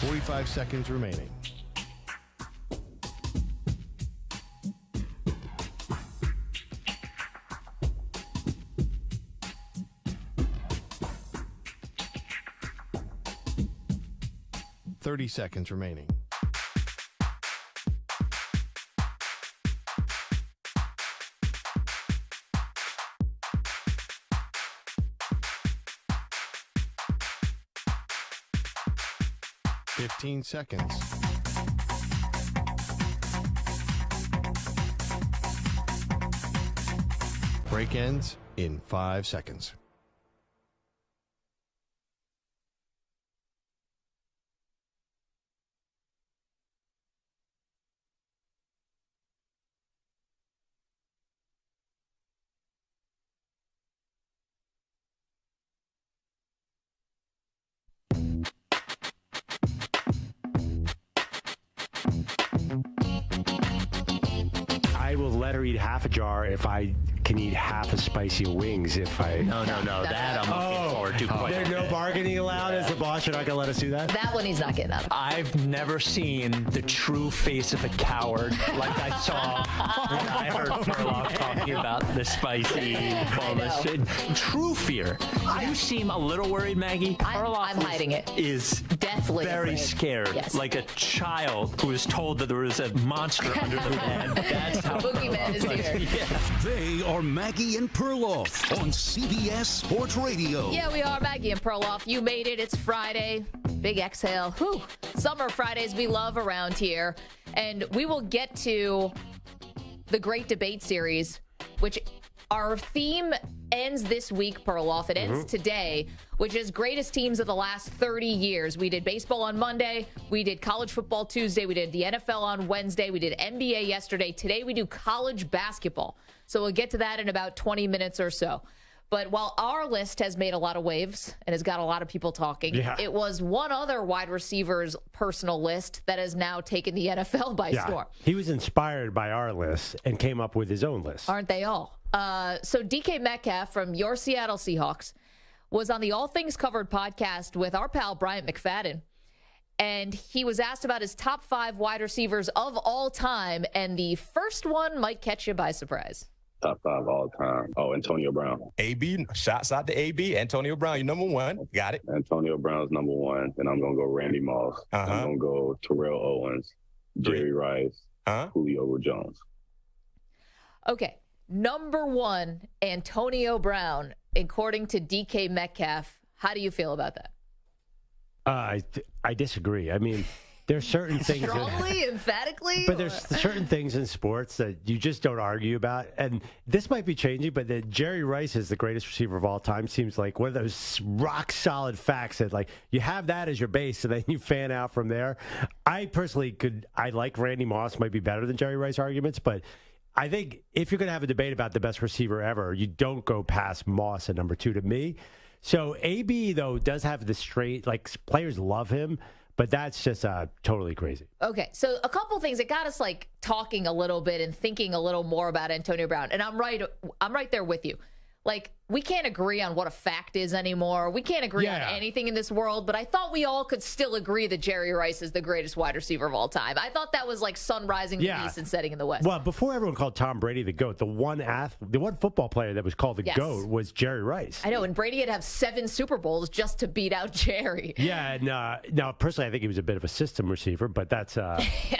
45 seconds remaining. Seconds remaining. Fifteen seconds. Break ends in 5 seconds. I will let her eat half a jar if I can eat half a spicy wings. If I No. That I'm looking forward to quite There's no bargaining allowed as the boss. You're not going to let us do that? That one he's not getting out of. I've never seen the true face of a coward like I saw when I heard Perloff talking about the spicy boneless. True fear. You seem a little worried, Maggie. I'm hiding it. Is Deathly very afraid. scared, Yes. like a child who was told that there was a monster under the bed. That's how Boogeyman is here. Yeah. They are Maggie and Perloff on CBS Sports Radio. Yeah, we are Maggie and Perloff. You made it. It's Friday. Big exhale. Whew. Summer Fridays we love around here. And we will get to the great debate series, which our theme ends this week, Perloff. It ends today, which is greatest teams of the last 30 years. We did baseball on Monday. We did college football Tuesday. We did the NFL on Wednesday. We did NBA yesterday. Today we do college basketball. So we'll get to that in about 20 minutes or so. But while our list has made a lot of waves and has got a lot of people talking, it was one other wide receiver's personal list that has now taken the NFL by storm. He was inspired by our list and came up with his own list. Aren't they all? So DK Metcalf from your Seattle Seahawks was on the All Things Covered podcast with our pal Bryant McFadden. And he was asked about his top 5 wide receivers of all time. And the first one might catch you by surprise. Top 5 all time. Oh, Antonio Brown. AB, shouts out to AB. Antonio Brown, you're number 1. Got it. Antonio Brown's number 1. Then I'm going to go Randy Moss. I'm going to go Terrell Owens, Jerry Rice, Julio Jones. Okay. Number 1, Antonio Brown, according to DK Metcalf. How do you feel about that? I disagree. I mean, there's certain things strongly, emphatically, but there's certain things in sports that you just don't argue about. And this might be changing, but that Jerry Rice is the greatest receiver of all time seems like one of those rock solid facts that like you have that as your base and then you fan out from there. I personally I like Randy Moss might be better than Jerry Rice arguments, but I think if you're going to have a debate about the best receiver ever, you don't go past Moss at number 2 to me. So AB, though, does have the straight, like, players love him, but that's just totally crazy. Okay, so a couple things that got us, like, talking a little bit and thinking a little more about Antonio Brown. And I'm right there with you. Like, we can't agree on what a fact is anymore. We can't agree on anything in this world, but I thought we all could still agree that Jerry Rice is the greatest wide receiver of all time. I thought that was like sun rising in the east and setting in the west. Well, before everyone called Tom Brady the GOAT, the one football player that was called the GOAT was Jerry Rice. I know, and Brady had to have 7 Super Bowls just to beat out Jerry. Yeah, no, personally, I think he was a bit of a system receiver, but that's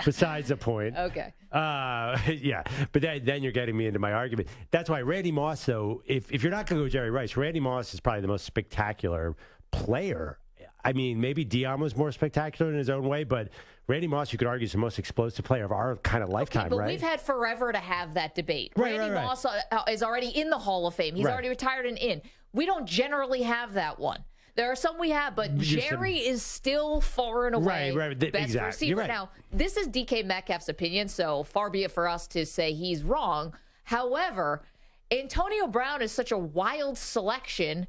besides the point. Okay. But then you're getting me into my argument. That's why Randy Moss, though, if you're not going to go Jerry Rice, Randy Moss is probably the most spectacular player. I mean, maybe Dion was more spectacular in his own way, but Randy Moss, you could argue, is the most explosive player of our kind of lifetime, but right? We've had forever to have that debate. Right. Moss is already in the Hall of Fame. He's already retired and in. We don't generally have that one. There are some we have, but Jerry is still far and away best receiver. Now, this is DK Metcalf's opinion, so far be it for us to say he's wrong. However, Antonio Brown is such a wild selection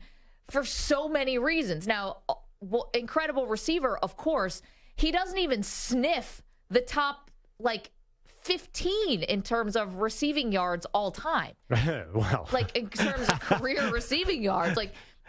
for so many reasons. Now, incredible receiver, of course. He doesn't even sniff the top, 15 in terms of receiving yards all time. Well. In terms of career receiving yards.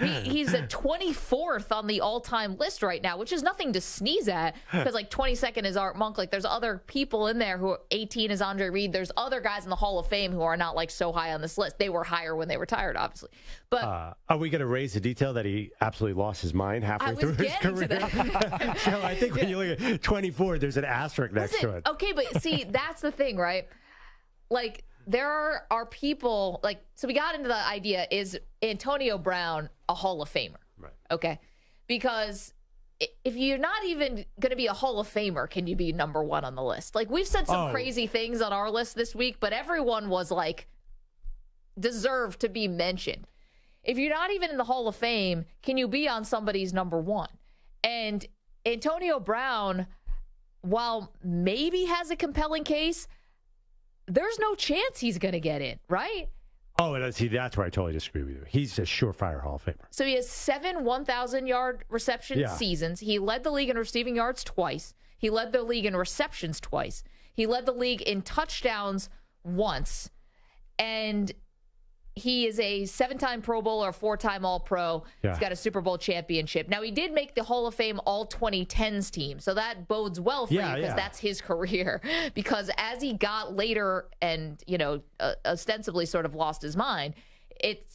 He's at 24th on the all-time list right now, which is nothing to sneeze at because, like, 22nd is Art Monk. Like, there's other people in there who are 18 is Andre Reed. There's other guys in the Hall of Fame who are not, like, so high on this list. They were higher when they retired, obviously. But are we going to raise the detail that he absolutely lost his mind halfway through his career? So I think when you look at 24, there's an asterisk next to it. Okay, but see, that's the thing, right? Like, there are people, like, so we got into the idea, is Antonio Brown a Hall of Famer? Right. Okay. Because if you're not even going to be a Hall of Famer, can you be number one on the list? Like, we've said some crazy things on our list this week, but everyone was like, deserved to be mentioned. If you're not even in the Hall of Fame, can you be on somebody's number one? And Antonio Brown, while maybe has a compelling case, there's no chance he's going to get in, right? Oh, and see, that's where I totally disagree with you. He's a surefire Hall of Famer. So he has 7 1,000-yard reception seasons. He led the league in receiving yards twice. He led the league in receptions twice. He led the league in touchdowns once. And he is a 7-time Pro Bowler, 4-time All-Pro. Yeah. He's got a Super Bowl championship. Now, he did make the Hall of Fame All-2010s team, so that bodes well for you because that's his career. Because as he got later and, ostensibly sort of lost his mind, it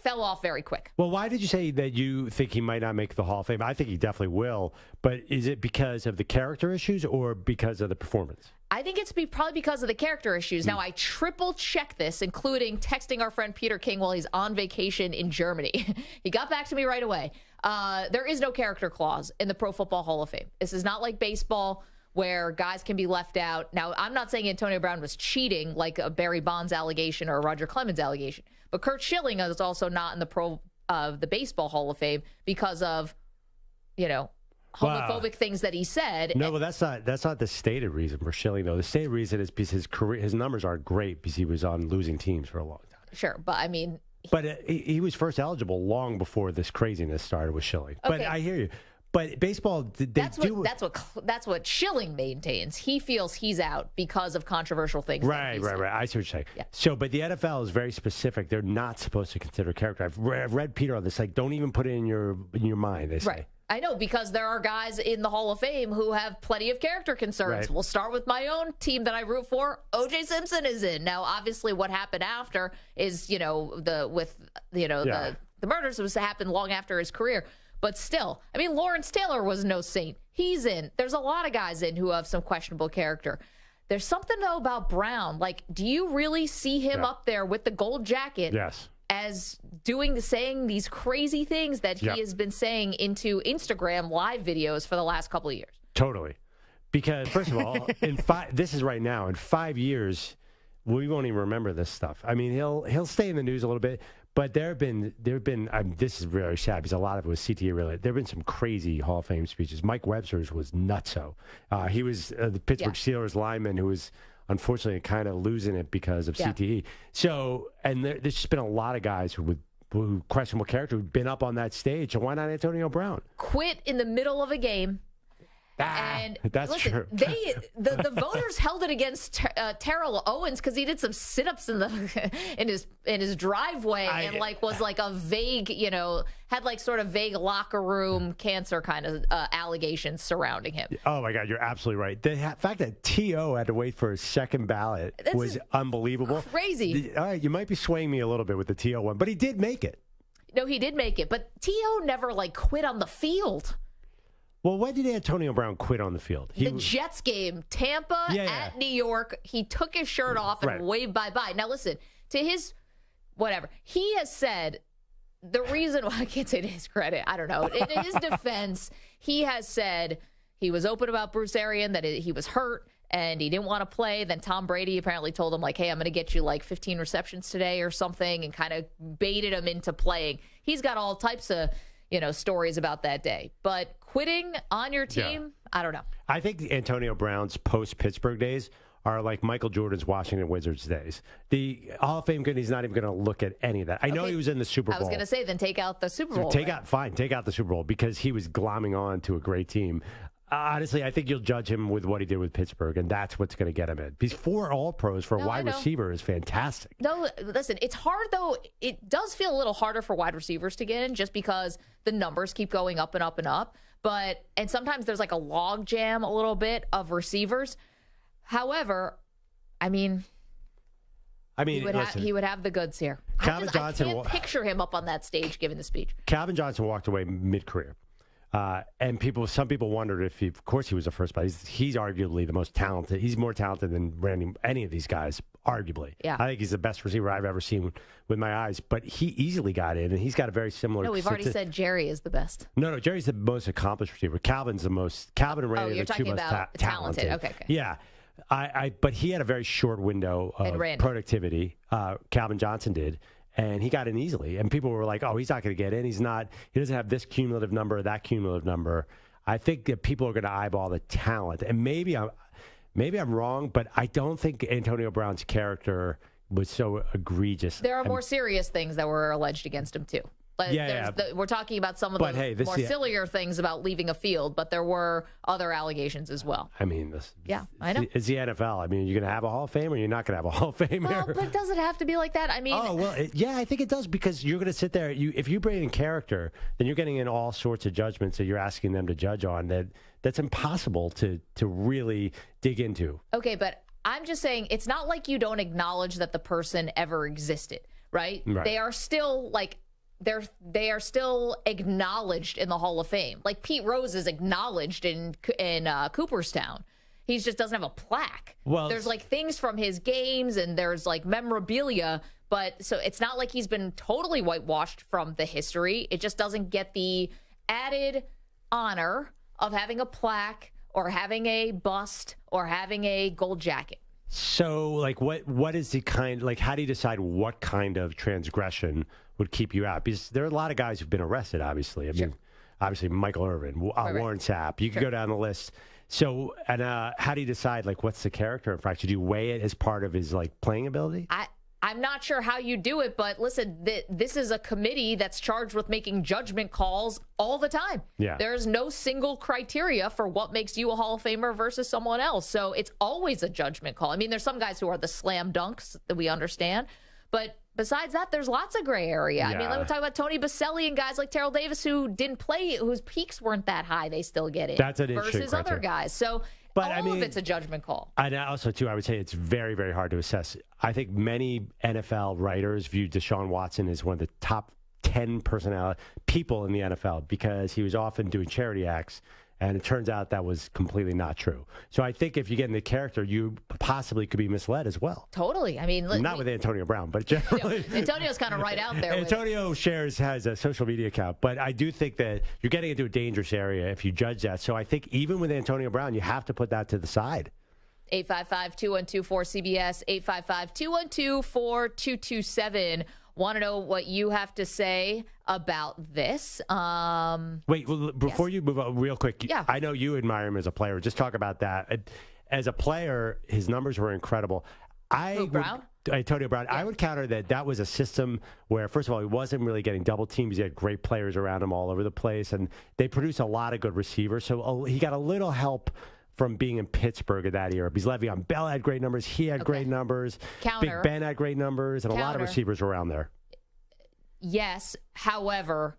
fell off very quick. Well, why did you say that you think he might not make the Hall of Fame? I think he definitely will, but is it because of the character issues or because of the performance? I think it's probably because of the character issues. Now, I triple-checked this, including texting our friend Peter King while he's on vacation in Germany. He got back to me right away. There is no character clause in the Pro Football Hall of Fame. This is not like baseball where guys can be left out. Now, I'm not saying Antonio Brown was cheating like a Barry Bonds allegation or a Roger Clemens allegation, but Curt Schilling is also not in the Baseball Hall of Fame because of, homophobic things that he said. No, well, that's not the stated reason for Schilling, though. The stated reason is because his numbers aren't great because he was on losing teams for a long time. Sure, but I mean... But he was first eligible long before this craziness started with Schilling. Okay. But I hear you. But baseball, that's what Schilling maintains. He feels he's out because of controversial things. Right. I see what you're saying. Yeah. So, but the NFL is very specific. They're not supposed to consider character. I've read Peter on this. Like, don't even put it in your mind. They say. Right. I know, because there are guys in the Hall of Fame who have plenty of character concerns. Right. We'll start with my own team that I root for. O.J. Simpson is in. Now, obviously, what happened after is, the murders was happened long after his career. But still, I mean, Lawrence Taylor was no saint. He's in. There's a lot of guys in who have some questionable character. There's something, though, about Brown. Like, do you really see him up there with the gold jacket? Yes. As saying these crazy things that he has been saying into Instagram live videos for the last couple of years. Totally. Because, first of all, this is right now. In 5 years, we won't even remember this stuff. I mean, he'll stay in the news a little bit, but there have been. This is very sad because a lot of it was CTE related. There have been some crazy Hall of Fame speeches. Mike Webster's was nutso. He was the Pittsburgh Steelers lineman who was unfortunately kind of losing it because of CTE. So, and there's just been a lot of guys who questionable character who've been up on that stage. So why not Antonio Brown? Quit in the middle of a game. And that's listen, true. The voters held it against Terrell Owens because he did some sit-ups in his driveway and was like a vague, had like sort of vague locker room cancer kind of allegations surrounding him. Oh my God, you're absolutely right. The fact that T.O. had to wait for his second ballot was unbelievable. Crazy. All right, you might be swaying me a little bit with the T.O. one, but he did make it. No, he did make it, but T.O. never quit on the field. Well, when did Antonio Brown quit on the field? The Jets game, Tampa at New York. He took his shirt off and waved bye-bye. Now, listen, to his whatever. He has said the reason why I can't say to his credit, I don't know. In his defense, he has said he was open about Bruce Arian, that he was hurt and he didn't want to play. Then Tom Brady apparently told him, hey, I'm going to get you 15 receptions today or something, and kind of baited him into playing. He's got all types of stories about that day. But quitting on your team, I don't know. I think Antonio Brown's post-Pittsburgh days are like Michael Jordan's Washington Wizards days. The Hall of Fame, he's not even going to look at any of that. I know he was in the Super Bowl. I was going to say, then take out the Super Bowl. Take out the Super Bowl because he was glomming on to a great team. Honestly, I think you'll judge him with what he did with Pittsburgh, and that's what's going to get him in. He's 4 All-Pros for a wide receiver is fantastic. No, listen, it's hard, though. It does feel a little harder for wide receivers to get in just because the numbers keep going up and up and up. And sometimes there's like a log jam a little bit of receivers. However, he would have the goods here. Calvin Johnson, I can't picture him up on that stage giving the speech. Calvin Johnson walked away mid-career. And some people wondered if of course he was the first, but he's arguably the most talented. He's more talented than any of these guys, arguably. Yeah. I think he's the best receiver I've ever seen with my eyes, but he easily got in, and he's got a very similar. No, we've already said Jerry is the best. No, Jerry's the most accomplished receiver. Calvin and Randy are the two most talented. Okay. Yeah. But he had a very short window of productivity. Calvin Johnson did. And he got in easily. And people were like, oh, he's not going to get in. He doesn't have this cumulative number or that cumulative number. I think that people are going to eyeball the talent. And maybe I'm wrong, but I don't think Antonio Brown's character was so egregious. There are more serious things that were alleged against him, too. We're talking about some of the more sillier things about leaving a field, but there were other allegations as well. I know. It's the NFL. You're going to have a Hall of Fame or you're not going to have a Hall of Fame here. Well, but does it have to be like that? I think it does because you're going to sit there. If you bring in character, then you're getting in all sorts of judgments that you're asking them to judge on that's impossible to really dig into. Okay, but I'm just saying it's not like you don't acknowledge that the person ever existed, right? They are still they are still acknowledged in the Hall of Fame. Like Pete Rose is acknowledged in Cooperstown. He just doesn't have a plaque. Well, there's like things from his games and there's like memorabilia, but so it's not like he's been totally whitewashed from the history. It just doesn't get the added honor of having a plaque or having a bust or having a gold jacket. So, what is the how do you decide what kind of transgression would keep you out? Because there are a lot of guys who've been arrested, obviously. Obviously, Michael Irvin, Warren Sapp. You can go down the list. So, and how do you decide, what's the character infraction? Do you weigh it as part of his, playing ability? I'm not sure how you do it, but listen, this is a committee that's charged with making judgment calls all the time. Yeah. There's no single criteria for what makes you a Hall of Famer versus someone else. So it's always a judgment call. There's some guys who are the slam dunks that we understand, but besides that, there's lots of gray area. Yeah. Let me talk about Tony Baselli and guys like Terrell Davis who didn't play, whose peaks weren't that high. They still get in. That's an interesting versus other guys. So all of it's a judgment call. And also, too, I would say it's very, very hard to assess. I think many NFL writers view Deshaun Watson as one of the top 10 people in the NFL because he was often doing charity acts, and it turns out that was completely not true. So I think if you get in the character, you possibly could be misled as well. Totally. Not with Antonio Brown, but generally. Antonio's kind of right out there. Antonio has a social media account, but I do think that you're getting into a dangerous area if you judge that. So I think even with Antonio Brown, you have to put that to the side. 855-212-4CBS, 855-212-4227. Want to know what you have to say about this? Wait, before you move on real quick, I know you admire him as a player. Just talk about that. As a player, his numbers were incredible. Antonio Brown? Yeah. I would counter that was a system where, first of all, he wasn't really getting double teams. He had great players around him all over the place, and they produced a lot of good receivers. So he got a little help from being in Pittsburgh at that era. Because Le'Veon Bell had great numbers. He had great numbers. Big Ben had great numbers. And a lot of receivers were around there. Yes. However,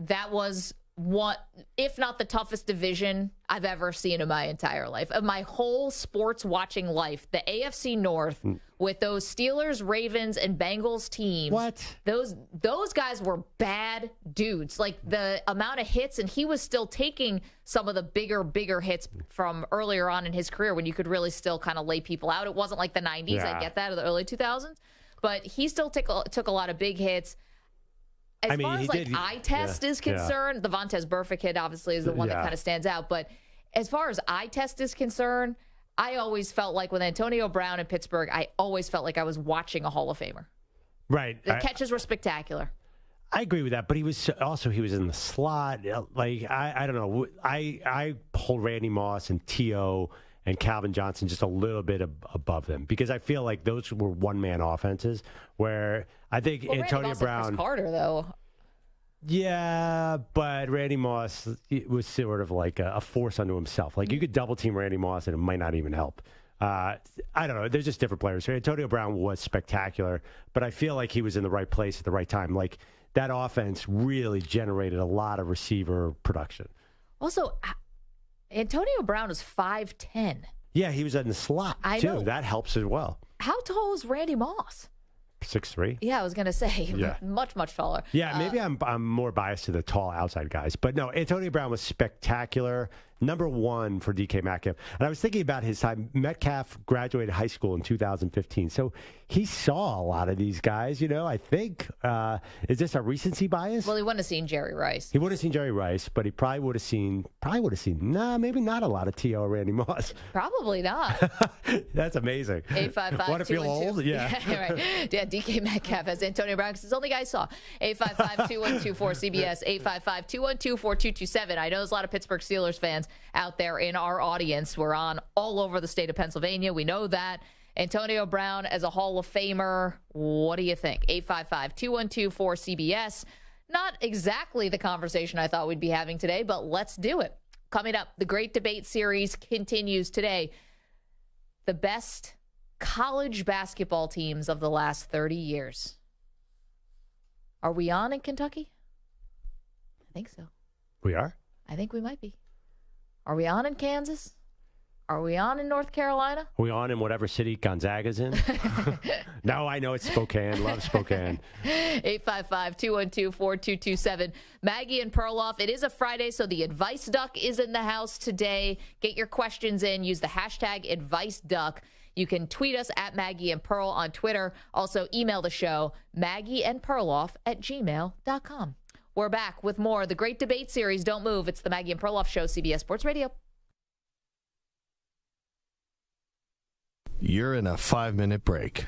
that was one, if not the toughest division I've ever seen in my entire life. Of my whole sports watching life, the AFC North with those Steelers, Ravens, and Bengals teams. What? Those guys were bad dudes. The amount of hits, and he was still taking some of the bigger hits from earlier on in his career when you could really still kind of lay people out. It wasn't like the 90s. Yeah. I get that, or the early 2000s. But he still took a lot of big hits. As far as eye test is concerned, the Vontaze Burfict hit obviously is the one that kind of stands out. But as far as eye test is concerned, I always felt like with Antonio Brown in Pittsburgh, I always felt like I was watching a Hall of Famer. Right. The catches were spectacular. I agree with that, but he was in the slot. I don't know. I hold Randy Moss and T.O. and Calvin Johnson just a little bit above them because I feel like those were one-man offenses where I think Antonio Brown. Chris Carter, though. Yeah, but Randy Moss was sort of like a force unto himself. Like, you could double team Randy Moss and it might not even help. I don't know. There's just different players. Antonio Brown was spectacular, but I feel like he was in the right place at the right time. Like, that offense really generated a lot of receiver production. Also, Antonio Brown is 5'10". Yeah, he was in the slot, too. know. That helps as well. How tall is Randy Moss? 6'3". Yeah, I was going to say, much, much taller. Yeah, maybe I'm more biased to the tall outside guys. But no, Antonio Brown was spectacular. Number one for DK Metcalf. And I was thinking about his time. Metcalf graduated high school in 2015. So he saw a lot of these guys, I think. Is this a recency bias? Well, he wouldn't have seen Jerry Rice. He would have seen Jerry Rice, but he probably would have seen, maybe not a lot of T.O. or Randy Moss. Probably not. That's amazing. 855-212. Want to feel old? Yeah. Right. Yeah, DK Metcalf has Antonio Brown because it's the only guy I saw. 855-212-4CBS, 855-212-4227. I know there's a lot of Pittsburgh Steelers fans out there in our audience. We're on all over the state of Pennsylvania. We know that. Antonio Brown as a Hall of Famer, what do you think? 855-212-4CBS. Not exactly the conversation I thought we'd be having today, but let's do it. Coming up, the Great Debate Series continues today. The best college basketball teams of the last 30 years. Are we on in Kentucky? I think so. We are? I think we might be. Are we on in Kansas? Are we on in North Carolina? Are we on in whatever city Gonzaga's in? No, I know it's Spokane. Love Spokane. 855-212-4227. Maggie and Perloff. It is a Friday, so the Advice Duck is in the house today. Get your questions in. Use the hashtag AdviceDuck. You can tweet us at Maggie and Pearl on Twitter. Also, email the show, maggieandperloff@gmail.com. We're back with more of the Great Debate Series. Don't move. It's the Maggie and Perloff Show, CBS Sports Radio. You're in a 5-minute break.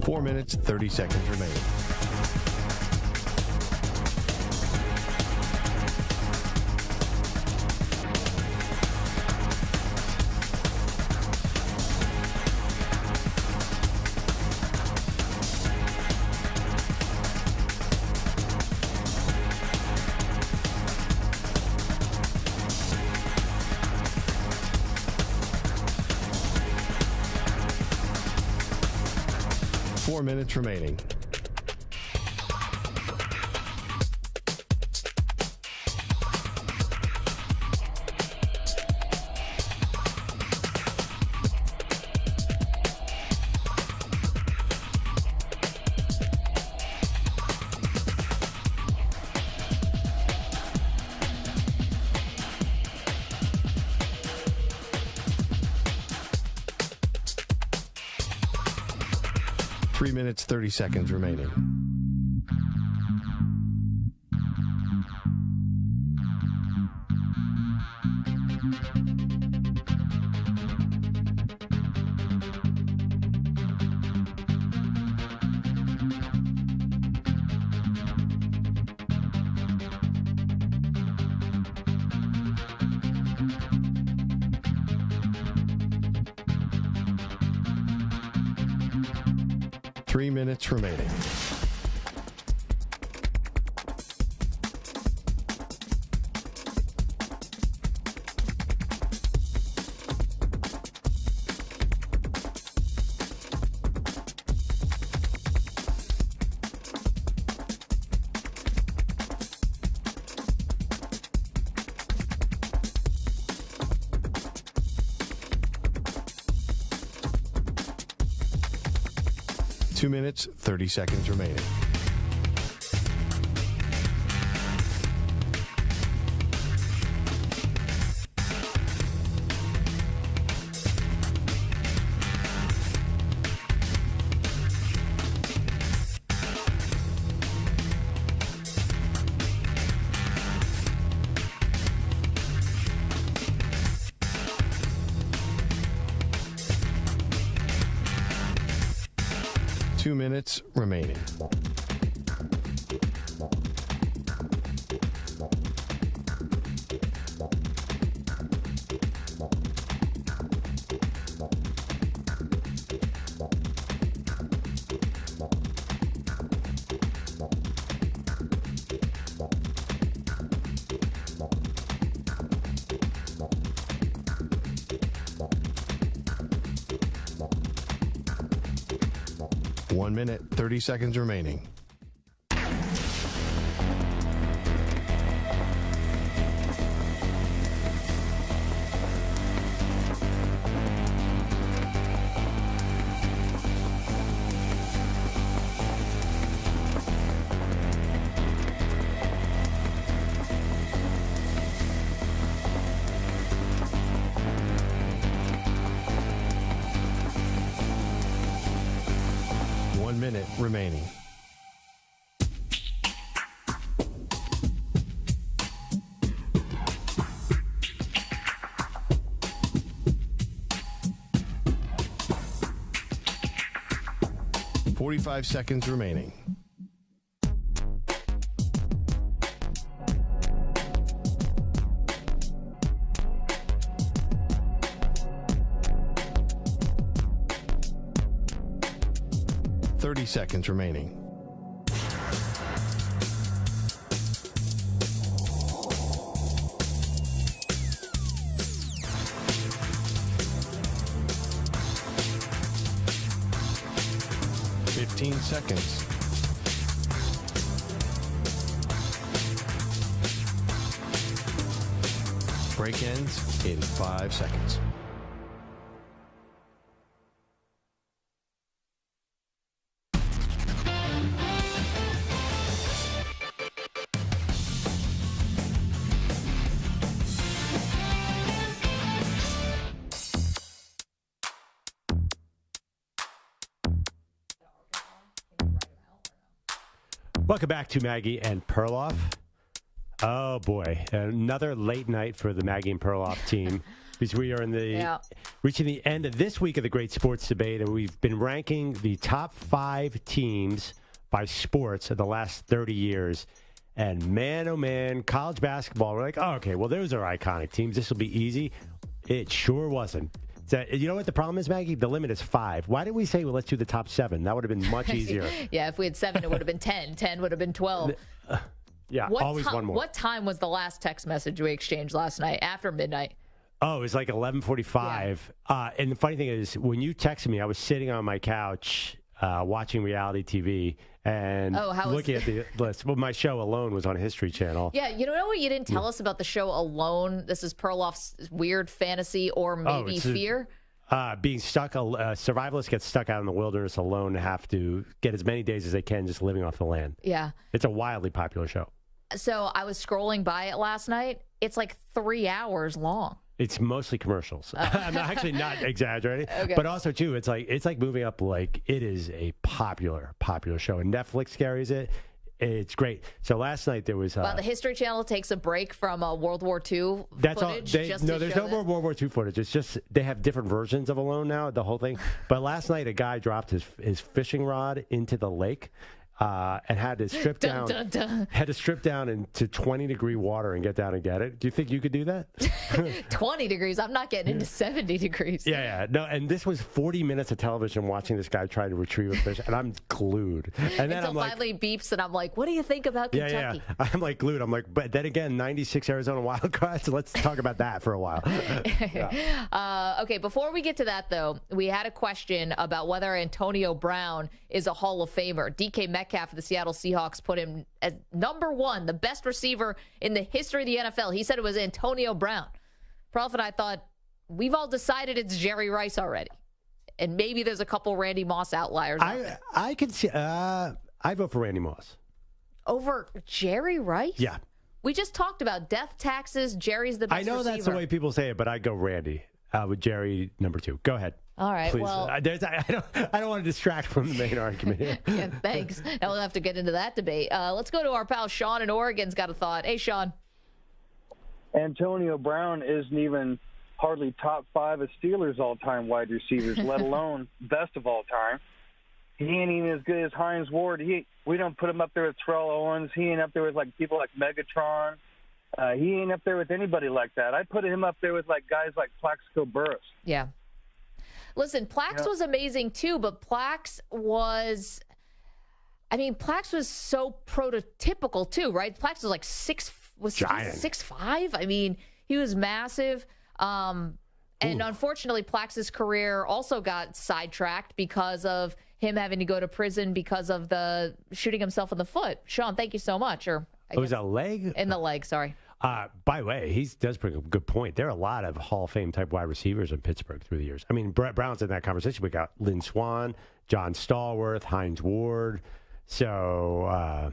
Four minutes, 30 seconds remaining. Four minutes remaining. Three minutes, 30 seconds remaining. Three minutes remaining. Two minutes, 30 seconds remaining. 2 minutes remaining. One minute, 30 seconds remaining. Minute remaining. .45 seconds remaining. .30 seconds remaining. .15 seconds. Break ends in 5 seconds. Welcome back to Maggie and Perloff. Oh, boy. Another late night for the Maggie and Perloff team because we are reaching the end of this week of the Great Sports Debate, and we've been ranking the top 5 teams by sports of the last 30 years. And man, oh, man, college basketball, we're like, oh, okay, well, those are iconic teams. This will be easy. It sure wasn't. So, you know what the problem is, Maggie? The limit is 5. Why did we say, well, let's do the top 7? That would have been much easier. Yeah, if we had 7, it would have been 10. 10 would have been 12. Yeah, always one more. What time was the last text message we exchanged last night? After midnight? Oh, it was like 11:45. Yeah. And the funny thing is, when you texted me, I was sitting on my couch watching reality TV and looking at the list. Well, my show Alone was on History Channel. Yeah, you know what you didn't tell us about the show Alone? This is Perloff's weird fantasy or maybe fear. Being stuck, survivalists get stuck out in the wilderness alone and have to get as many days as they can just living off the land. Yeah. It's a wildly popular show. So I was scrolling by it last night. It's like 3 hours long. It's mostly commercials. I'm actually not exaggerating, okay. But also too, it's like moving up. Like it is a popular show, and Netflix carries it. It's great. So last night there was. The History Channel takes a break from World War II that's footage. No, there's no more World War II footage. It's just they have different versions of Alone now. The whole thing. But last night a guy dropped his fishing rod into the lake. And had to strip down. Had to strip down into 20-degree water and get down and get it. Do you think you could do that? 20 degrees. I'm not getting into 70 degrees. Yeah. No, and this was 40 minutes of television watching this guy try to retrieve a fish, and I'm glued. And then until finally beeps, and I'm like, "What do you think about Kentucky?" Yeah. I'm like glued. I'm like, but then again, 96 Arizona Wildcats. So let's talk about that for a while. Okay, before we get to that, though, we had a question about whether Antonio Brown is a Hall of Famer. DK Metcalf of the Seattle Seahawks put him as number 1, the best receiver in the history of the NFL. He said it was Antonio Brown. Perloff and I thought, we've all decided it's Jerry Rice already. And maybe there's a couple Randy Moss outliers. I could see. I vote for Randy Moss. Over Jerry Rice? Yeah. We just talked about death taxes. Jerry's the best receiver. I know that's the way people say it, but I go Randy with Jerry number 2. Go ahead. All right. Please. Well, I don't want to distract from the main argument here. Yeah, thanks. Now we'll have to get into that debate. Let's go to our pal Sean in Oregon's got a thought. Hey, Sean. Antonio Brown isn't even hardly top 5 of Steelers all-time wide receivers, let alone best of all time. he ain't even as good as Hines Ward. We don't put him up there with Terrell Owens. He ain't up there with like people like Megatron. He ain't up there with anybody like that. I put him up there with like guys like Plaxico Burress. Yeah. Listen, Plax was amazing too, but Plax was so prototypical too, right? Plax was like 6'5". I mean, he was massive. And unfortunately, Plax's career also got sidetracked because of him having to go to prison because of the shooting himself in the foot. Sean, thank you so much. Was that a leg? In the leg, sorry. By the way, he does bring up a good point. There are a lot of Hall of Fame type wide receivers in Pittsburgh through the years. I mean, Brett Brown's in that conversation. We got Lynn Swann, John Stallworth, Hines Ward, so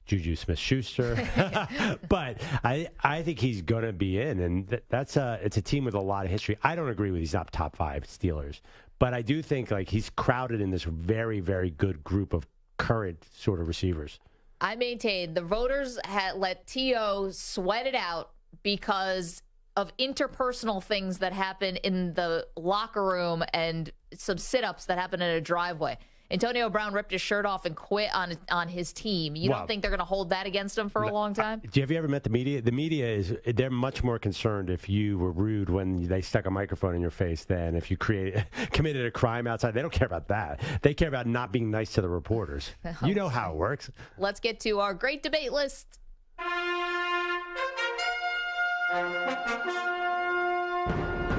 Juju Smith-Schuster. But I think he's going to be in, and it's a team with a lot of history. I don't agree with he's not top 5 Steelers, but I do think like he's crowded in this very, very good group of current sort of receivers. I maintain the voters had let T.O. sweat it out because of interpersonal things that happen in the locker room and some sit-ups that happen in a driveway. Antonio Brown ripped his shirt off and quit on his team. You don't think they're going to hold that against him for a long time? Have you ever met the media? The media they're much more concerned if you were rude when they stuck a microphone in your face than if you committed a crime outside. They don't care about that. They care about not being nice to the reporters. You know how it works. Let's get to our great debate list.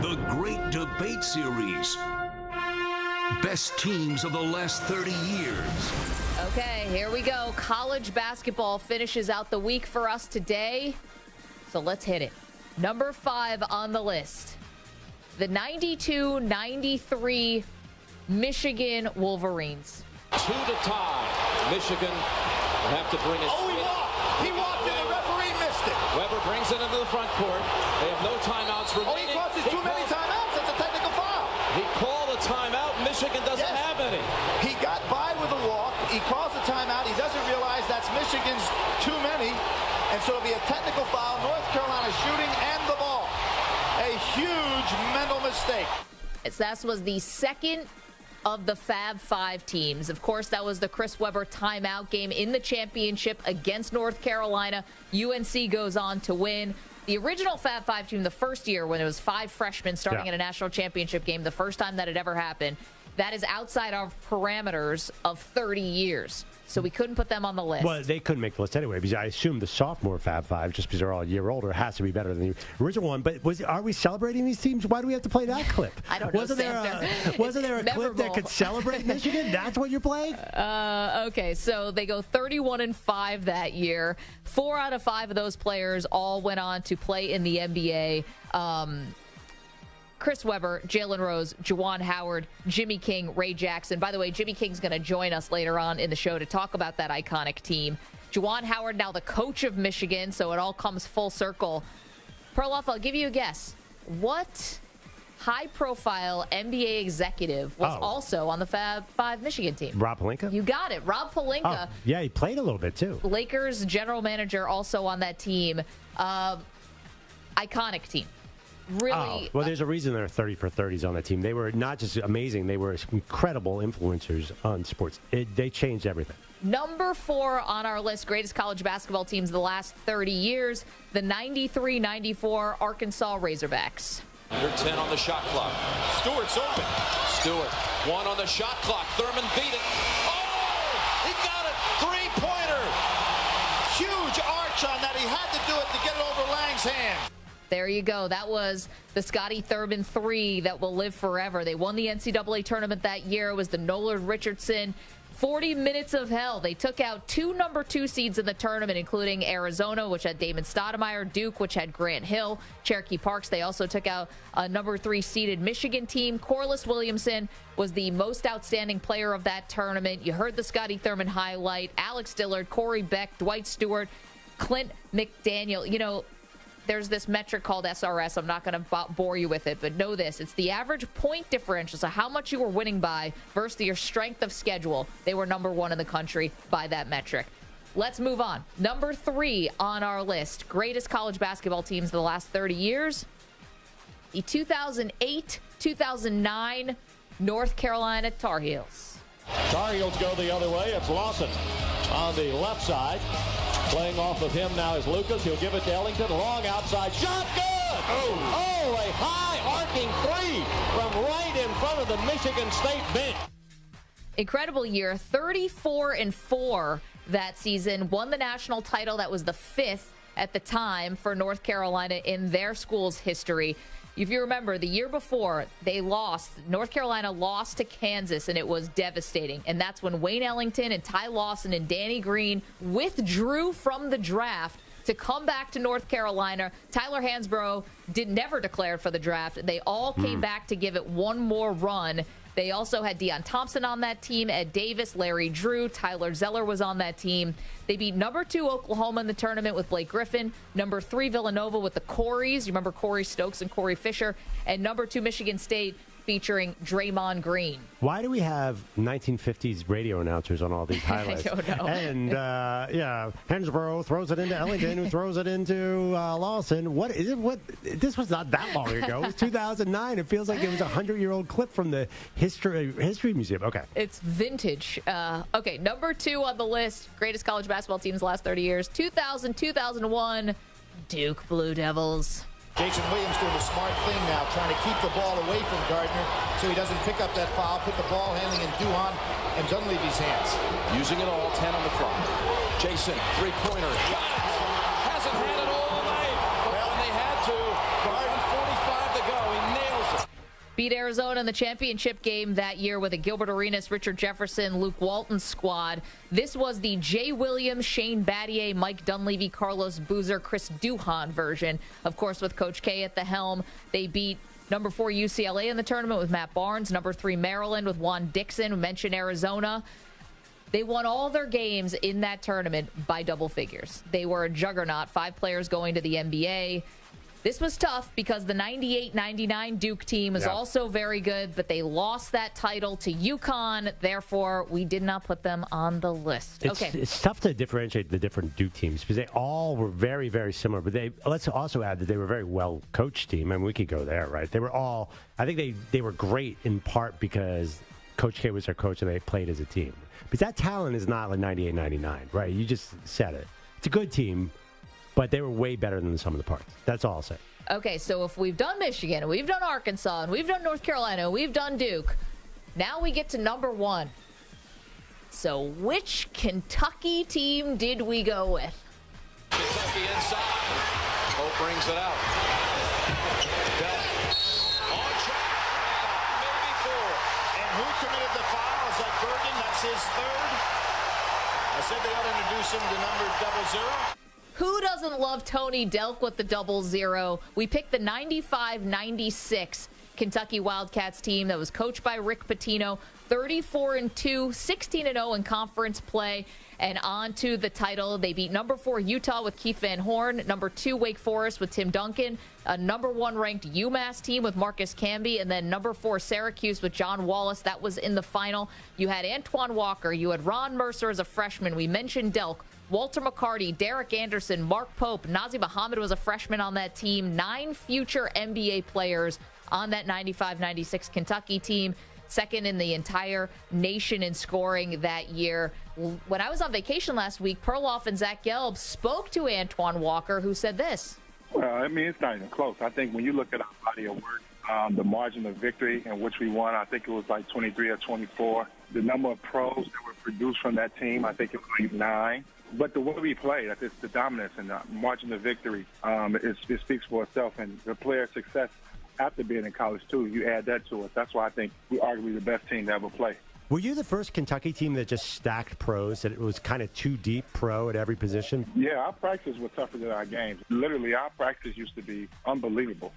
The Great Debate Series. Best teams of the last 30 years. Okay, here we go. College basketball finishes out the week for us today. So let's hit it. Number 5 on the list. The 92-93 Michigan Wolverines. 2 to tie. Michigan will have to bring it. He walked and the referee missed it. Weber brings it into the front court. They have no timeouts remaining. He causes too many timeouts. That's a technical foul. He called a timeout. Michigan doesn't have any. He got by with a walk. He calls a timeout. He doesn't realize that's Michigan's too many. And so it'll be a technical foul. North Carolina shooting and the ball. A huge mental mistake. That was the second of the Fab 5 teams. Of course, that was the Chris Webber timeout game in the championship against North Carolina. UNC goes on to win. The original Fab 5 team, the first year when it was 5 freshmen starting in a national championship game, the first time that it ever happened, that is outside our parameters of 30 years. So we couldn't put them on the list. Well, they couldn't make the list anyway because I assume the sophomore Fab 5, just because they're all a year older, has to be better than the original one. But are we celebrating these teams? Why do we have to play that clip? I don't know. Wasn't there a clip that could celebrate Michigan? That's what you're playing? Okay, so they go 31-5 that year. 4 out of 5 of those players all went on to play in the NBA. Chris Webber, Jalen Rose, Juwan Howard, Jimmy King, Ray Jackson. By the way, Jimmy King's going to join us later on in the show to talk about that iconic team. Juwan Howard, now the coach of Michigan, so it all comes full circle. Perloff, I'll give you a guess. What high-profile NBA executive was also on the Fab 5 Michigan team? Rob Pelinka? You got it. Rob Pelinka. Oh, yeah, he played a little bit, too. Lakers general manager also on that team. Iconic team. Really. Well, there's a reason there are 30 for 30s on that team. They were not just amazing, they were incredible influencers on sports. They changed everything. Number 4 on our list, greatest college basketball teams of the last 30 years, the 93-94 Arkansas Razorbacks. Under 10 on the shot clock. Stewart's open. Stewart, 1 on the shot clock. Thurman beat it. Oh! He got it. 3-pointer. Huge arch on that. He had to do it to get it over Lang's hand. There you go. That was the Scotty Thurman 3 that will live forever. They won the NCAA tournament that year. It was the Nolan Richardson 40 minutes of hell. They took out 2 number 2 seeds in the tournament, including Arizona, which had Damon Stoudemire, Duke, which had Grant Hill, Cherokee Parks. They also took out a number 3 seeded Michigan team. Corliss Williamson was the most outstanding player of that tournament. You heard the Scotty Thurman highlight. Alex Dillard, Corey Beck, Dwight Stewart, Clint McDaniel. You know, there's this metric called SRS. I'm not going to bore you with it, but know this. It's the average point differential, so how much you were winning by versus your strength of schedule. They were number 1 in the country by that metric. Let's move on. Number 3 on our list, greatest college basketball teams of the last 30 years. The 2008-2009 North Carolina Tar Heels. Tar Heels go the other way. It's Lawson on the left side. Playing off of him now is Lucas. He'll give it to Ellington. Long outside shot. Good! Oh, a high arcing three from right in front of the Michigan State bench. Incredible year, 34-4 that season. Won the national title. That was the 5th at the time for North Carolina in their school's history. If you remember, the year before, North Carolina lost to Kansas, and it was devastating. And that's when Wayne Ellington and Ty Lawson and Danny Green withdrew from the draft to come back to North Carolina. Tyler Hansbrough never declared for the draft. They all came back to give it one more run. They also had Deion Thompson on that team, Ed Davis, Larry Drew, Tyler Zeller was on that team. They beat number 2 Oklahoma in the tournament with Blake Griffin, number 3 Villanova with the Coreys. You remember Corey Stokes and Corey Fisher, and number 2 Michigan State featuring Draymond Green. Why do we have 1950s radio announcers on all these highlights? I don't know. And, Hansbrough throws it into Ellington, who throws it into Lawson. What is it? This was not that long ago. It was 2009. It feels like it was a 100-year-old clip from the History Museum. Okay. It's vintage. Okay, number 2 on the list, greatest college basketball teams the last 30 years. 2000, 2001, Duke Blue Devils. Jason Williams doing the smart thing now, trying to keep the ball away from Gardner so he doesn't pick up that foul, put the ball handling in Duhon and Dunleavy's hands. Using it all, 10 on the clock. Jason, three-pointer. Got it! Hasn't had it all night. Well, and they had to. Garden, 45 to go. He nails it. Beat Arizona in the championship game that year with a Gilbert Arenas, Richard Jefferson, Luke Walton squad. This was the Jay Williams, Shane Battier, Mike Dunleavy, Carlos Boozer, Chris Duhon version. Of course, with Coach K at the helm, they beat number 4 UCLA in the tournament with Matt Barnes, number 3 Maryland with Juan Dixon, who mentioned Arizona. They won all their games in that tournament by double figures. They were a juggernaut, 5 players going to the NBA. This was tough because the 98-99 Duke team was also very good, but they lost that title to UConn. Therefore, we did not put them on the list. It's tough to differentiate the different Duke teams because they all were very, very similar. But let's also add that they were a very well-coached team. I mean, we could go there, right? They were all – I think they were great in part because Coach K was their coach and they played as a team. Because that talent is not like 98-99, right? You just said it. It's a good team. But they were way better than the sum of the parts. That's all I'll say. Okay, so if we've done Michigan, and we've done Arkansas, and we've done North Carolina, and we've done Duke, now we get to number 1. So which Kentucky team did we go with? Kentucky inside. Hope brings it out. On track. Maybe 4. And who committed the foul? Is that Bergen? That's his 3rd. I said they ought to introduce him to number 00. Who doesn't love Tony Delk with the 00? We picked the 95-96 Kentucky Wildcats team that was coached by Rick Pitino. 34-2, 16-0 in conference play, and on to the title. They beat number 4 Utah with Keith Van Horn, number 2 Wake Forest with Tim Duncan, a number 1 ranked UMass team with Marcus Camby, and then number 4 Syracuse with John Wallace. That was in the final. You had Antoine Walker, you had Ron Mercer as a freshman. We mentioned Delk. Walter McCarty, Derek Anderson, Mark Pope, Nazi Muhammad was a freshman on that team. 9 future NBA players on that 95-96 Kentucky team. Second in the entire nation in scoring that year. When I was on vacation last week, Perloff and Zach Gelb spoke to Antoine Walker, who said this. Well, I mean, it's not even close. I think when you look at our body of work, the margin of victory in which we won, I think it was like 23 or 24. The number of pros that were produced from that team, I think it was like 9. But the way we played, it's the dominance and the margin of victory, it speaks for itself. And the player's success after being in college, too, you add that to it. That's why I think we're arguably the best team to ever play. Were you the first Kentucky team that just stacked pros, that it was kind of too deep pro at every position? Yeah, our practice was tougher than our games. Literally, our practice used to be unbelievable.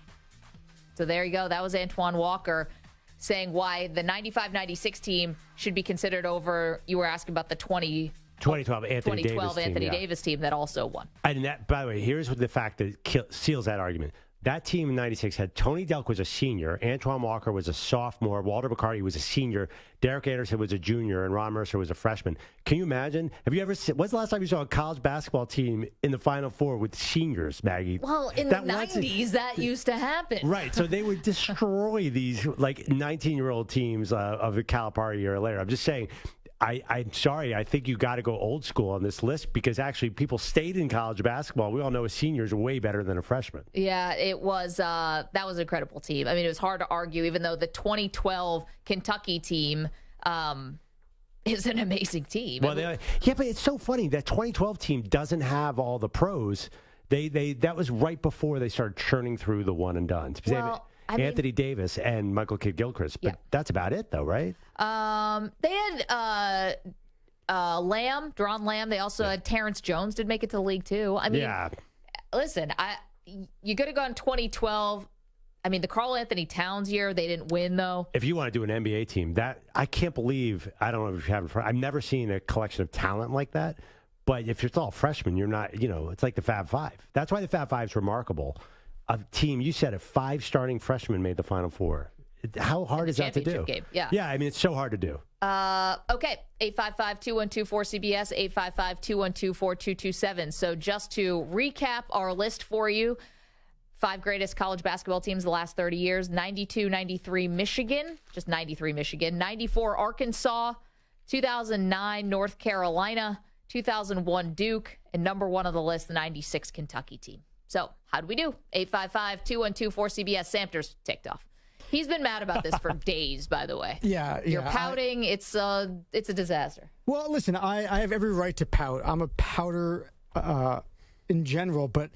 So there you go. That was Antoine Walker saying why the 95-96 team should be considered over. You were asking about the 2012 Anthony Davis team that also won. And that, by the way, here's the fact that seals that argument. That team in 96 had Tony Delk was a senior, Antoine Walker was a sophomore, Walter McCarty was a senior, Derek Anderson was a junior, and Ron Mercer was a freshman. Can you imagine? Have you ever seen, when's the last time you saw a college basketball team in the Final Four with seniors, Maggie? Well, in the 90s, that used to happen. Right, so they would destroy these like 19-year-old teams of the Calipari year later. I'm just saying, I'm sorry. I think you got to go old school on this list because actually people stayed in college basketball. We all know a senior is way better than a freshman. Yeah, it was. That was an incredible team. I mean, it was hard to argue, even though the 2012 Kentucky team is an amazing team. Well, yeah, but it's so funny. That 2012 team doesn't have all the pros. That was right before they started churning through the one and dones. Well, Anthony Davis and Michael Kidd-Gilchrist. But that's about it, though, right? They had Lamb, Deron Lamb. They also had Terrence Jones did make it to the league, too. I mean, listen, you could have gone 2012. I mean, the Karl Anthony Towns year, they didn't win, though. If you want to do an NBA team, I can't believe, I don't know if you have, I've never seen a collection of talent like that. But if you're all freshmen, you're not, it's like the Fab Five. That's why the Fab Five is remarkable. A team, you said 5 starting freshmen made the Final Four. How hard is that to do? Game. Yeah. Yeah, I mean, it's so hard to do. Okay, 855-212-4CBS, 855-212-4227. So just to recap our list for you, 5 greatest college basketball teams the last 30 years, 92-93 Michigan, just 93 Michigan, 94 Arkansas, 2009 North Carolina, 2001 Duke, and number 1 on the list, the 96 Kentucky team. So how'd we do? 855-212-4CBS. Samter's ticked off. He's been mad about this for days, by the way. Yeah. You're pouting. It's a disaster. Well, listen, I have every right to pout. I'm a pouter in general, but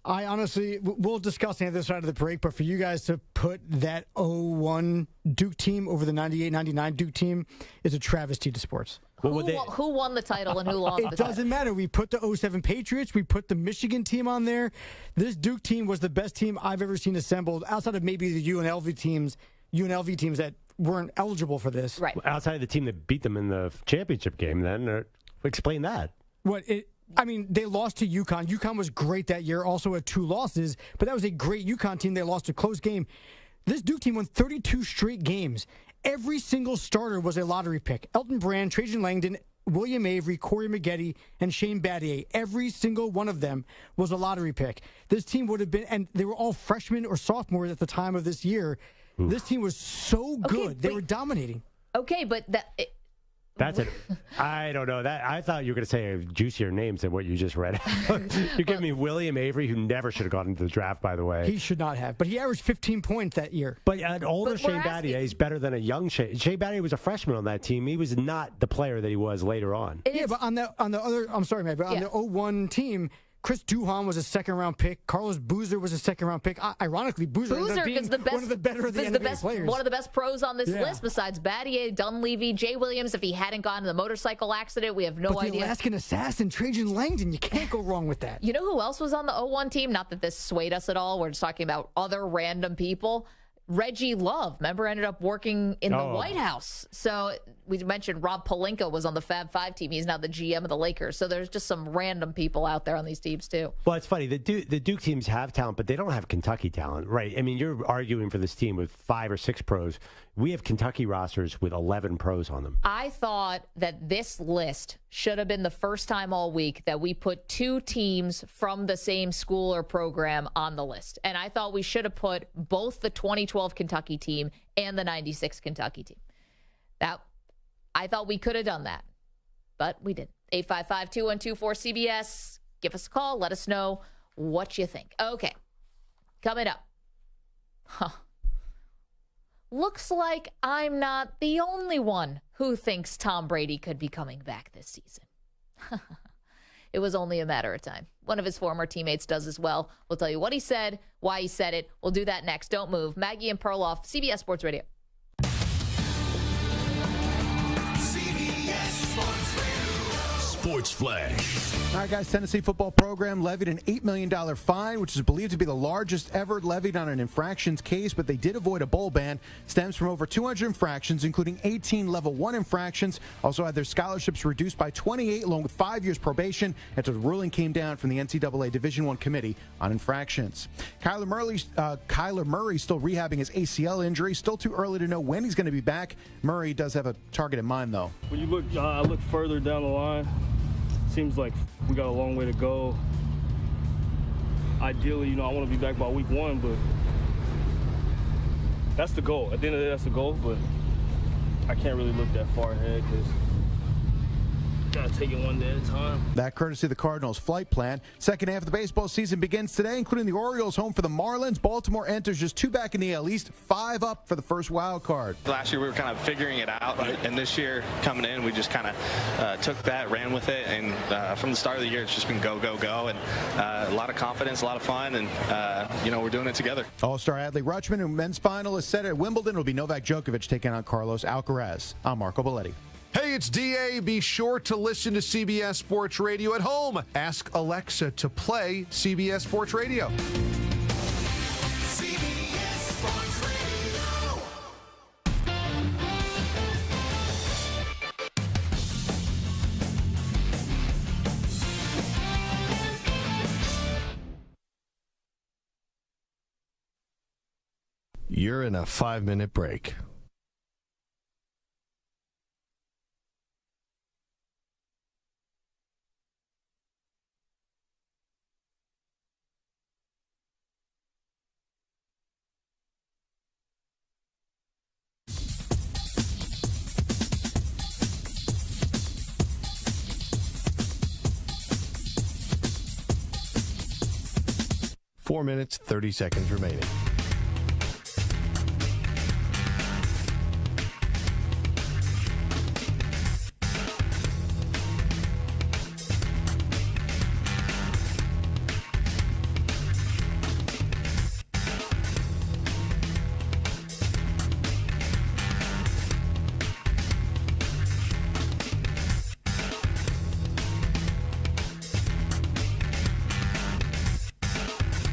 I honestly, we'll discuss on the other side of the break, but for you guys to put that 01 Duke team over the 98-99 Duke team is a travesty to sports. Who won the title and who lost the title? It doesn't matter. We put the 07 Patriots. We put the Michigan team on there. This Duke team was the best team I've ever seen assembled, outside of maybe the UNLV teams that weren't eligible for this. Right. Outside of the team that beat them in the championship game, then explain that. They lost to UConn. UConn was great that year, also had 2 losses, but that was a great UConn team. They lost a close game. This Duke team won 32 straight games. Every single starter was a lottery pick. Elton Brand, Trajan Langdon, William Avery, Corey Maggette, and Shane Battier. Every single one of them was a lottery pick. This team would have been, and they were all freshmen or sophomores at the time of this year. Oof. This team was so good. They were dominating. Okay, but that's it. I don't know. I thought you were going to say juicier names than what you just read. You're giving me William Avery, who never should have gone into the draft, by the way. He should not have. But he averaged 15 points that year. But an older Shane Battier is better than a young Shane. Shane Battier was a freshman on that team. He was not the player that he was later on. But on the other, I'm sorry, man, but on the 01 team, Chris Duhon was a second-round pick. Carlos Boozer was a second-round pick. Ironically, Boozer ended up being one of the better of the NBA players. One of the best pros on this list besides Battier, Dunleavy, Jay Williams. If he hadn't gotten in the motorcycle accident, we have no idea. The Alaskan assassin, Trajan Langdon, you can't go wrong with that. You know who else was on the 01 team? Not that this swayed us at all. We're just talking about other random people. Reggie Love, remember, ended up working in the White House. So we mentioned Rob Pelinka was on the Fab Five team. He's now the GM of the Lakers. So there's just some random people out there on these teams, too. Well, it's funny. The Duke teams have talent, but they don't have Kentucky talent, right? I mean, you're arguing for this team with 5 or 6 pros. We have Kentucky rosters with 11 pros on them. I thought that this list should have been the first time all week that we put 2 teams from the same school or program on the list. And I thought we should have put both the 2012 Kentucky team and the 96 Kentucky team. I thought we could have done that, but we didn't. 855-212-4CBS. Give us a call. Let us know what you think. Okay, coming up. Looks like I'm not the only one who thinks Tom Brady could be coming back this season. It was only a matter of time. One of his former teammates does as well. We'll tell you what he said, why he said it. We'll do that next. Don't move. Maggie and Perloff, CBS Sports Radio. CBS Sports Radio. Sports Flash. All right, guys. Tennessee football program levied an $8 million fine, which is believed to be the largest ever levied on an infractions case, but they did avoid a bowl ban. Stems from over 200 infractions, including 18 level 1 infractions. Also had their scholarships reduced by 28, along with 5 years probation, after the ruling came down from the NCAA Division I Committee on Infractions. Kyler Murray still rehabbing his ACL injury. Still too early to know when he's going to be back. Murray does have a target in mind, though. When you look further down the line, seems like we got a long way to go. Ideally, I want to be back by week 1, but that's the goal. At the end of the day, that's the goal, but I can't really look that far ahead because gotta take it one day at a time. That courtesy of the Cardinals' flight plan. Second half of the baseball season begins today, including the Orioles home for the Marlins. Baltimore enters just 2 back in the AL East, 5 up for the first wild card. Last year we were kind of figuring it out, and this year coming in, we just kind of took that, ran with it, and from the start of the year, it's just been go, go, go, and a lot of confidence, a lot of fun, and we're doing it together. All-star Adley Rutschman, who men's final is set at Wimbledon, will be Novak Djokovic taking on Carlos Alcaraz. I'm Marco Belletti. Hey, it's DA. Be sure to listen to CBS Sports Radio at home. Ask Alexa to play CBS Sports Radio. CBS Sports Radio. You're in a 5-minute break. Four minutes, 30 seconds remaining.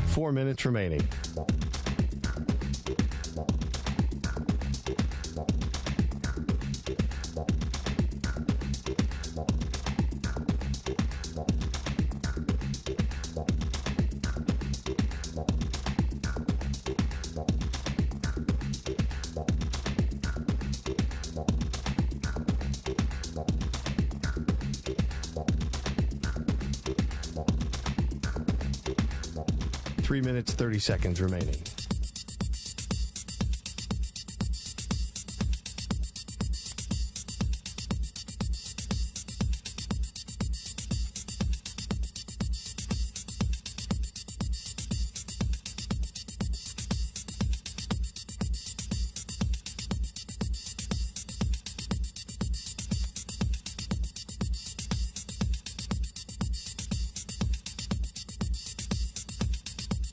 Four minutes remaining. Three minutes, 30 seconds remaining.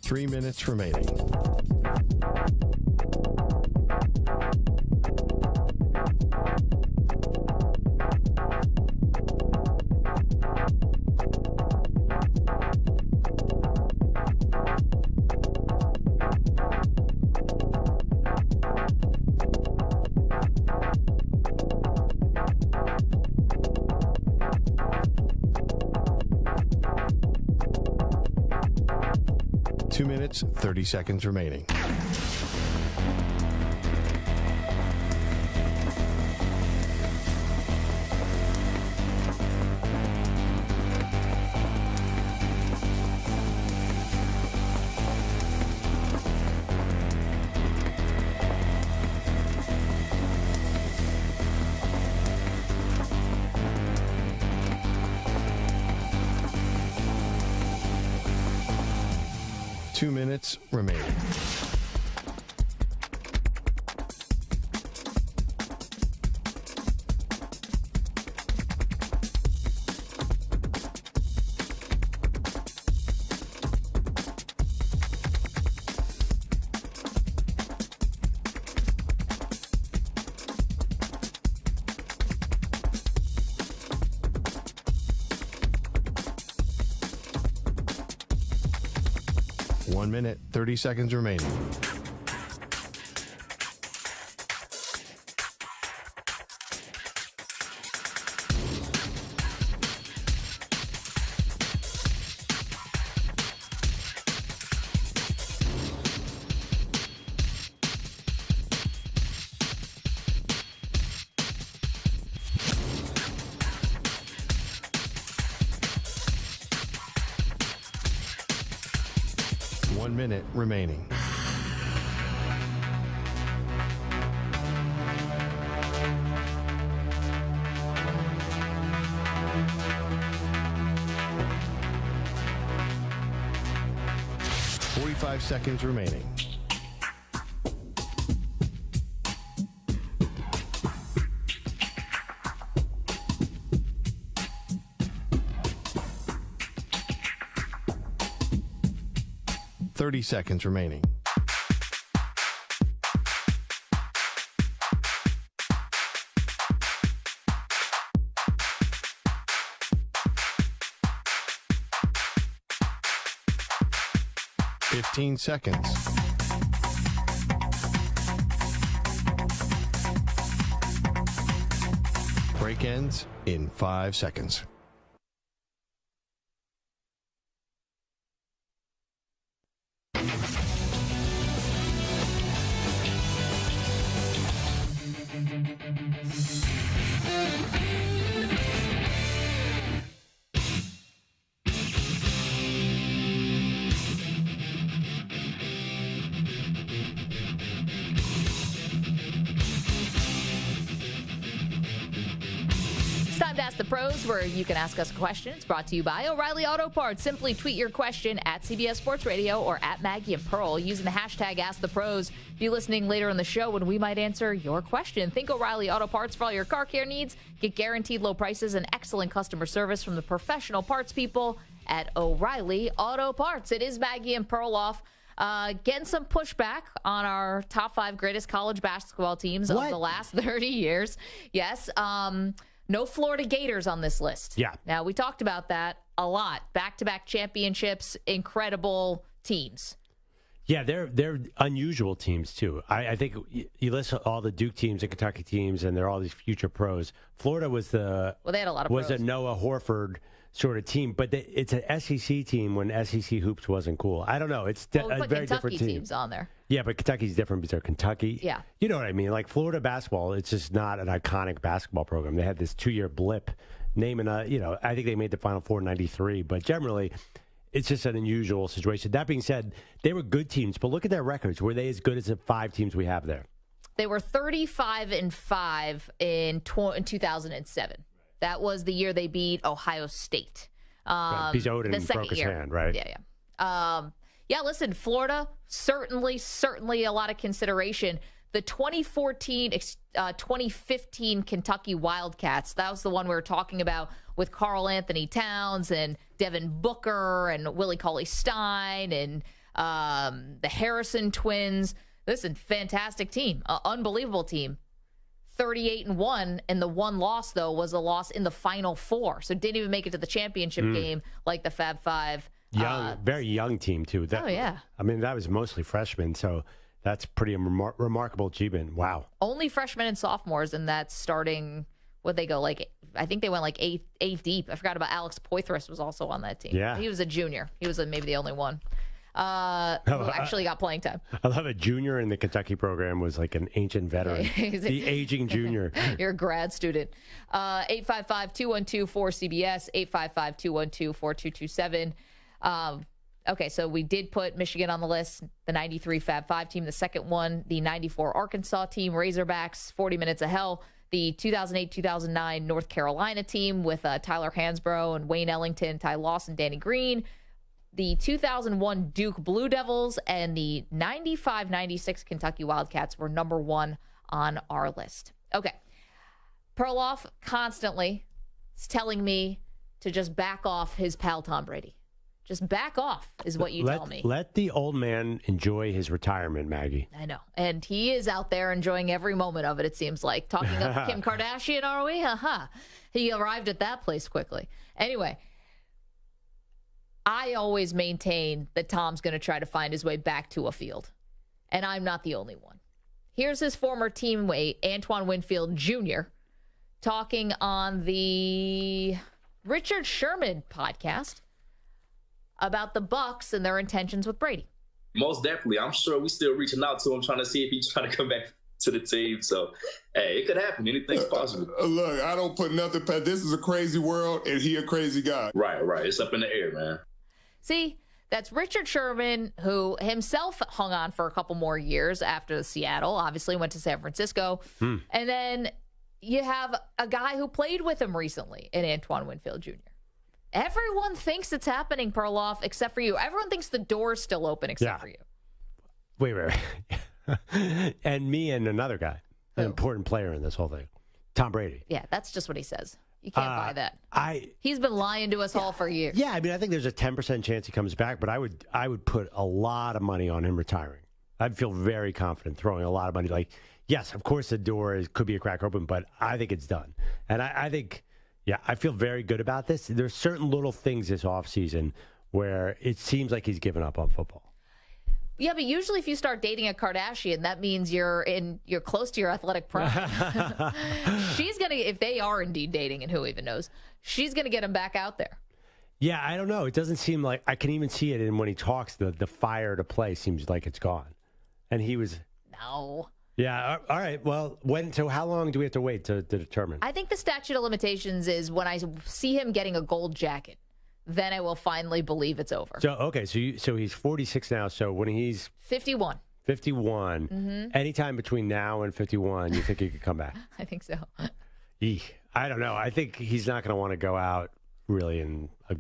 Three minutes remaining. Two minutes, 30 seconds remaining. Two minutes remaining. 1 minute, 30 seconds remaining. One minute remaining. Five seconds remaining. Seconds remaining. Seconds. Break ends in 5 seconds. Pros, where you can ask us a question. It's brought to you by O'Reilly Auto Parts. Simply tweet your question at CBS Sports Radio or at Maggie and Pearl using the hashtag #AskThePros. Be listening later in the show when we might answer your question. Think O'Reilly Auto Parts for all your car care needs. Get guaranteed low prices and excellent customer service from the professional parts people at O'Reilly Auto Parts. It is Maggie and Perloff. Getting some pushback on our top 5 greatest college basketball teams of the last 30 years. Yes. No Florida Gators on this list. Yeah. Now, we talked about that a lot. Back-to-back championships, incredible teams. Yeah, they're unusual teams, too. I think you listen to all the Duke teams and Kentucky teams, and they're all these future pros. Florida was they had a lot of pros. A Noah Horford sort of team, but it's an SEC team when SEC hoops wasn't cool. I don't know. It's a very Kentucky different team. Teams on there. Yeah, but Kentucky's different because they're Kentucky. Yeah. You know what I mean? Like Florida basketball, it's just not an iconic basketball program. They had this 2-year blip naming I think they made the Final Four in 93, but generally it's just an unusual situation. That being said, they were good teams, but look at their records. Were they as good as the 5 teams we have there? They were 35-5 in 2007. That was the year they beat Ohio State. Because Odin broke his hand, right? Yeah. Yeah, listen, Florida, certainly a lot of consideration. The 2015 Kentucky Wildcats, that was the one we were talking about with Karl Anthony Towns and Devin Booker and Willie Cauley-Stein and the Harrison twins. Listen, fantastic team, unbelievable team. 38-1, and the one loss, though, was a loss in the Final Four. So didn't even make it to the championship game like the Fab Five. Very young team, too. Yeah. I mean, that was mostly freshmen, so that's pretty remarkable achievement. Wow. Only freshmen and sophomores, and that's starting, I think they went like eight deep. I forgot about Alex Poitras was also on that team. Yeah. He was a junior. He was maybe the only one who actually got playing time. I love a junior in the Kentucky program was like an ancient veteran. The aging junior. You're a grad student. 855-212-4CBS, 855-212-4227. Okay, so we did put Michigan on the list, the 93 Fab 5 team. The second one, the 94 Arkansas team, Razorbacks, 40 Minutes of Hell. The 2008-2009 North Carolina team with Tyler Hansbrough and Wayne Ellington, Ty Lawson, Danny Green. The 2001 Duke Blue Devils and the 95-96 Kentucky Wildcats were number 1 on our list. Okay. Perloff constantly is telling me to just back off his pal Tom Brady. Just back off is what you tell me. Let the old man enjoy his retirement, Maggie. I know. And he is out there enjoying every moment of it, it seems like. Talking of Kim Kardashian, are we? He arrived at that place quickly. Anyway, I always maintain that Tom's going to try to find his way back to a field. And I'm not the only one. Here's his former teammate, Antoine Winfield Jr., talking on the Richard Sherman podcast about the Bucs and their intentions with Brady. Most definitely. I'm sure we're still reaching out to him, trying to see if he's trying to come back to the team. So, hey, it could happen. Anything's possible. Look, I don't put nothing past. This is a crazy world, and he a crazy guy. Right. It's up in the air, man. See, that's Richard Sherman, who himself hung on for a couple more years after Seattle, obviously went to San Francisco. And then you have a guy who played with him recently in Antoine Winfield Jr. Everyone thinks it's happening, Perloff, except for you. Everyone thinks the door's still open except for you. Wait. And me and another guy, an important player in this whole thing, Tom Brady. Yeah, that's just what he says. You can't buy that. He's been lying to us all for years. Yeah, I mean, I think there's a 10% chance he comes back, but I would put a lot of money on him retiring. I'd feel very confident throwing a lot of money. Like, yes, of course the door could be a crack open, but I think it's done. And I think, I feel very good about this. There's certain little things this offseason where it seems like he's given up on football. Yeah, but usually if you start dating a Kardashian, that means you're close to your athletic prime. She's going to, if they are indeed dating, and who even knows, she's going to get him back out there. Yeah, I don't know. It doesn't seem like, I can even see it in when he talks, the fire to play seems like it's gone. And he was... No. Yeah, all right. Well, so how long do we have to wait to determine? I think the statute of limitations is when I see him getting a gold jacket. Then I will finally believe it's over. So, okay, so he's 46 now. So when he's 51. 51, anytime between now and 51, you think he could come back? I think so. I don't know. I think he's not going to want to go out really in a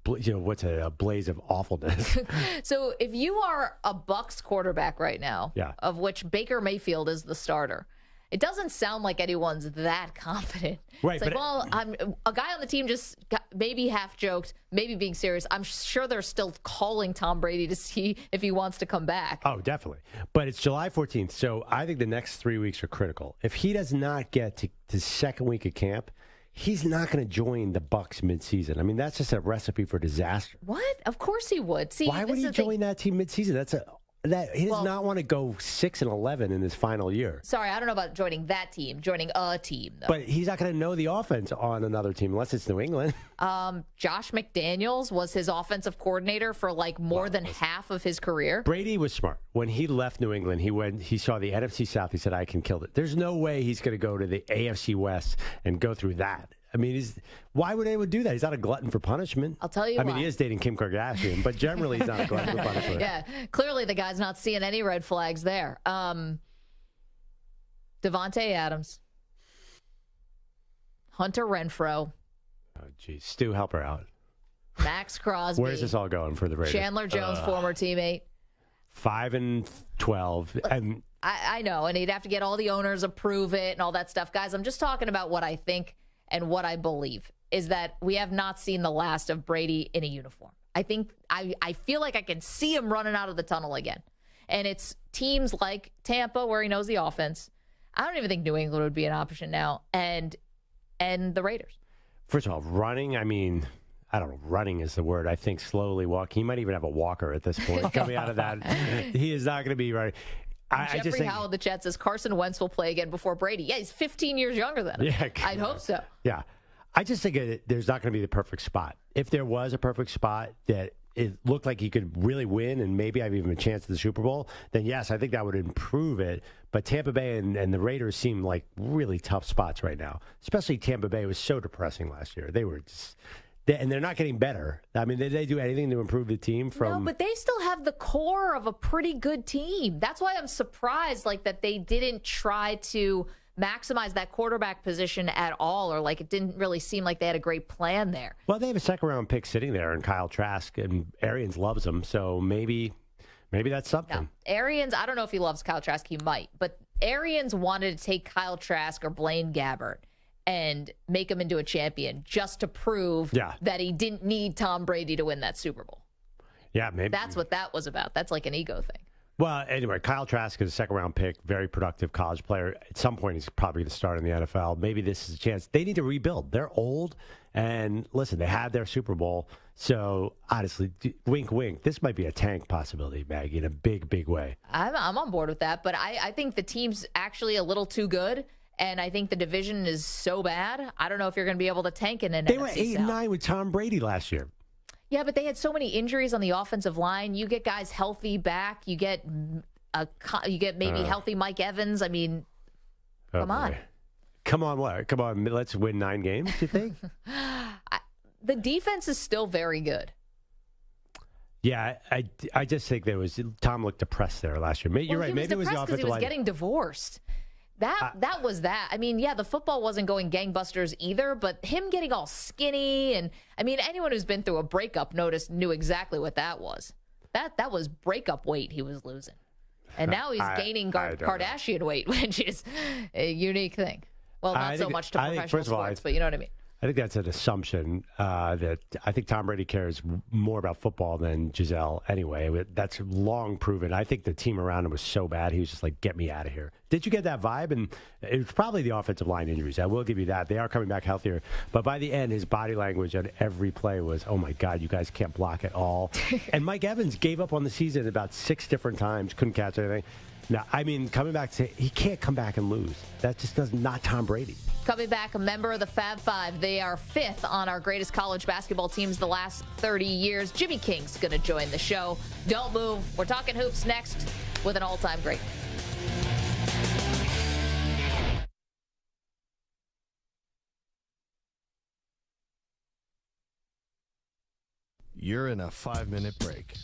blaze of awfulness. So if you are a Bucs quarterback right now, of which Baker Mayfield is the starter, it doesn't sound like anyone's that confident. Right, it's like, I'm a guy on the team just maybe half joked, maybe being serious. I'm sure they're still calling Tom Brady to see if he wants to come back. Oh, definitely. But it's July 14th, so I think the next 3 weeks are critical. If he does not get to the second week of camp, he's not going to join the Bucs midseason. I mean, that's just a recipe for disaster. What? Of course he would. See, why would he join that team midseason? He does not want to go 6-11 in his final year. Sorry, I don't know about joining that team, joining a team, though. But he's not going to know the offense on another team unless it's New England. Josh McDaniels was his offensive coordinator for more than half of his career. Brady was smart. When he left New England, he saw the NFC South. He said, I can kill it. There's no way he's going to go to the AFC West and go through that. I mean, why would anyone do that? He's not a glutton for punishment. I'll tell you why. I mean, he is dating Kim Kardashian, but generally he's not a glutton for punishment. Yeah, clearly the guy's not seeing any red flags there. Devontae Adams. Hunter Renfrow. Oh, geez. Stu, help her out. Max Crosby. Where's this all going for the Raiders? Chandler Jones, former teammate. 5-12. And I know, and he'd have to get all the owners approve it and all that stuff. Guys, I'm just talking about what I think and what I believe is that we have not seen the last of Brady in a uniform. I think I feel like I can see him running out of the tunnel again. And it's teams like Tampa where he knows the offense. I don't even think New England would be an option now. And the Raiders. First of all, running, I mean, I don't know, running is the word. I think slowly walking. He might even have a walker at this point coming out of that. He is not going to be running. Jeffrey Howell in the chat says Carson Wentz will play again before Brady. Yeah, he's 15 years younger than him. Yeah, I'd hope so. Yeah. I just think there's not going to be the perfect spot. If there was a perfect spot that it looked like he could really win and maybe have even a chance at the Super Bowl, then yes, I think that would improve it. But Tampa Bay and the Raiders seem like really tough spots right now. Especially Tampa Bay was so depressing last year. They were just... and they're not getting better. I mean, did they do anything to improve the team from... No, but they still have the core of a pretty good team. That's why I'm surprised that they didn't try to maximize that quarterback position at all, or it didn't really seem like they had a great plan there. Well, they have a second-round pick sitting there in Kyle Trask, and Arians loves him, so maybe that's something. No, Arians, I don't know if he loves Kyle Trask. He might. But Arians wanted to take Kyle Trask or Blaine Gabbert and make him into a champion just to prove that he didn't need Tom Brady to win that Super Bowl. Yeah, maybe. That's what that was about. That's like an ego thing. Well, anyway, Kyle Trask is a second-round pick, very productive college player. At some point, he's probably going to start in the NFL. Maybe this is a chance. They need to rebuild. They're old, and listen, they had their Super Bowl. So, honestly, wink, wink, this might be a tank possibility, Maggie, in a big, big way. I'm on board with that, but I think the team's actually a little too good, and I think the division is so bad. I don't know if you're going to be able to tank in an They NFC were 8-9 with Tom Brady last year. Yeah, but they had so many injuries on the offensive line. You get guys healthy back. You get maybe healthy Mike Evans. I mean, come on. Come on, what? Come on, let's win 9 games, you think? The defense is still very good. Yeah, I just think Tom looked depressed there last year. You're right. Maybe it was the offensive because he was line. getting divorced. That was that. I mean, yeah, the football wasn't going gangbusters either, but him getting all skinny, and I mean, anyone who's been through a breakup knew exactly what that was. That was breakup weight he was losing, and now he's gaining Kardashian weight, which is a unique thing. Well, not so much to professional sports, but you know what I mean. I think that's an assumption that I think Tom Brady cares more about football than Giselle anyway. That's long proven. I think the team around him was so bad, he was just like, get me out of here. Did you get that vibe? And it was probably the offensive line injuries. I will give you that. They are coming back healthier. But by the end, his body language on every play was, oh, my God, you guys can't block at all. And Mike Evans gave up on the season about 6 different times, couldn't catch anything. Now, I mean, coming back to he can't come back and lose. That just does not Tom Brady. Coming back, a member of the Fab Five. They are 5th on our greatest college basketball teams the last 30 years. Jimmy King's going to join the show. Don't move. We're talking hoops next with an all-time great. You're in a 5-minute break.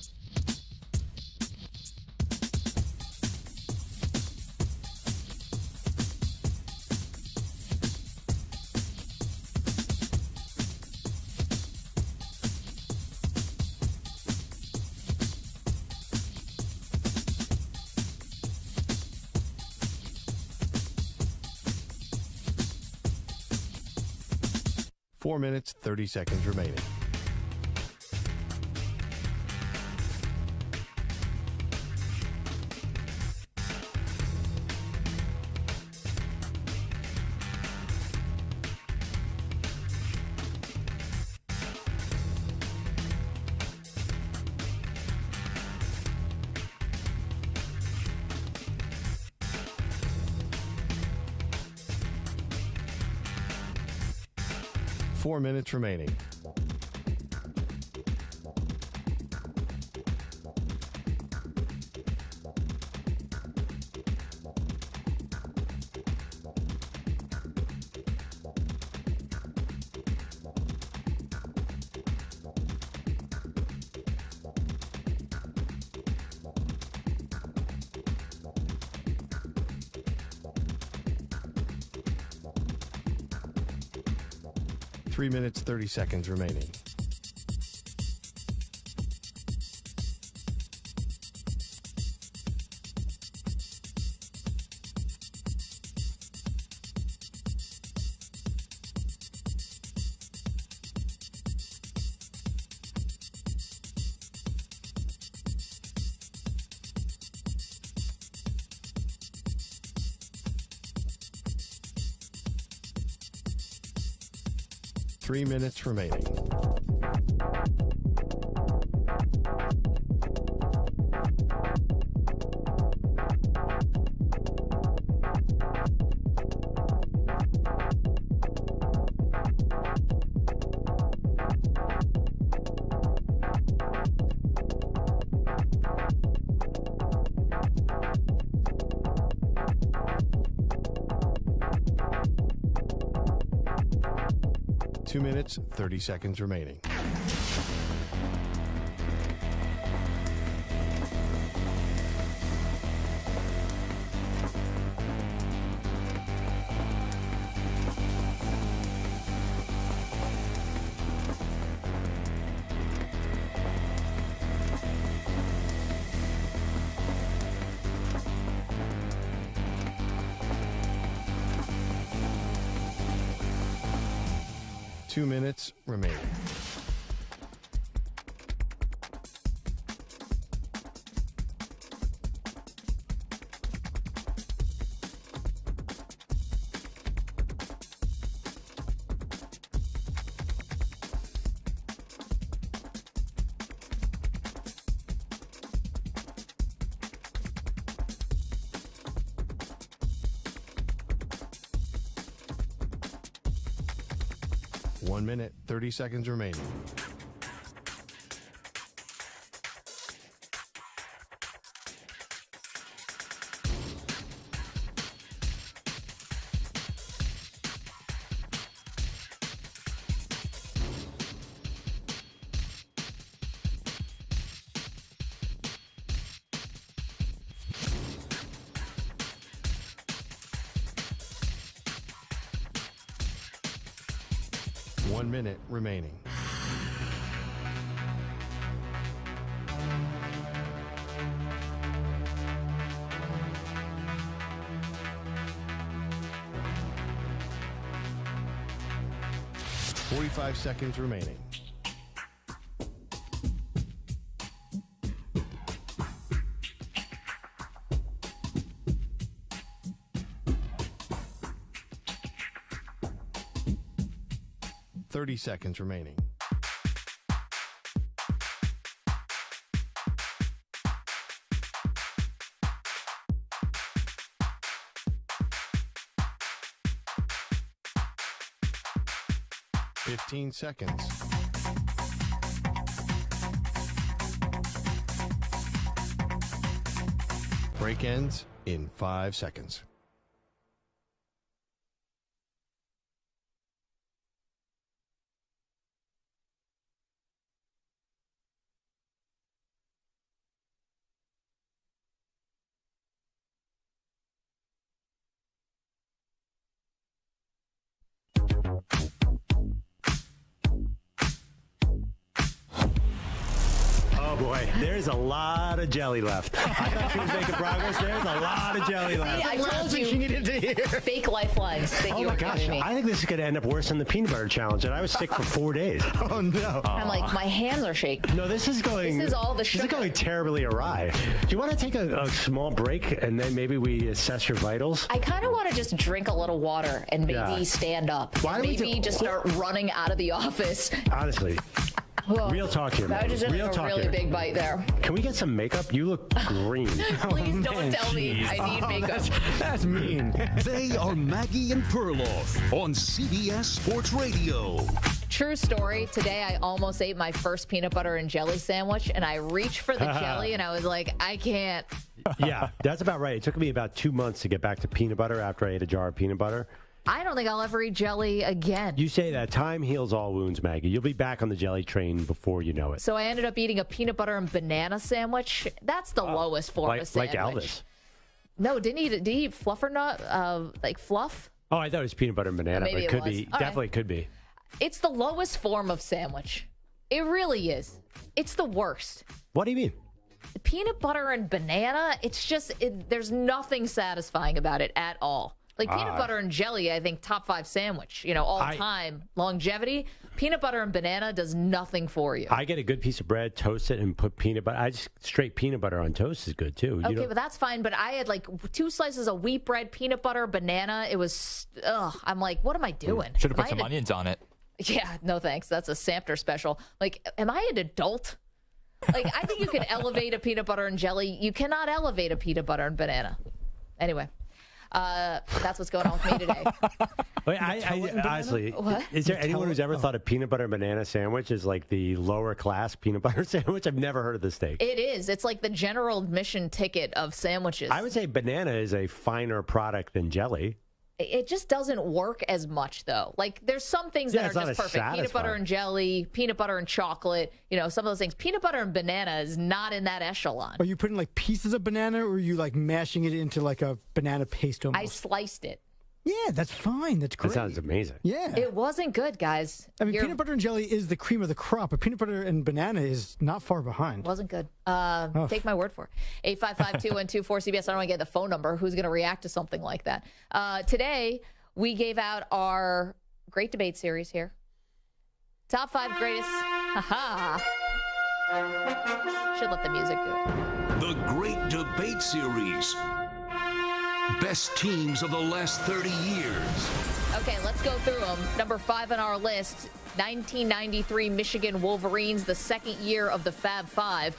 Four minutes, 30 seconds remaining. Four minutes remaining. Three minutes, 30 seconds remaining. Three minutes remaining. Two minutes, 30 seconds remaining. Two minutes remaining. 1 minute, 30 seconds remaining. One minute remaining. Forty-five seconds remaining. Seconds remaining. Fifteen seconds. Break ends in 5 seconds. Boy, there's a lot of jelly left. I thought she was making progress. There's a lot of jelly left. See, I told you, she needed to hear. Fake lifelines that you were giving me. I think this is going to end up worse than the peanut butter challenge, and I was sick for 4 days. Oh, no. I'm like, my hands are shaking. No, this is going... This is all the sugar. This is going terribly awry. Do you want to take a small break, and then maybe we assess your vitals? I kind of want to just drink a little water and maybe stand up. Why don't we maybe just start running out of the office. Honestly. Real talk here, That man. was just Real a talk really here. big bite there. Can we get some makeup? You look green. Please don't tell me I need makeup. That's mean. They are Maggie and Perloff on CBS Sports Radio. True story. Today, I almost ate my first peanut butter and jelly sandwich, and I reached for the jelly, and I was like, I can't. Yeah, that's about right. It took me about 2 months to get back to peanut butter after I ate a jar of peanut butter. I don't think I'll ever eat jelly again. You say that. Time heals all wounds, Maggie. You'll be back on the jelly train before you know it. So I ended up eating a peanut butter and banana sandwich. That's the lowest form of sandwich. Like Elvis. No, did he eat Fluffernut? Like fluff? Oh, I thought it was peanut butter and banana, Maybe but it it could was. be. All Definitely could be. It's the lowest form of sandwich. It really is. It's the worst. What do you mean? Peanut butter and banana, it's just, there's nothing satisfying about it at all. Like peanut butter and jelly, I think top 5 sandwich, all time, longevity. Peanut butter and banana does nothing for you. I get a good piece of bread, toast it, and put peanut butter. Straight peanut butter on toast is good, too. Okay, but that's fine. But I had like 2 slices of wheat bread, peanut butter, banana. It was, I'm like, what am I doing? Should have put some onions on it. Yeah, no thanks. That's a Samter special. Like, am I an adult? Like, I think you can elevate a peanut butter and jelly. You cannot elevate a peanut butter and banana. Anyway. That's what's going on with me today. Wait, honestly, is there anyone who's ever thought a peanut butter and banana sandwich is like the lower class peanut butter sandwich? I've never heard of this steak. It is. It's like the general admission ticket of sandwiches. I would say banana is a finer product than jelly. It just doesn't work as much, though. Like, there's some things that are just perfect. Peanut butter and jelly, peanut butter and chocolate, some of those things. Peanut butter and banana is not in that echelon. Are you putting, like, pieces of banana, or are you, like, mashing it into, like, a banana paste almost? I sliced it. Yeah, that's fine. That's great. That sounds amazing. Yeah. It wasn't good, guys. I mean, peanut butter and jelly is the cream of the crop, but peanut butter and banana is not far behind. Wasn't good. Take my word for it. 855-212-4CBS. I don't want to get the phone number. Who's going to react to something like that? Today, we gave out our great debate series here. Top 5 greatest. Should let the music do it. The Great Debate Series. Best teams of the last 30 years. Okay, let's go through them. Number 5 on our list, 1993 Michigan Wolverines, the second year of the Fab Five.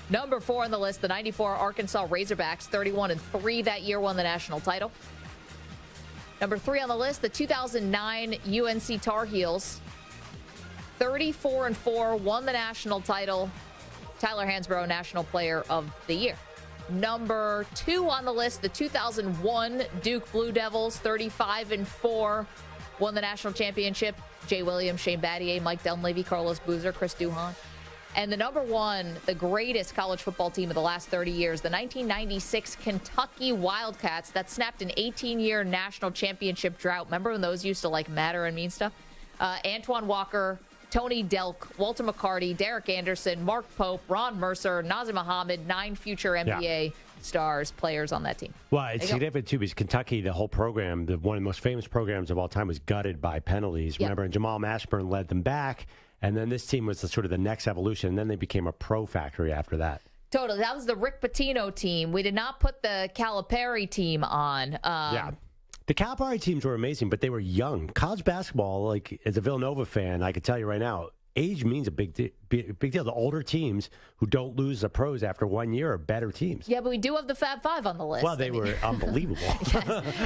Number 4 on the list, the 94 Arkansas Razorbacks, 31-3 that year, won the national title. Number 3 on the list, the 2009 UNC Tar Heels, 34-4, won the national title. Tyler Hansbrough, National Player of the Year. Number 2 on the list, the 2001 Duke Blue Devils, 35-4, won the national championship. Jay Williams, Shane Battier, Mike Dunleavy, Carlos Boozer, Chris Duhon. And the number 1, the greatest college football team of the last 30 years, the 1996 Kentucky Wildcats that snapped an 18-year national championship drought. Remember when those used to matter and mean stuff? Antoine Walker, Tony Delk, Walter McCarty, Derek Anderson, Mark Pope, Ron Mercer, Nazim Muhammad, 9 future NBA stars, players on that team. Well, it's significant, too, because Kentucky, the whole program, one of the most famous programs of all time, was gutted by penalties. Remember, and Jamal Mashburn led them back, and then this team was sort of the next evolution, and then they became a pro factory after that. Totally. That was the Rick Pitino team. We did not put the Calipari team on. The Calipari teams were amazing, but they were young. College basketball, as a Villanova fan, I can tell you right now, age means a big deal. The older teams who don't lose the pros after 1 year are better teams. Yeah, but we do have the Fab Five on the list. Well, they were unbelievable.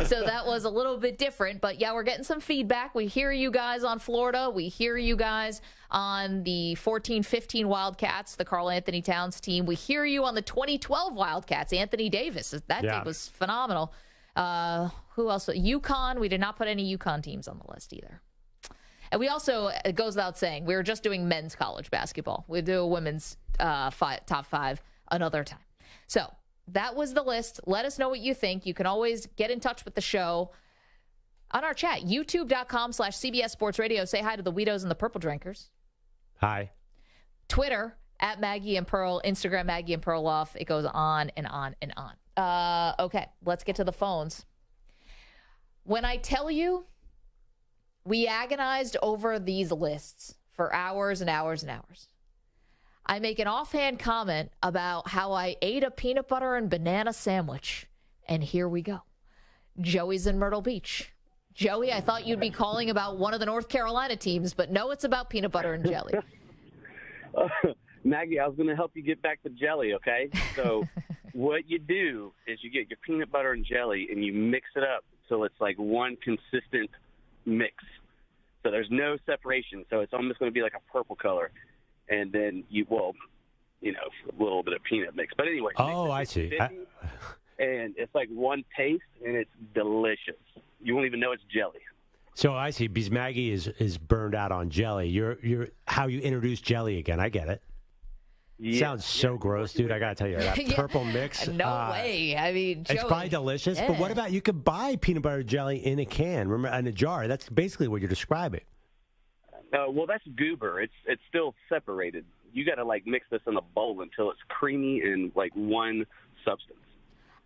So that was a little bit different. But, we're getting some feedback. We hear you guys on Florida. We hear you guys on the 14-15 Wildcats, the Karl Anthony Towns team. We hear you on the 2012 Wildcats, Anthony Davis. That team was phenomenal. Who else? UConn. We did not put any UConn teams on the list either. And we also, it goes without saying, we were just doing men's college basketball. We'll do a women's top 5 another time. So that was the list. Let us know what you think. You can always get in touch with the show on our chat, youtube.com/CBS Sports Radio. Say hi to the Weedos and the Purple Drinkers. Hi. Twitter, @Maggie and Pearl. Instagram, Maggie and Perloff. It goes on and on and on. Okay, let's get to the phones. When I tell you, we agonized over these lists for hours and hours and hours. I make an offhand comment about how I ate a peanut butter and banana sandwich, and here we go. Joey's in Myrtle Beach. Joey, I thought you'd be calling about one of the North Carolina teams, but no, it's about peanut butter and jelly. Maggie, I was going to help you get back to jelly, okay? So what you do is you get your peanut butter and jelly, and you mix it up so it's like one consistent mix. So there's no separation. So it's almost going to be like a purple color. And then a little bit of peanut mix. But anyway. Oh, I see. And it's like one taste, and it's delicious. You won't even know it's jelly. So I see, because Maggie is burned out on jelly. You're how you introduce jelly again. I get it. Yeah, sounds so gross, dude. I got to tell you, that purple mix. No way. I mean, Joey, it's probably delicious. yeah. But what about, you could buy peanut butter jelly in a can, remember, in a jar. That's basically what you're describing. Well, that's goober. It's still separated. You got to mix this in a bowl until it's creamy and one substance.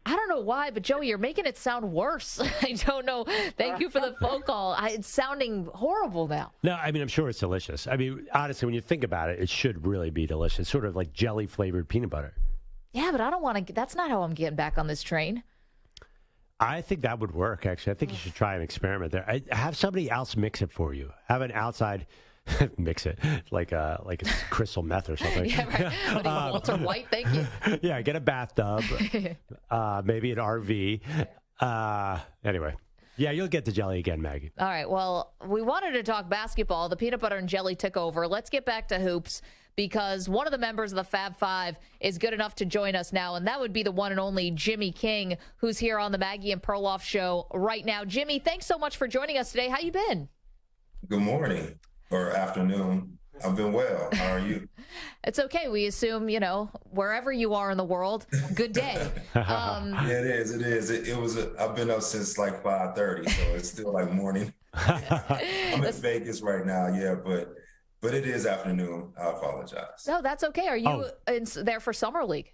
I don't know why, but Joey, you're making it sound worse. I don't know. Thank you for the phone call. It's sounding horrible now. No, I mean, I'm sure it's delicious. I mean, honestly, when you think about it, it should really be delicious. Sort of like jelly-flavored peanut butter. Yeah, but I don't want to. That's not how I'm getting back on this train. I think that would work, actually. I think you should try an experiment there. Have somebody else mix it for you. Have an outside mix it like a crystal meth or something. Yeah, right. Walter White, thank you. Yeah, get a bathtub, maybe an RV. Anyway, yeah, you'll get the jelly again, Maggie. All right, well, we wanted to talk basketball. The peanut butter and jelly took over. Let's get back to hoops, because one of the members of the Fab Five is good enough to join us now, and that would be the one and only Jimmy King, who's here on the Maggie and Perloff show right now. Jimmy, thanks so much for joining us today. How you been? Good morning or afternoon. I've been well. How are you? It's okay. We assume, wherever you are in the world, good day. Yeah, it is. It is. It was. I've been up since 5:30, so it's still morning. I'm in Vegas right now. Yeah, but it is afternoon. I apologize. No, that's okay. Are you there for Summer League?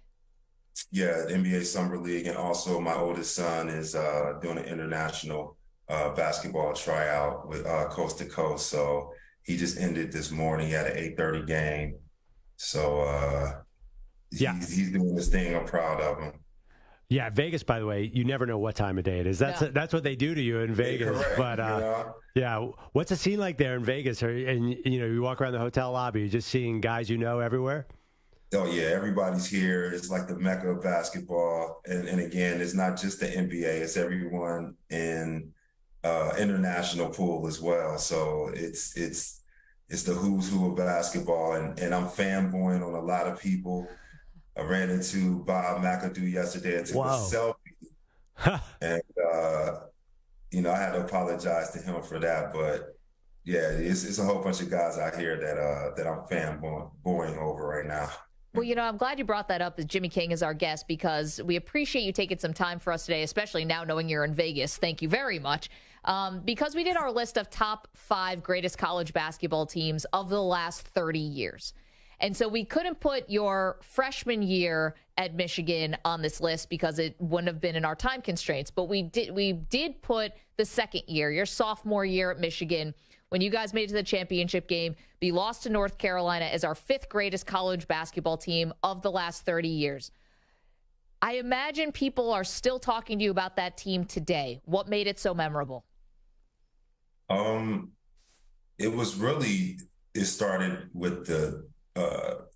Yeah, the NBA Summer League, and also my oldest son is doing an international basketball tryout with Coast to Coast. So he just ended this morning. He had an 8:30 game. So he's doing this thing. I'm proud of him. Yeah, Vegas, by the way, you never know what time of day it is. That's what they do to you in Vegas. Correct, but yeah, what's the scene like there in Vegas? And you walk around the hotel lobby, you're just seeing guys everywhere. Oh yeah, everybody's here. It's like the mecca of basketball, and again, it's not just the NBA; it's everyone in international pool as well. So it's it's the who's who of basketball, and I'm fanboying on a lot of people. I ran into Bob McAdoo yesterday and took a selfie. And, I had to apologize to him for that. But, yeah, it's a whole bunch of guys out here that I'm fanboying over right now. Well, I'm glad you brought that up as Jimmy King is our guest, because we appreciate you taking some time for us today, especially now knowing you're in Vegas. Thank you very much. Because we did our list of top 5 greatest college basketball teams of the last 30 years. And so we couldn't put your freshman year at Michigan on this list because it wouldn't have been in our time constraints. But we did put the second year, your sophomore year at Michigan, when you guys made it to the championship game. We lost to North Carolina as our 5th greatest college basketball team of the last 30 years. I imagine people are still talking to you about that team today. What made it so memorable? It started with the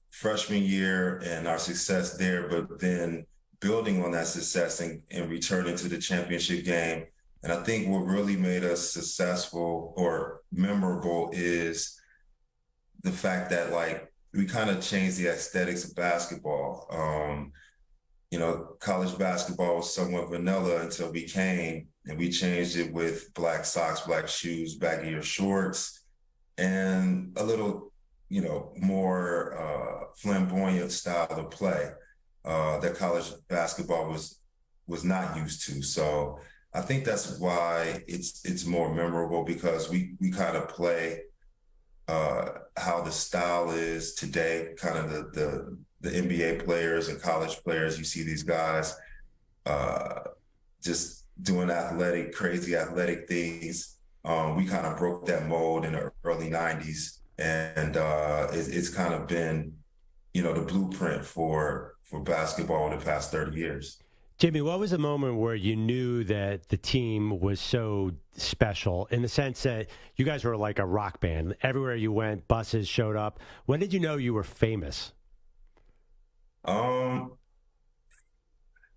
freshman year and our success there, but then building on that success and returning to the championship game. And I think what really made us successful or memorable is the fact that, we kind of changed the aesthetics of basketball. College basketball was somewhat vanilla until we came, and we changed it with black socks, black shoes, baggier shorts, and a little, more flamboyant style of play that college basketball was not used to. So I think that's why it's more memorable, because we kind of play how the style is today, kind of the NBA players and college players. You see these guys just doing crazy athletic things. We kind of broke that mold in the early 90s, and it's kind of been, the blueprint for basketball in the past 30 years. Jimmy, what was the moment where you knew that the team was so special, in the sense that you guys were like a rock band? Everywhere you went, buses showed up. When did you know you were famous? You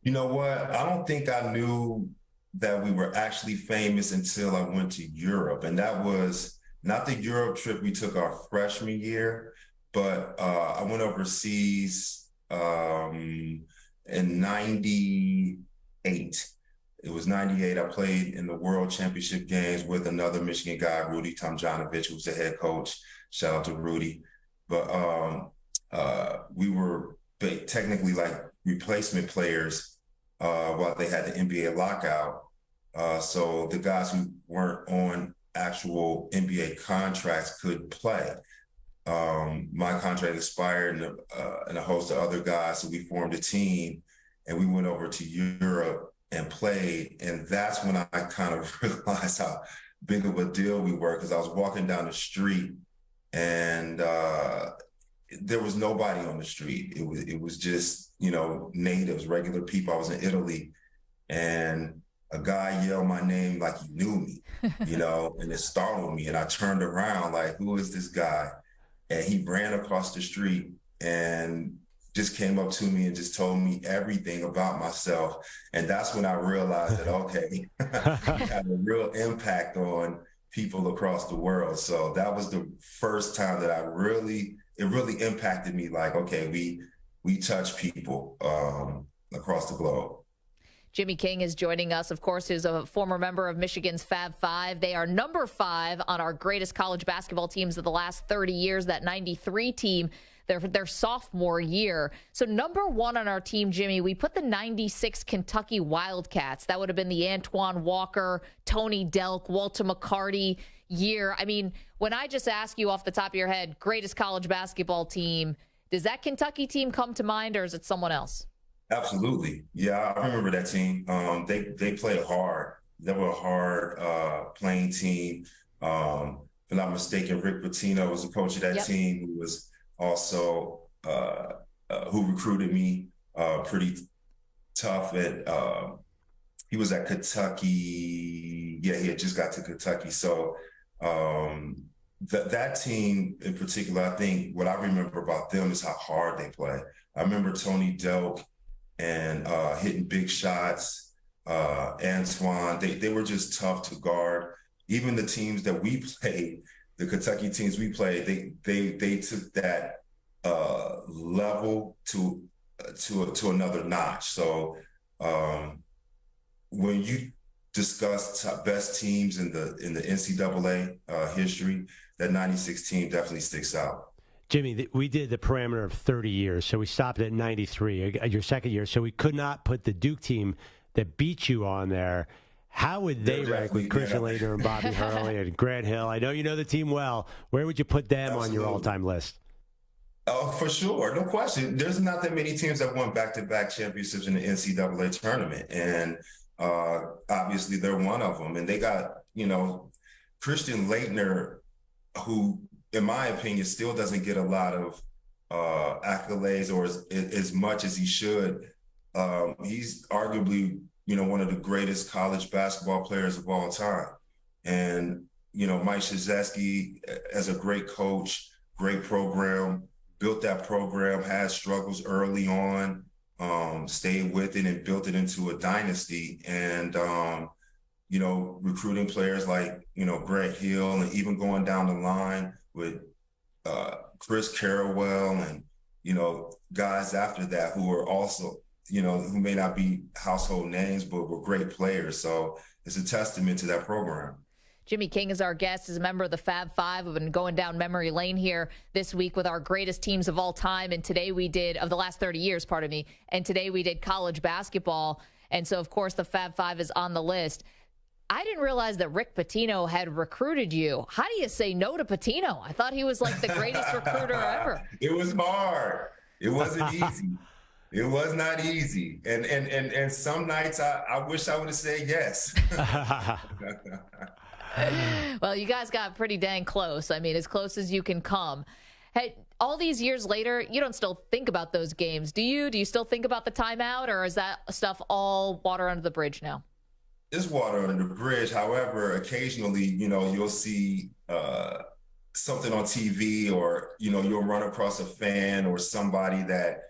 know what? I don't think I knew that we were actually famous until I went to Europe. And that was not the Europe trip we took our freshman year, but I went overseas in 98. It was 98. I played in the World Championship games with another Michigan guy, Rudy Tomjanovich, who was the head coach. Shout out to Rudy. But we were technically like replacement players while they had the NBA lockout. So the guys who weren't on actual NBA contracts could play. My contract expired, and a host of other guys, so we formed a team, and we went over to Europe and played. And that's when I kind of realized how big of a deal we were, because I was walking down the street and there was nobody on the street. It was just, natives, regular people. I was in Italy, and a guy yelled my name like he knew me, and it startled me. And I turned around like, who is this guy? And he ran across the street and just came up to me and just told me everything about myself. And that's when I realized that, okay, I had a real impact on people across the world. So that was the first time that it really impacted me. Like, okay, we touch people across the globe. Jimmy King is joining us, of course, who's a former member of Michigan's Fab Five. They are number 5 on our greatest college basketball teams of the last 30 years, that 93 team, their sophomore year. So number 1 on our team, Jimmy, we put the 96 Kentucky Wildcats. That would have been the Antoine Walker, Tony Delk, Walter McCarty year. I mean, when I just ask you off the top of your head, greatest college basketball team, does that Kentucky team come to mind, or is it someone else? Absolutely. Yeah, I remember that team. They played hard. They were a hard playing team. If I'm not mistaken, Rick Pitino was the coach of that team, who was also who recruited me, pretty tough. He was at Kentucky. Yeah, he had just got to Kentucky. So that team in particular, I think what I remember about them is how hard they play. I remember Tony Delk and hitting big shots. Antoine, they were just tough to guard. Even the teams that we played, the Kentucky teams we played, they took that level to another notch. So when you discuss best teams in the NCAA history, that 96 team definitely sticks out. Jimmy, we did the parameter of 30 years, so we stopped at 93, your second year, so we could not put the Duke team that beat you on there. How would they rank with Christian Laettner and Bobby Hurley and Grant Hill? I know you know the team well. Where would you put them on your all-time list? Oh, for sure. No question. There's not that many teams that won back-to-back championships in the NCAA tournament. And obviously they're one of them. And they got, Christian Laettner, who, in my opinion, still doesn't get a lot of accolades or as much as he should. He's arguably, one of the greatest college basketball players of all time. And, Mike Krzyzewski, as a great coach, great program, built that program, had struggles early on, stayed with it and built it into a dynasty. And, recruiting players like, Grant Hill, and even going down the line with Chris Carrawell and, guys after that who are also, who may not be household names, but were great players. So it's a testament to that program. Jimmy King is our guest, is a member of the Fab Five. We've been going down memory lane here this week with our greatest teams of all time. And today we did, of the last 30 years, pardon me. And today we did college basketball. And so, of course, the Fab Five is on the list. I didn't realize that Rick Pitino had recruited you. How do you say no to Pitino? I thought he was like the greatest recruiter ever. It was hard. It wasn't easy. It was not easy. And some nights I wish I would have said yes. Well, you guys got pretty dang close. I mean, as close as you can come. Hey, all these years later, you don't still think about those games, do you? Do you still think about the timeout, or is that stuff all water under the bridge now? It's water under the bridge. However, occasionally, you'll see something on TV, or, you'll run across a fan or somebody that,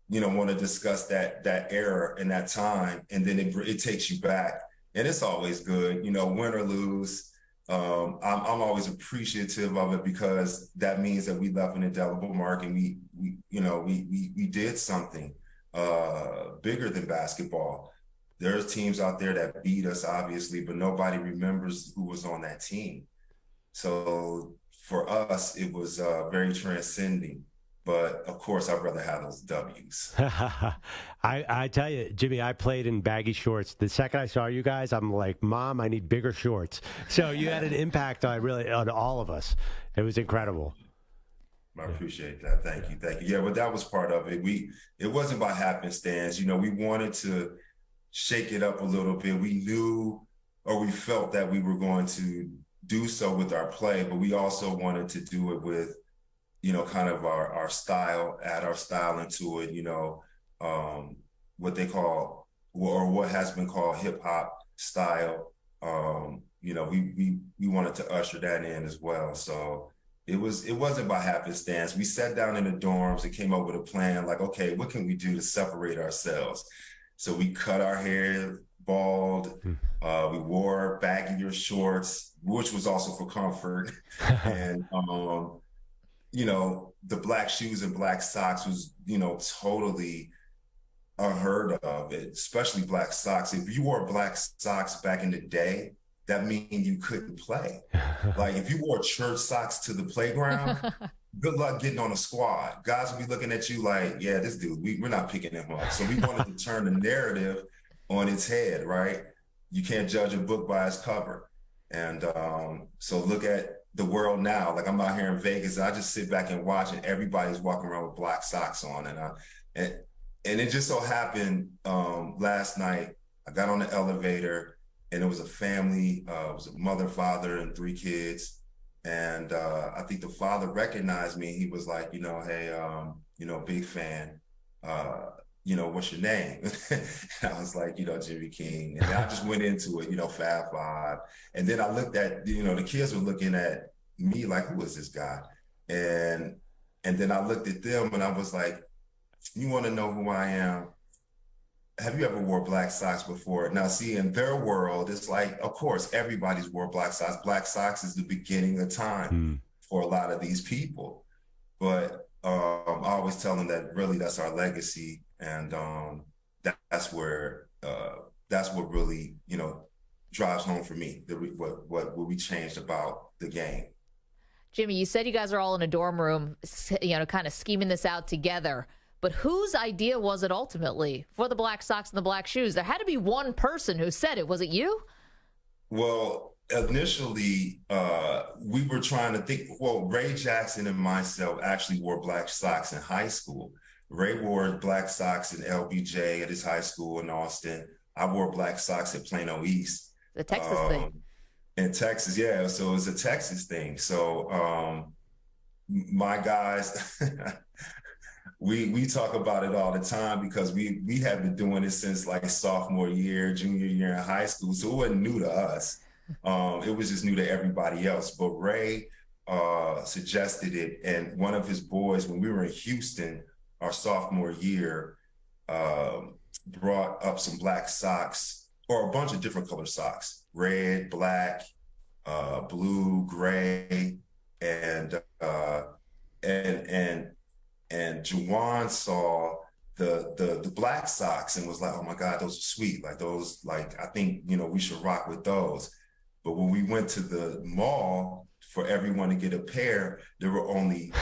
want to discuss that era and that time. And then it takes you back. And it's always good, win or lose. I'm always appreciative of it, because that means that we left an indelible mark, and we did something bigger than basketball. There's teams out there that beat us, obviously, but nobody remembers who was on that team. So for us, it was very transcending. But, of course, I'd rather have those W's. I tell you, Jimmy, I played in baggy shorts. The second I saw you guys, I'm like, Mom, I need bigger shorts. So you had an impact on all of us. It was incredible. I appreciate that. Thank you. Yeah, but that was part of it. It wasn't by happenstance. We wanted to shake it up a little bit. We knew, or we felt that we were going to do so with our play, but we also wanted to do it with, kind of our style, add our style into it, what they call, or what has been called hip hop style. We wanted to usher that in as well. So it wasn't by happenstance. We sat down in the dorms and came up with a plan, like, okay, what can we do to separate ourselves? So we cut our hair bald. We wore baggier shorts, which was also for comfort. And, the black shoes and black socks was, totally unheard of, especially black socks. If you wore black socks back in the day, that means you couldn't play. Like, if you wore church socks to the playground, good luck getting on a squad. Guys will be looking at you like, yeah, this dude, we're not picking him up. So we wanted to turn the narrative on its head, right? You can't judge a book by its cover. And so look at the world now. Like, I'm out here in Vegas, and I just sit back and watch, and everybody's walking around with black socks on. And it just so happened last night, I got on the elevator, and it was a family. It was a mother, father, and 3 kids. And I think the father recognized me. He was like, hey, big fan. What's your name? And I was like, Jimmy King. And I just went into it, Fab Five. And then I looked at, the kids were looking at me like, who is this guy? And then I looked at them, and I was like, you want to know who I am? have you ever wore black socks before? Now, see, in their world, it's like, of course, everybody's wore black socks. Black socks is the beginning of time for a lot of these people. But I always tell them that really that's our legacy. And that's what really, drives home for me, what we changed about the game. Jimmy, you said you guys are all in a dorm room, kind of scheming this out together. But whose idea was it ultimately for the black socks and the black shoes? There had to be one person who said it. Was it you? Well, initially, we were trying to think, Ray Jackson and myself actually wore black socks in high school. Ray wore black socks in LBJ at his high school in Austin. I wore black socks at Plano East. The Texas thing. In Texas, yeah. So it was a Texas thing. So my guys... We talk about it all the time because we have been doing it since like sophomore year, junior year in high school. So it wasn't new to us. It was just new to everybody else. But Ray suggested it. And one of his boys, when we were in Houston, our sophomore year, brought up some black socks or a bunch of different color socks, red, black, blue, gray, and Juwan saw the black socks and was like, oh my God, those are sweet. Like those, I think, we should rock with those. But when we went to the mall for everyone to get a pair, there were only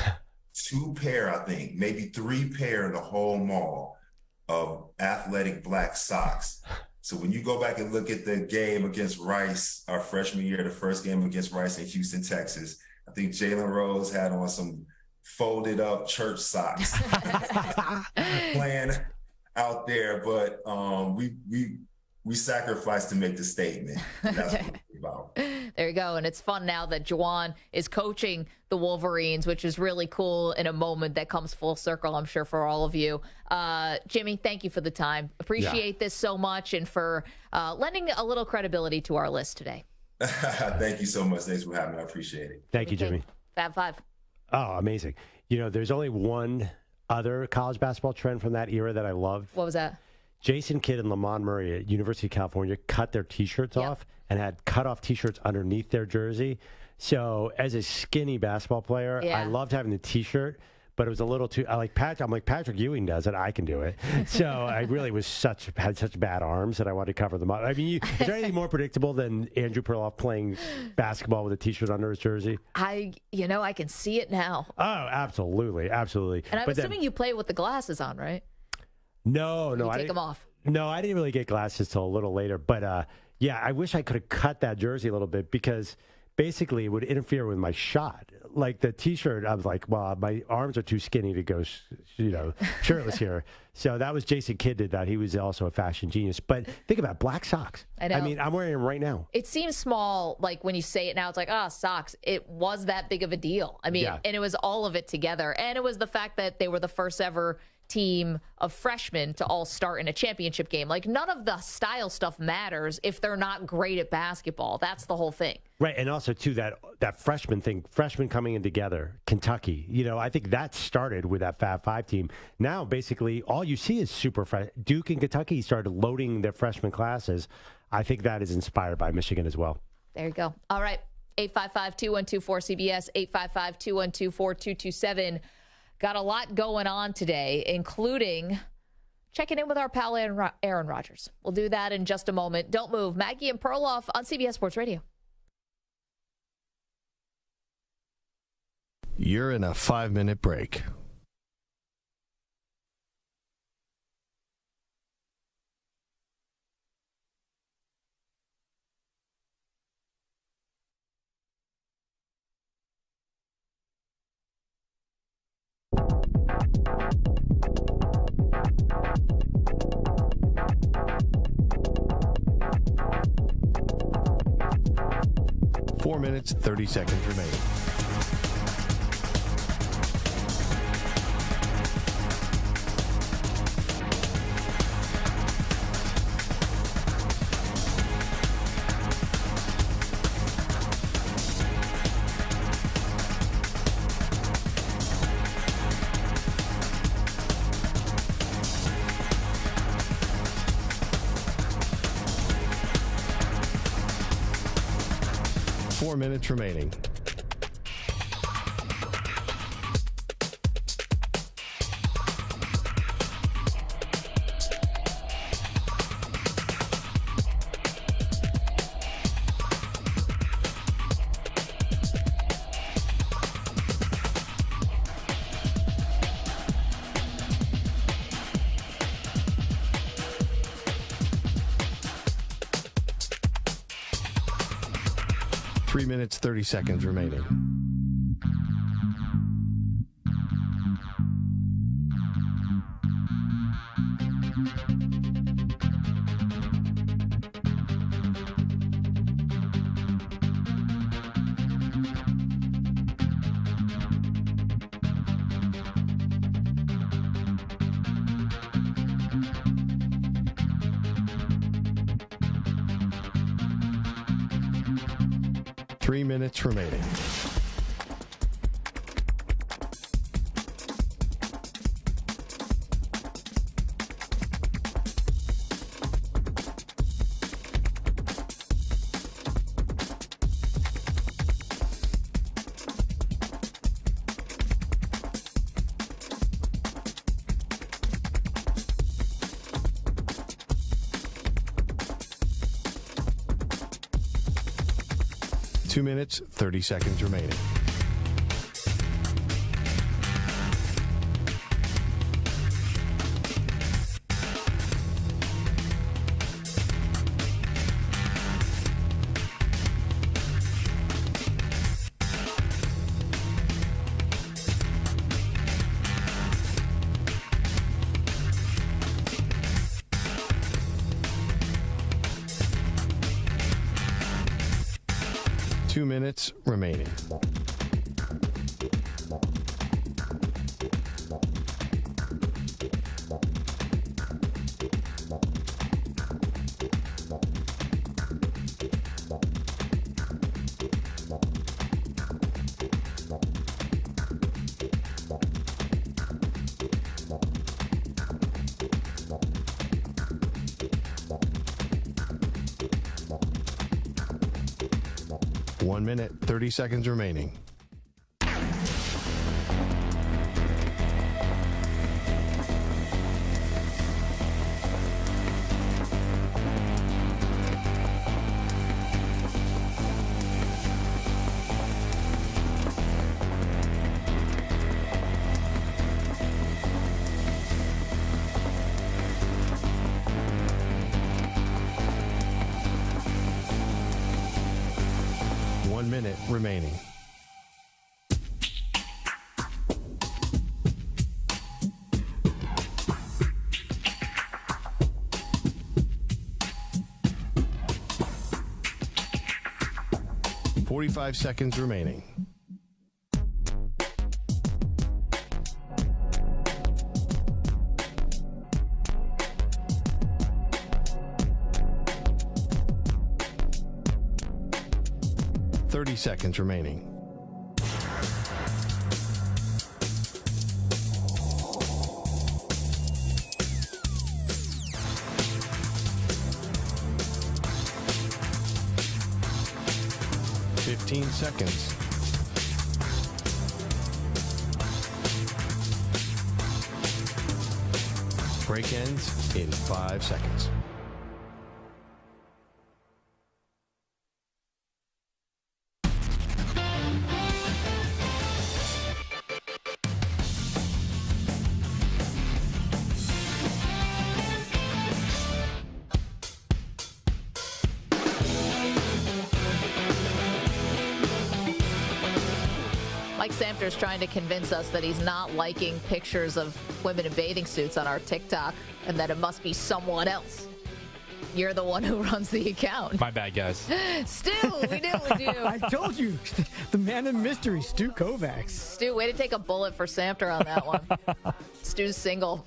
2 pair, I think, maybe 3 pair in the whole mall of athletic black socks. So when you go back and look at the game against Rice, our freshman year, the first game against Rice in Houston, Texas, I think Jalen Rose had on some folded up church socks playing out there, but we sacrificed to make the statement. That's what it's about. There you go. And it's fun now that Juwan is coaching the Wolverines, which is really cool in a moment that comes full circle, I'm sure, for all of you. Jimmy, thank you for the time. Appreciate this so much and for lending a little credibility to our list today. Thank you so much. Thanks for having me. I appreciate it. Thank you, Jimmy. Fab Five. Oh, amazing. There's only one other college basketball trend from that era that I loved. What was that? Jason Kidd and Lamont Murray at University of California cut their T-shirts off and had cut-off T-shirts underneath their jersey. So as a skinny basketball player, I loved having the T-shirt, but it was a little too. I'm like Patrick Ewing does it. I can do it. So I really had such bad arms that I wanted to cover them up. I mean, is there anything more predictable than Andrew Perloff playing basketball with a T-shirt under his jersey? I can see it now. Oh, absolutely, absolutely. And I'm assuming you play with the glasses on, right? No, I take them off. No, I didn't really get glasses till a little later. But I wish I could have cut that jersey a little bit because basically it would interfere with my shot. Like the T-shirt, I was like, well, my arms are too skinny to go, shirtless here. So that was Jason Kidd did that. He was also a fashion genius. But think about it, black socks. I know. I mean, I'm wearing them right now. It seems small, like when you say it now, it's like, socks. It was that big of a deal. I mean, and it was all of it together. And it was the fact that they were the first ever team of freshmen to all start in a championship game. Like, none of the style stuff matters if they're not great at basketball. That's the whole thing. Right, and also, too, that freshman thing, freshmen coming in together, Kentucky, I think that started with that Fab Five team. Now, basically, all you see is super fresh. Duke and Kentucky started loading their freshman classes. I think that is inspired by Michigan as well. There you go. All right, 855-212-4CBS, 855-212-4227. Got a lot going on today, including checking in with our pal Aaron Rodgers. We'll do that in just a moment. Don't move. Maggie and Perloff on CBS Sports Radio. You're in a 5-minute break. Four minutes, 30 seconds remaining. 4 minutes remaining. Three minutes, 30 seconds remaining. Three minutes remaining. Two minutes, 30 seconds remaining. Two minutes remaining. One minute, 30 seconds remaining. One minute remaining. Forty-five seconds remaining. Seconds remaining. Fifteen seconds. Break ends in 5 seconds. Mike Samter's trying to convince us that he's not liking pictures of women in bathing suits on our TikTok and that it must be someone else. You're the one who runs the account. My bad, guys. Stu, we knew it was you. I told you. The man in mystery, Stu Kovacs. Stu, way to take a bullet for Samter on that one. Stu's single.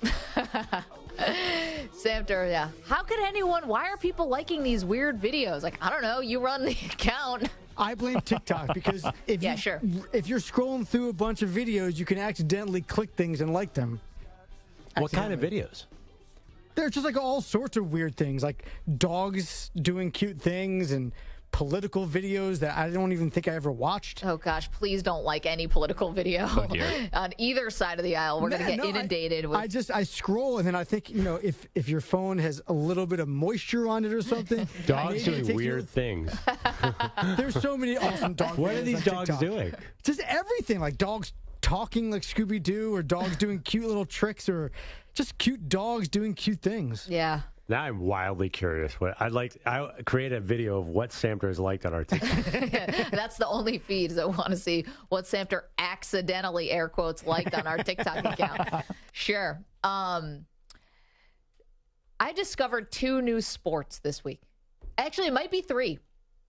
Samter, yeah. How could anyone, why are people liking these weird videos? Like, I don't know, you run the account. I blame TikTok because if you're scrolling through a bunch of videos, you can accidentally click things and like them. What kind of videos? They're just like all sorts of weird things, like dogs doing cute things and political videos that I don't even think I ever watched. Oh, gosh, please don't like any political video on either side of the aisle. We're going to get inundated with. I scroll, and then I think, if your phone has a little bit of moisture on it or something. Dogs doing weird things. There's so many awesome dog videos. What are these dogs doing? Just everything, like dogs talking like Scooby-Doo, or dogs doing cute little tricks, or just cute dogs doing cute things. Yeah. Now I'm wildly curious. I create a video of what Samter is liked on our TikTok. That's the only feeds that want to see what Samter accidentally, air quotes, liked on our TikTok account. Sure. I discovered 2 new sports this week. Actually, it might be 3.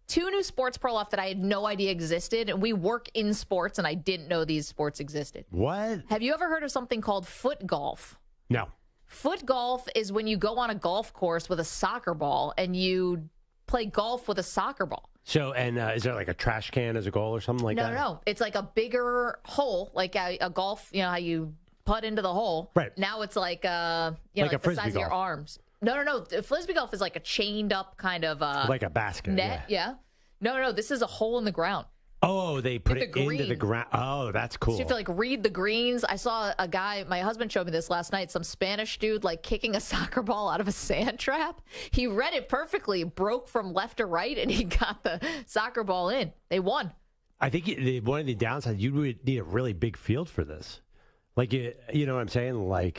2 new sports, Perloff, that I had no idea existed. And we work in sports, and I didn't know these sports existed. What? Have you ever heard of something called foot golf? No. Foot golf is when you go on a golf course with a soccer ball and you play golf with a soccer ball. So, and is there like a trash can as a goal or something like that? No. It's like a bigger hole, like a golf, how you putt into the hole. Right. Now it's like, like like a the frisbee size of your golf. arms. No. Frisbee golf is like a chained up kind of like a basket. net. Yeah. No. This is a hole in the ground. Oh, they put it the into the green. ground. Oh, that's cool. So you have to read the greens. I saw a guy, my husband showed me this last night, some Spanish dude kicking a soccer ball out of a sand trap. He read it perfectly, broke from left to right, and he got the soccer ball in. They won. I think one of the downsides, you would need a really big field for this. You know what I'm saying?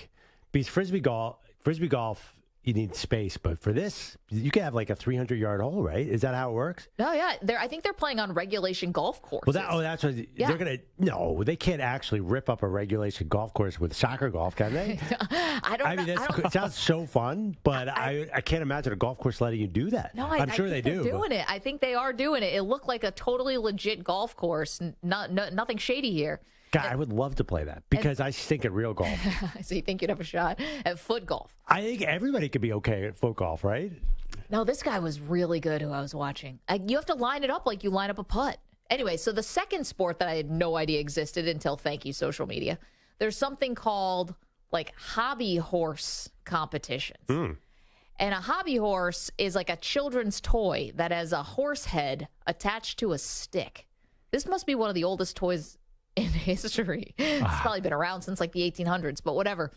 Because frisbee golf, you need space, but for this, you can have a 300-yard hole, right? Is that how it works? No, yeah. I think they're playing on regulation golf courses. Well, that's what they're gonna. No, they can't actually rip up a regulation golf course with soccer golf, can they? I don't know. It sounds so fun, but I can't imagine a golf course letting you do that. No, I'm sure they do. They're doing it. I think they are doing it. It looked like a totally legit golf course. Nothing shady here. God, I would love to play that because I stink at real golf. So you think you'd have a shot at foot golf? I think everybody could be okay at foot golf, right? No, this guy was really good who I was watching. You have to line it up like you line up a putt. Anyway, so the second sport that I had no idea existed until, thank you, social media, there's something called hobby horse competitions. And a hobby horse is like a children's toy that has a horse head attached to a stick. This must be one of the oldest toys in history. It's probably been around since the 1800s, but whatever.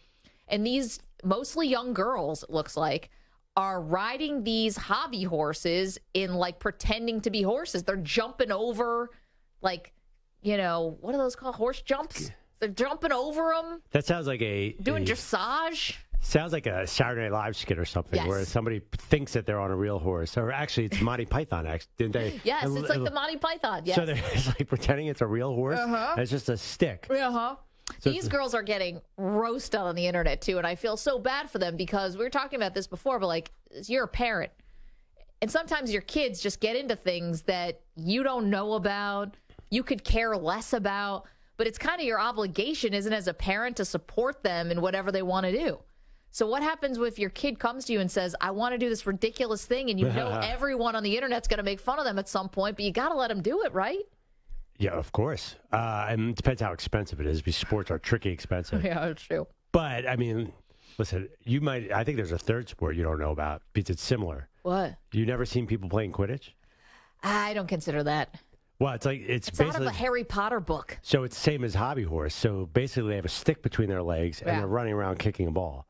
And these mostly young girls, it looks like, are riding these hobby horses in pretending to be horses. They're jumping over what are those called? Horse jumps? They're jumping over them. That sounds like doing dressage. Sounds like a Saturday Night Live skit or something where somebody thinks that they're on a real horse. Or actually, it's Monty Python, didn't they? Yes, it's like the Monty Python. Yes. So they're pretending it's a real horse. And it's just a stick. Uh-huh. So these girls are getting roasted on the internet, too, and I feel so bad for them because we were talking about this before, but, you're a parent, and sometimes your kids just get into things that you don't know about, you could care less about, but it's kind of your obligation, isn't it, as a parent to support them in whatever they want to do. So what happens if your kid comes to you and says, I want to do this ridiculous thing, and everyone on the internet's going to make fun of them at some point, but you got to let them do it, right? Yeah, of course. And it depends how expensive it is because sports are tricky expensive. Yeah, that's true. But, listen, I think there's a third sport you don't know about because it's similar. What? You never seen people playing Quidditch? I don't consider that. Well, it's basically out of a Harry Potter book. So it's the same as hobby horse. So basically they have a stick between their legs and they're running around kicking a ball.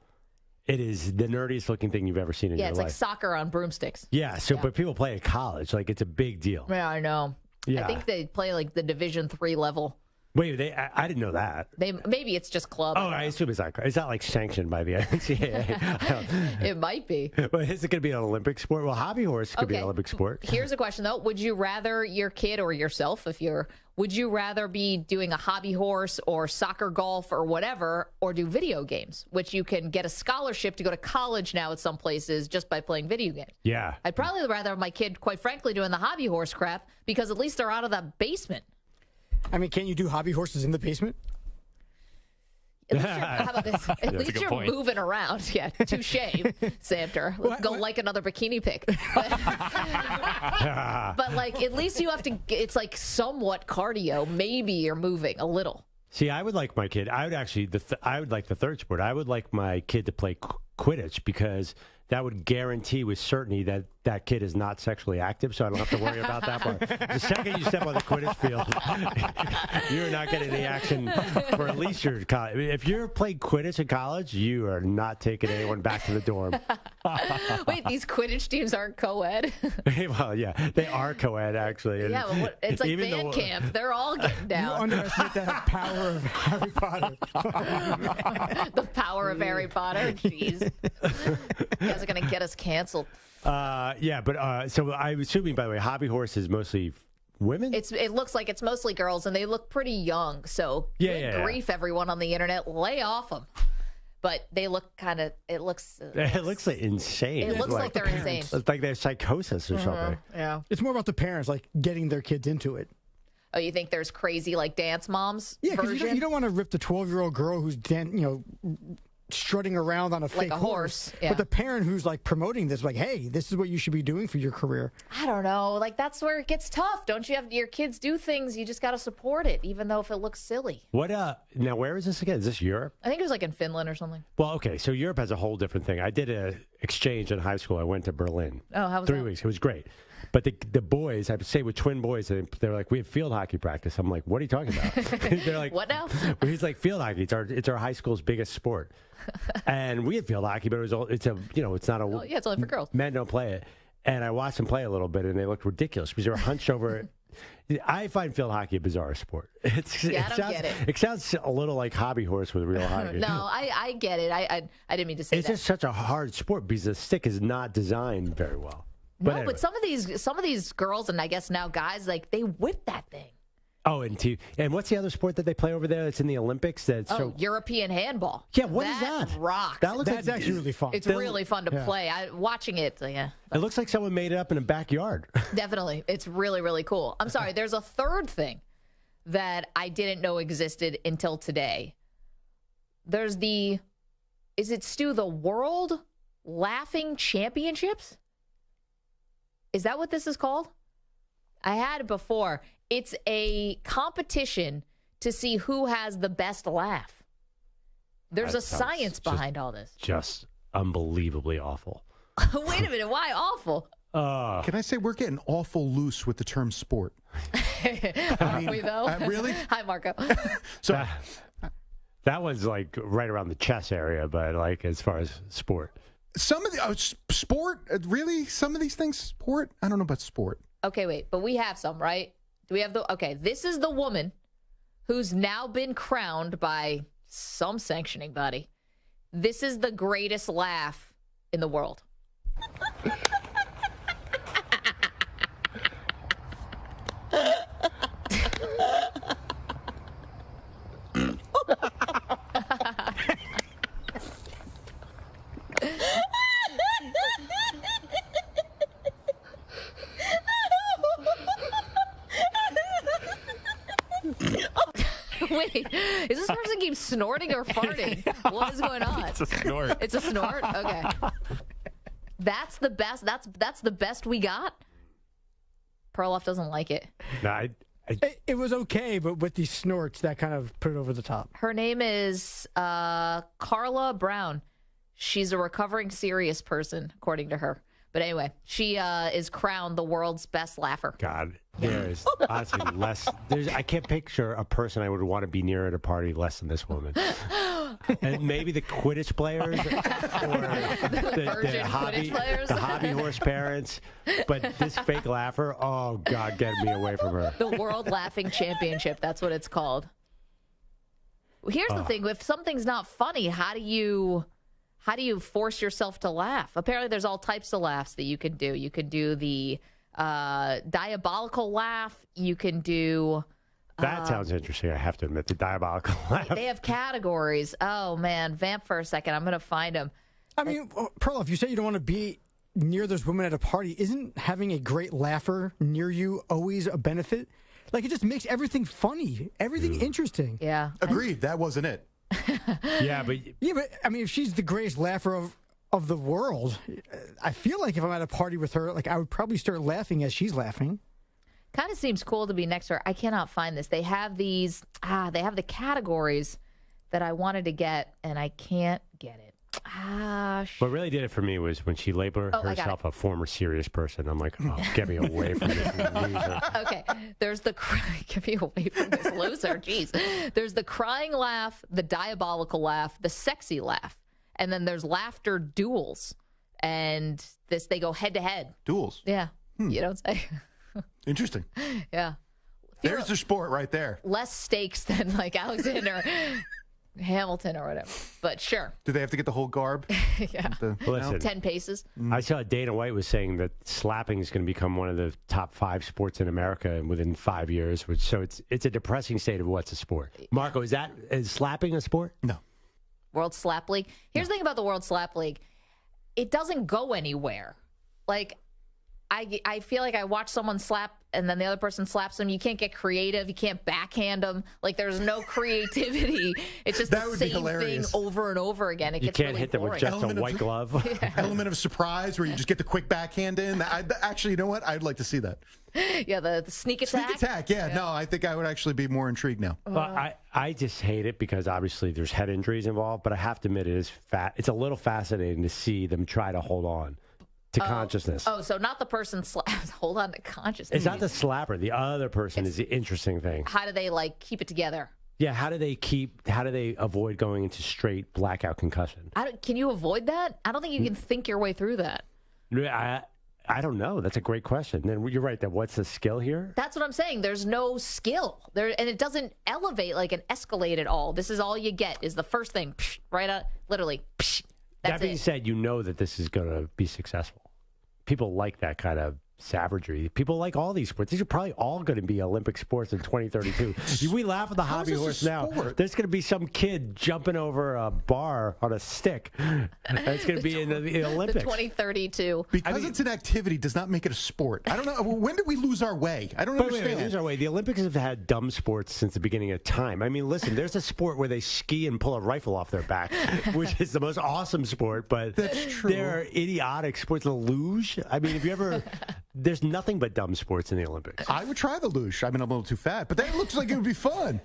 It is the nerdiest looking thing you've ever seen in your life. Yeah, it's like soccer on broomsticks. Yeah, but people play at college. It's a big deal. Yeah, I know. Yeah. I think they play the Division III level. Wait, I didn't know that. Maybe it's just club. Oh, I assume it's not sanctioned by the NCAA. It might be. But is it going to be an Olympic sport? Well, hobby horse could be an Olympic sport. Here's a question though: would you rather your kid or yourself, would you rather be doing a hobby horse or soccer, golf, or whatever, or do video games, which you can get a scholarship to go to college now at some places just by playing video games? Yeah, I'd probably rather have my kid, quite frankly, doing the hobby horse crap because at least they're out of the basement. Can't you do hobby horses in the basement? How about this? At least you're moving around. Yeah, touche, Samter. Go like another bikini pic. But at least you have to, it's somewhat cardio. Maybe you're moving a little. See, I would like my kid. I would actually, I would like the third sport. I would like my kid to play Quidditch because that would guarantee with certainty that that kid is not sexually active, so I don't have to worry about that part. The second you step on the Quidditch field, you're not getting any action for at least your college. If you're playing Quidditch in college, you are not taking anyone back to the dorm. Wait, these Quidditch teams aren't co-ed? Well, yeah, they are co-ed, actually. And Yeah, but it's like even band though- camp. They're all getting down. You underestimate the power of Harry Potter. The power of Harry Potter. Jeez. You guys are going to get us canceled. Yeah, but so I'm assuming, by the way, hobby horse is mostly women? It looks like it's mostly girls, and they look pretty young. So good grief, everyone on the internet. Lay off them. But they look kind of, it looks like insane. It looks like they're insane. It's like they have psychosis or something. Yeah. It's more about the parents, like, getting their kids into it. Oh, you think there's crazy, like, dance moms Yeah, because version? you don't want to rip the 12-year-old girl who's strutting around on a fake horse, yeah. But the parent who's like promoting this, like, hey, this is what you should be doing for your career. I don't know. Like, that's where it gets tough. Don't you have your kids do things? You just got to support it, even though if it looks silly. What? Now, where is this again? Is this Europe? I think it was like in Finland or something. Well, okay, so Europe has a whole different thing. I did an exchange in high school. I went to Berlin. Oh, how was 3 that? weeks. It was great. But the boys, I would say with twin boys, they're like, we have field hockey practice. I'm like, what are you talking about? They're like, what now? Well, he's like, field hockey. It's our high school's biggest sport. And we had field hockey, but it's not a. Oh, yeah, it's only for girls. Men don't play it. And I watched them play a little bit, and they looked ridiculous because they were hunched over. I find field hockey a bizarre sport. I don't get it. It sounds a little like hobby horse with real hockey. No, I get it. I didn't mean to say It's that. just such a hard sport because the stick is not designed very well. No, anyway. but some of these girls and I guess now guys, like, they whip that thing. Oh, and what's the other sport that they play over there that's in the Olympics? European handball. Yeah, what is that? Rocks. That's actually really fun. It's really fun to play. Watching it, yeah. It looks like someone made it up in a backyard. Definitely. It's really, really cool. I'm sorry, there's a third thing that I didn't know existed until today. There's is it Stu, the World Laughing Championships? Is that what this is called? I had it before. It's a competition to see who has the best laugh. There's a science behind all this. Just unbelievably awful. Wait a minute. Why awful? Can I say we're getting awful loose with the term sport? Are we, though? Really? Hi, Marco. So that one's like right around the chest area, but like as far as sport. Some of the sport, really? Some of these things, sport? I don't know about sport. Okay, wait, but we have some, right? Do we have okay, this is the woman who's now been crowned by some sanctioning body. This is the greatest laugh in the world. Wait, is this person keep snorting or farting? What is going on? It's a snort. It's a snort? Okay. That's the best. That's the best we got? Perloff doesn't like it. No, It was okay, but with these snorts, that kind of put it over the top. Her name is Carla Brown. She's a recovering serious person, according to her. But anyway, she is crowned the world's best laugher. God, there is honestly less. I can't picture a person I would want to be near at a party less than this woman. And maybe the Quidditch players or the hobby horse parents. But this fake laugher, oh, God, get me away from her. The World Laughing Championship, that's what it's called. Here's the thing. If something's not funny, how do you force yourself to laugh? Apparently, there's all types of laughs that you can do. You can do the diabolical laugh. You can do... That sounds interesting, I have to admit. The diabolical laugh. They have categories. Oh, man. Vamp for a second. I'm going to find them. I mean, Perloff, you say you don't want to be near those women at a party. Isn't having a great laugher near you always a benefit? Like, it just makes everything funny, everything interesting. Yeah. Agreed. That wasn't it. Yeah, but I mean, if she's the greatest laugher of the world, I feel like if I'm at a party with her, like I would probably start laughing as she's laughing. Kind of seems cool to be next to her. I cannot find this. They have these. They have the categories that I wanted to get, and I can't get it. What really did it for me was when she labeled herself a former serious person. I'm like, oh, get me away from this loser. Okay, there's the get me away from this loser. Jeez, there's the crying laugh, the diabolical laugh, the sexy laugh, and then there's laughter duels, and they go head to head. Duels. Yeah, you don't say. Interesting. Yeah. There's the sport right there. Less stakes than like Alexander Hamilton or whatever, but sure. Do they have to get the whole garb? Yeah. Listen, 10 paces. I saw Dana White was saying that slapping is going to become one of the top 5 sports in America within 5 years. So it's a depressing state of what's a sport. Marco, is slapping a sport? No. World Slap League. Here's the thing about the World Slap League. It doesn't go anywhere. Like, I feel like I watch someone slap and then the other person slaps them. You can't get creative. You can't backhand them. Like, there's no creativity. It's just the same thing over and over again. It gets really hit them with just a white glove. Element of surprise where you just get the quick backhand in. Actually, you know what? I'd like to see that. Yeah, the sneak attack. Sneak attack, yeah. No, I think I would actually be more intrigued now. Well, I just hate it because obviously there's head injuries involved, but I have to admit it's a little fascinating to see them try to hold on to consciousness. Oh, so not the person slaps. Hold on to consciousness. It's not the slapper. The other person is the interesting thing. How do they keep it together? Yeah, how do they avoid going into straight blackout concussion? Can you avoid that? I don't think you can think your way through that. I don't know. That's a great question. And you're right. What's the skill here? That's what I'm saying. There's no skill there, and it doesn't elevate and escalate at all. This is all you get is the first thing, psh, right out, literally. Psh, that's that being said, you know that this is going to be successful. People like that kind of savagery. People like all these sports. These are probably all going to be Olympic sports in 2032. We laugh at the hobby horse now. There's going to be some kid jumping over a bar on a stick. It's going to be in the Olympics. The 2032. Because it's an activity does not make it a sport. I don't know. When did we lose our way? I don't understand. Lose our way. The Olympics have had dumb sports since the beginning of time. I mean, listen, there's a sport where they ski and pull a rifle off their back, which is the most awesome sport, but that's true. There are idiotic sports. The luge. I mean, if you ever... There's nothing but dumb sports in the Olympics. I would try the luge. I mean, I'm a little too fat, but that looks like it would be fun.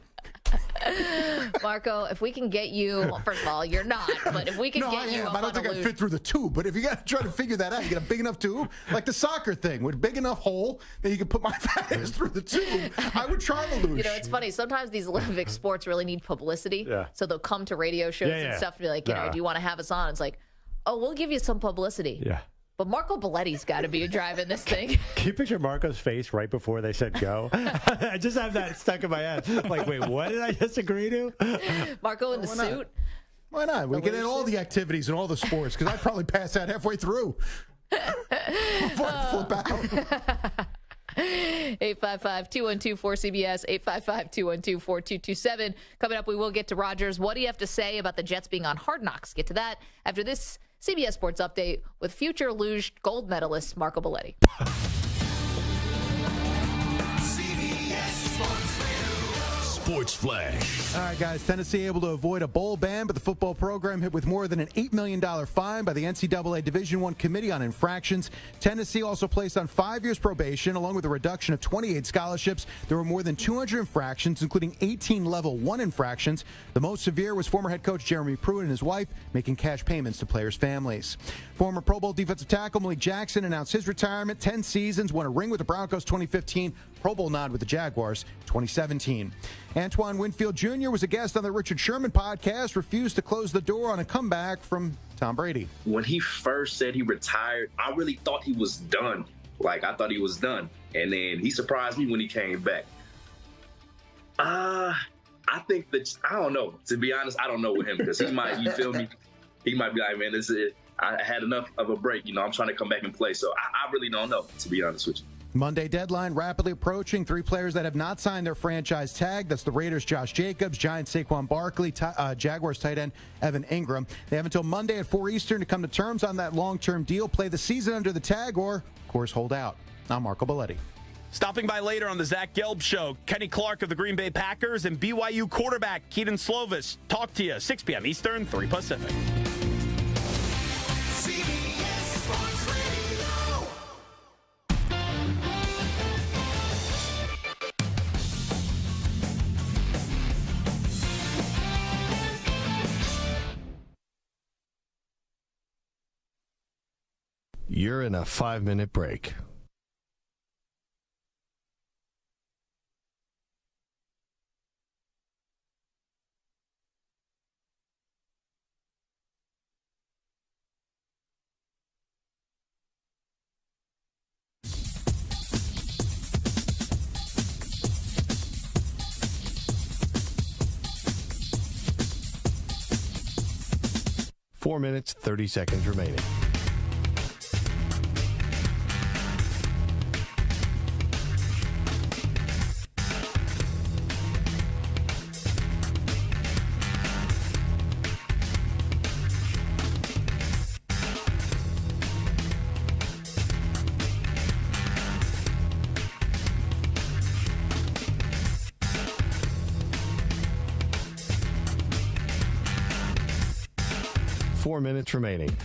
Marco, if we can get you, well, first of all, you're not, but if we can get you, I don't think I'd fit through the tube. But if you got to try to figure that out, you get a big enough tube, like the soccer thing, with a big enough hole that you can put my fat ass through the tube. I would try the luge. You know, it's funny. Sometimes these Olympic sports really need publicity, so they'll come to radio shows and stuff to be like, you know, do you want to have us on? It's like, oh, we'll give you some publicity. Yeah. But Marco Belletti's got to be driving this thing. Can you picture Marco's face right before they said go? I just have that stuck in my head. Like, wait, what did I just agree to? Marco in the suit? Why not? We get in all the activities and all the sports, because I'd probably pass out halfway through before I flip out. 855-212-4CBS, 855-212-4227. Coming up, we will get to Rodgers. What do you have to say about the Jets being on Hard Knocks? Get to that after this CBS Sports Update with future luge gold medalist Marco Belletti. CBS Sports Radio. Sports Flash. All right, guys. Tennessee able to avoid a bowl ban, but the football program hit with more than an $8 million fine by the NCAA Division I Committee on Infractions. Tennessee also placed on 5 years probation, along with a reduction of 28 scholarships. There were more than 200 infractions, including 18 Level 1 infractions. The most severe was former head coach Jeremy Pruitt and his wife making cash payments to players' families. Former Pro Bowl defensive tackle Malik Jackson announced his retirement. 10 seasons, won a ring with the Broncos 2015, Pro Bowl nod with the Jaguars 2017. Antoine Winfield Jr. was a guest on the Richard Sherman podcast, refused to close the door on a comeback from Tom Brady. When he first said he retired, I really thought he was done. I thought he was done. And then he surprised me when he came back. I think that, I don't know. To be honest, I don't know with him because he might, you feel me? He might be like, man, this is it. I had enough of a break. You know, I'm trying to come back and play. So I really don't know, to be honest with you. Monday deadline rapidly approaching. 3 players that have not signed their franchise tag. That's the Raiders' Josh Jacobs, Giants' Saquon Barkley, Jaguars' tight end Evan Ingram. They have until Monday at 4 Eastern to come to terms on that long-term deal, play the season under the tag, or, of course, hold out. I'm Marco Belletti. Stopping by later on the Zach Gelb Show, Kenny Clark of the Green Bay Packers and BYU quarterback Keaton Slovis. Talk to you 6 p.m. Eastern, 3 Pacific. You're in a 5-minute break. Four minutes, 30 seconds remaining. Four minutes remaining.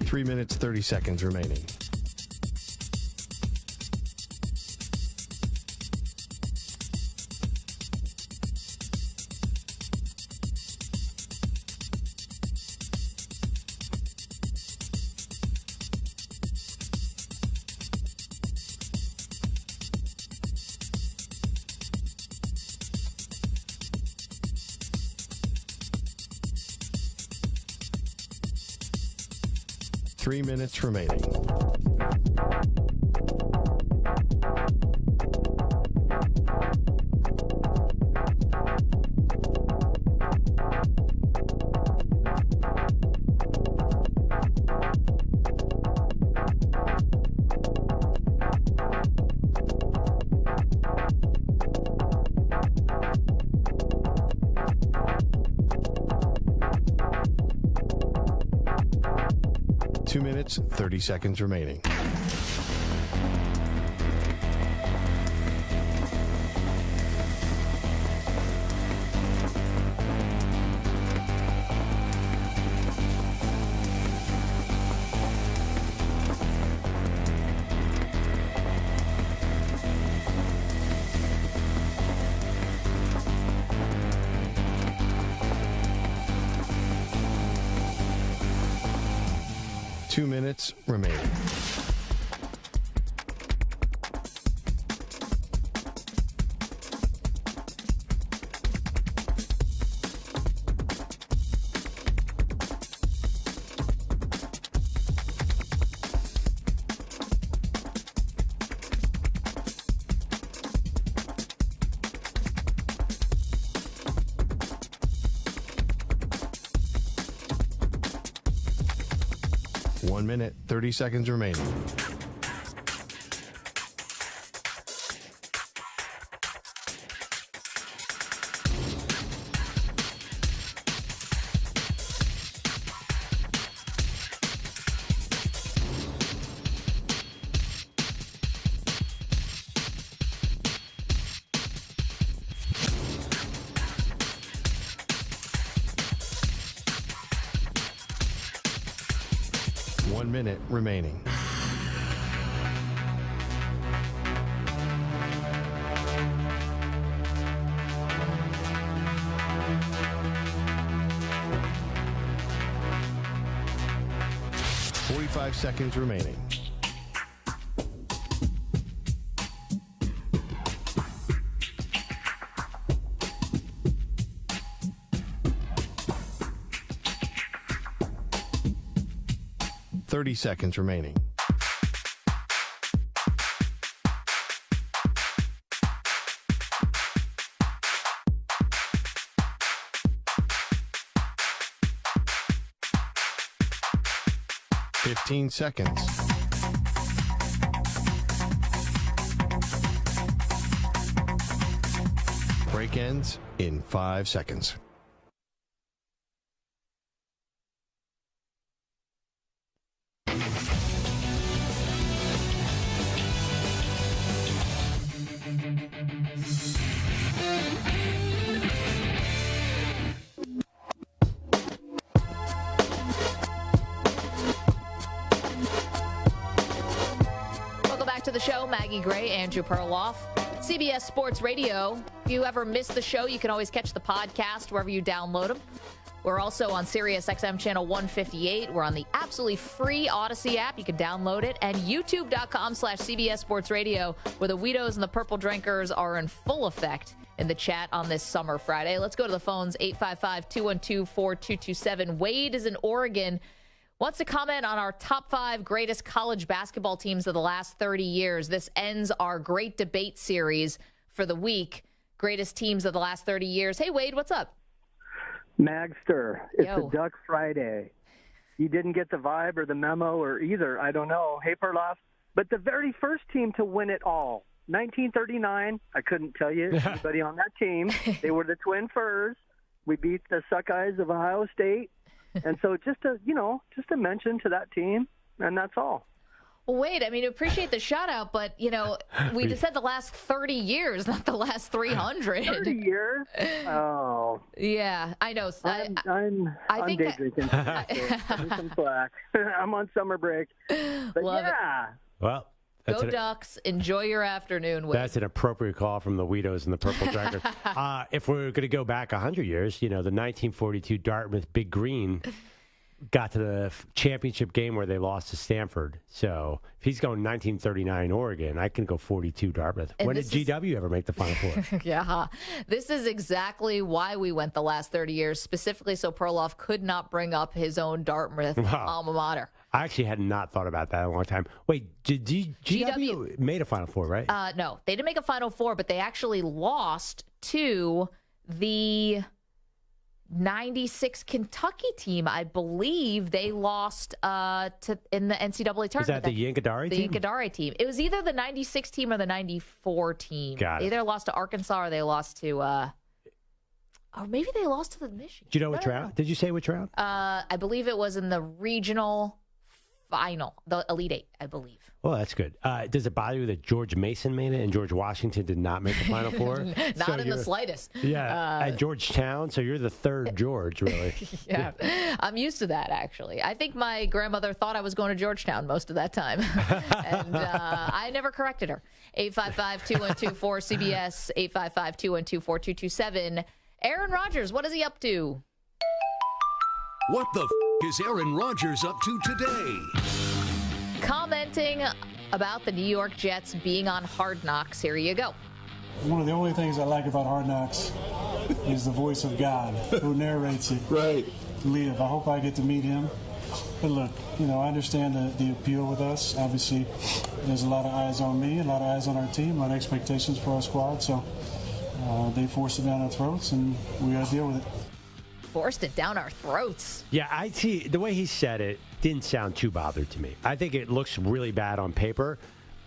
Three minutes, 30 seconds remaining. Three minutes remaining. Two minutes, 30 seconds remaining. Two minutes remaining. One minute, 30 seconds remaining. One minute remaining. Five seconds remaining. Thirty seconds remaining. Fifteen seconds. Break ends in 5 seconds. Welcome back to the show. Maggie Gray, Andrew Perloff, CBS Sports Radio. If you ever miss the show, you can always catch the podcast wherever you download them. We're also on Sirius XM channel 158. We're on the absolutely free Odyssey app. You can download it. And youtube.com/CBS Sports Radio, where the Weedos and the Purple Drinkers are in full effect in the chat on this summer Friday. Let's go to the phones, 855-212-4227. Wade is in Oregon. Wants to comment on our top 5 greatest college basketball teams of the last 30 years. This ends our great debate series for the week. Greatest teams of the last 30 years. Hey, Wade, what's up? Magster, it's Yo. a Duck Friday. You didn't get the vibe or the memo or either. I don't know. Hey, Perloff. But the very first team to win it all, 1939, I couldn't tell you anybody on that team. They were the Twin Furs. We beat the Suckeyes of Ohio State. And so just a mention to that team, and that's all. Well, wait, I mean, appreciate the shout out, but, we just said the last 30 years, not the last 300. 30 years? Oh. Yeah, I know. I'm think day drinking. Some slack. I'm on summer break. But Love yeah. Well, Go Ducks. Enjoy your afternoon. Wade. That's an appropriate call from the Weedos and the Purple Drinkers. If we're going to go back 100 years, the 1942 Dartmouth Big Green got to the championship game where they lost to Stanford. So if he's going 1939 Oregon, I can go 42 Dartmouth. And when did GW ever make the Final Four? Yeah. This is exactly why we went the last 30 years, specifically so Perloff could not bring up his own Dartmouth alma mater. I actually had not thought about that in a long time. Wait, did GW made a Final Four, right? No, they didn't make a Final Four, but they actually lost to the 96 Kentucky team. I believe they lost in the NCAA tournament. Is that the Yankadari team? The Yankadari team. It was either the 96 team or the 94 team. Got it. Either lost to Arkansas or they lost to, or maybe they lost to the Michigan. Do you know which round? Did you say which round? I believe it was in the regional final, the Elite Eight, I believe. Well, that's good. Does it bother you that George Mason made it and George Washington did not make the Final Four? Not in the slightest. Yeah, at Georgetown, so you're the third George, really. Yeah, I'm used to that, actually. I think my grandmother thought I was going to Georgetown most of that time, and I never corrected her. 855-212-4CBS, 855-212-4227. Aaron Rodgers, what is he up to? What the is Aaron Rodgers up to today? Commenting about the New York Jets being on Hard Knocks. Here you go. One of the only things I like about Hard Knocks is the voice of God who narrates it. Right. Live. I hope I get to meet him. But look, I understand the appeal with us. Obviously, there's a lot of eyes on me, a lot of eyes on our team, a lot of expectations for our squad. So they forced it down our throats, and we got to deal with it. Forced it down our throats. Yeah, I see. The way he said it didn't sound too bothered to me. I think it looks really bad on paper,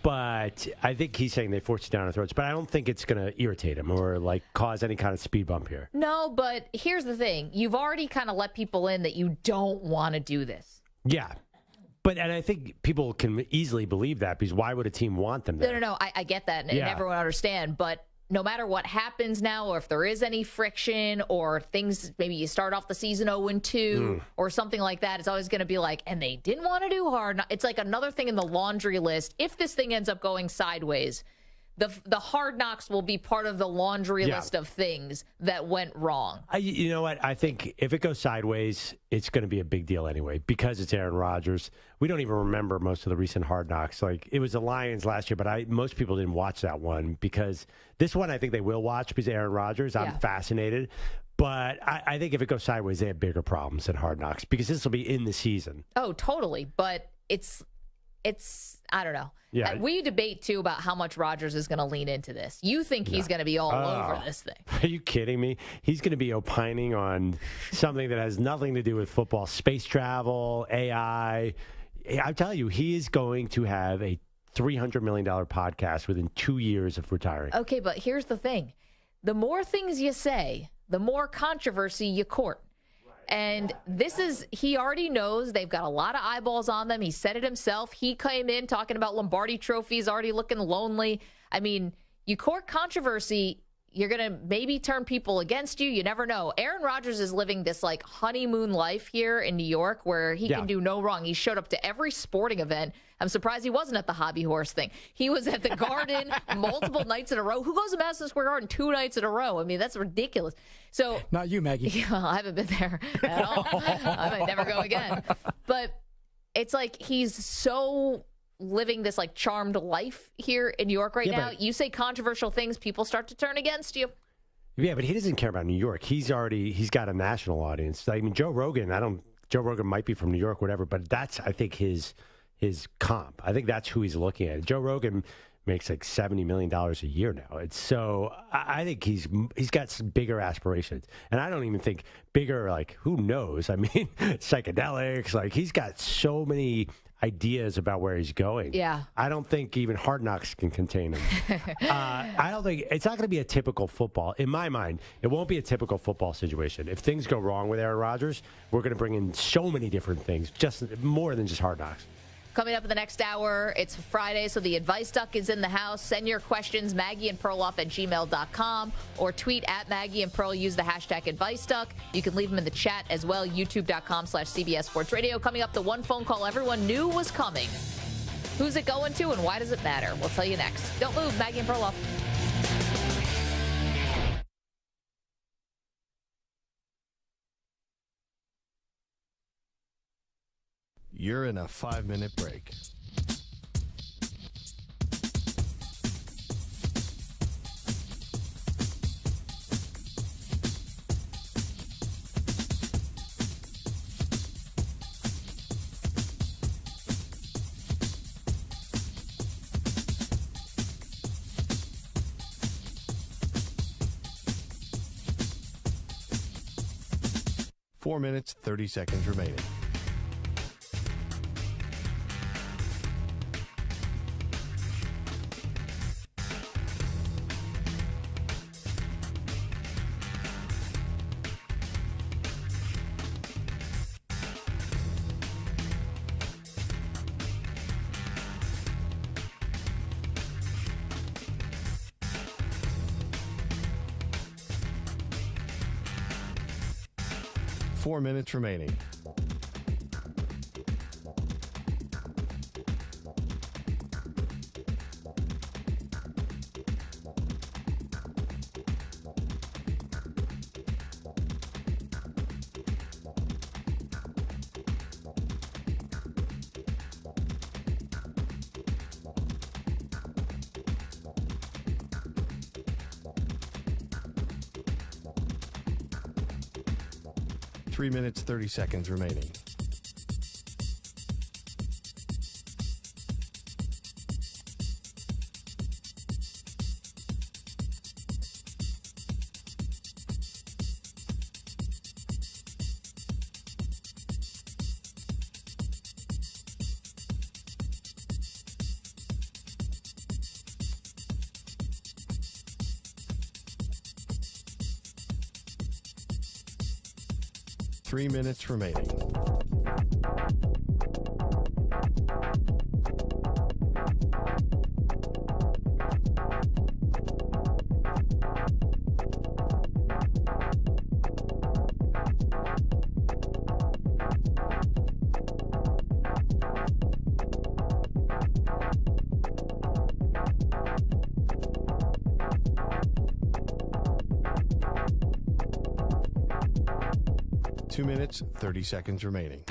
but I think he's saying they forced it down our throats. But I don't think it's going to irritate him or cause any kind of speed bump here. No, but here's the thing. You've already kind of let people in that you don't want to do this. Yeah. And I think people can easily believe that because why would a team want them there? No. I get that, and everyone understand, but no matter what happens now, or if there is any friction or things, maybe you start off the season 0-2 or something like that, it's always going to be and they didn't want to do hard. It's like another thing in the laundry list. If this thing ends up going sideways, the Hard Knocks will be part of the laundry list of things that went wrong. You know what? I think if it goes sideways, it's going to be a big deal anyway because it's Aaron Rodgers. We don't even remember most of the recent Hard Knocks. It was the Lions last year, but most people didn't watch that one because this one I think they will watch because Aaron Rodgers. I'm fascinated. But I think if it goes sideways, they have bigger problems than Hard Knocks because this will be in the season. Oh, totally. But it's I don't know. Yeah. We debate, too, about how much Rodgers is going to lean into this. You think he's going to be all over this thing. Are you kidding me? He's going to be opining on something that has nothing to do with football, space travel, AI. I'm telling you, he is going to have a $300 million podcast within 2 years of retiring. Okay, but here's the thing. The more things you say, the more controversy you court. And he already knows they've got a lot of eyeballs on them. He said it himself. He came in talking about Lombardi trophies, already looking lonely. I mean, you court controversy, you're going to maybe turn people against you. You never know. Aaron Rodgers is living this like honeymoon life here in New York where he can do no wrong. He showed up to every sporting event. I'm surprised he wasn't at the hobby horse thing. He was at the Garden multiple nights in a row. Who goes to Madison Square Garden 2 nights in a row? I mean, that's ridiculous. So not you, Maggie. Yeah, I haven't been there at all. I might never go again. But it's like he's so living this like charmed life here in New York right now. You say controversial things, people start to turn against you. Yeah, but he doesn't care about New York. He's got a national audience. I mean, Joe Rogan might be from New York, whatever, but that's, I think, his comp. I think that's who he's looking at. Joe Rogan makes like $70 million a year now. It's so I think he's got some bigger aspirations, and I don't even think bigger. Like, who knows? I mean, psychedelics. Like, he's got so many ideas about where he's going. Yeah. I don't think even Hard Knocks can contain him. I don't think it's not going to be a typical football. In my mind, it won't be a typical football situation. If things go wrong with Aaron Rodgers, we're going to bring in so many different things, just more than just Hard Knocks. Coming up in the next hour, it's Friday, so the Advice Duck is in the house. Send your questions, MaggieandPerloff@gmail.com, or tweet at Maggie and Pearl. Use the hashtag Advice Duck. You can leave them in the chat as well, youtube.com/CBS Sports Radio. Coming up, the one phone call everyone knew was coming. Who's it going to and why does it matter? We'll tell you next. Don't move, Maggie and Perloff. You're in a 5-minute break. Four minutes, 30 seconds remaining. Four minutes remaining. Three minutes, 30 seconds remaining. Three minutes remaining. Two minutes, 30 seconds remaining.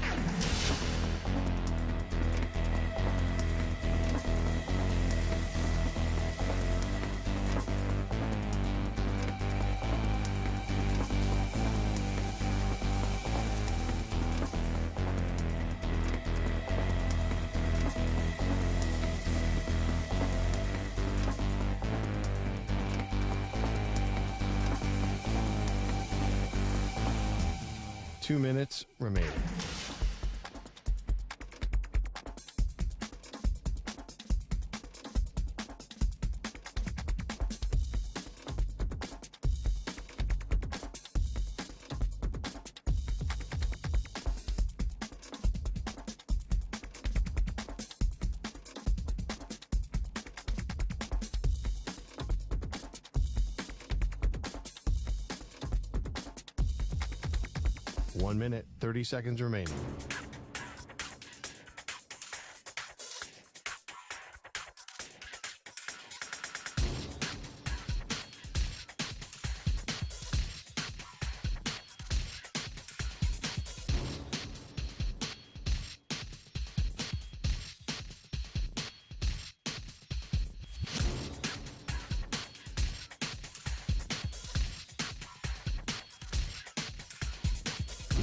Two minutes remaining. 1 minute, 30 seconds remaining.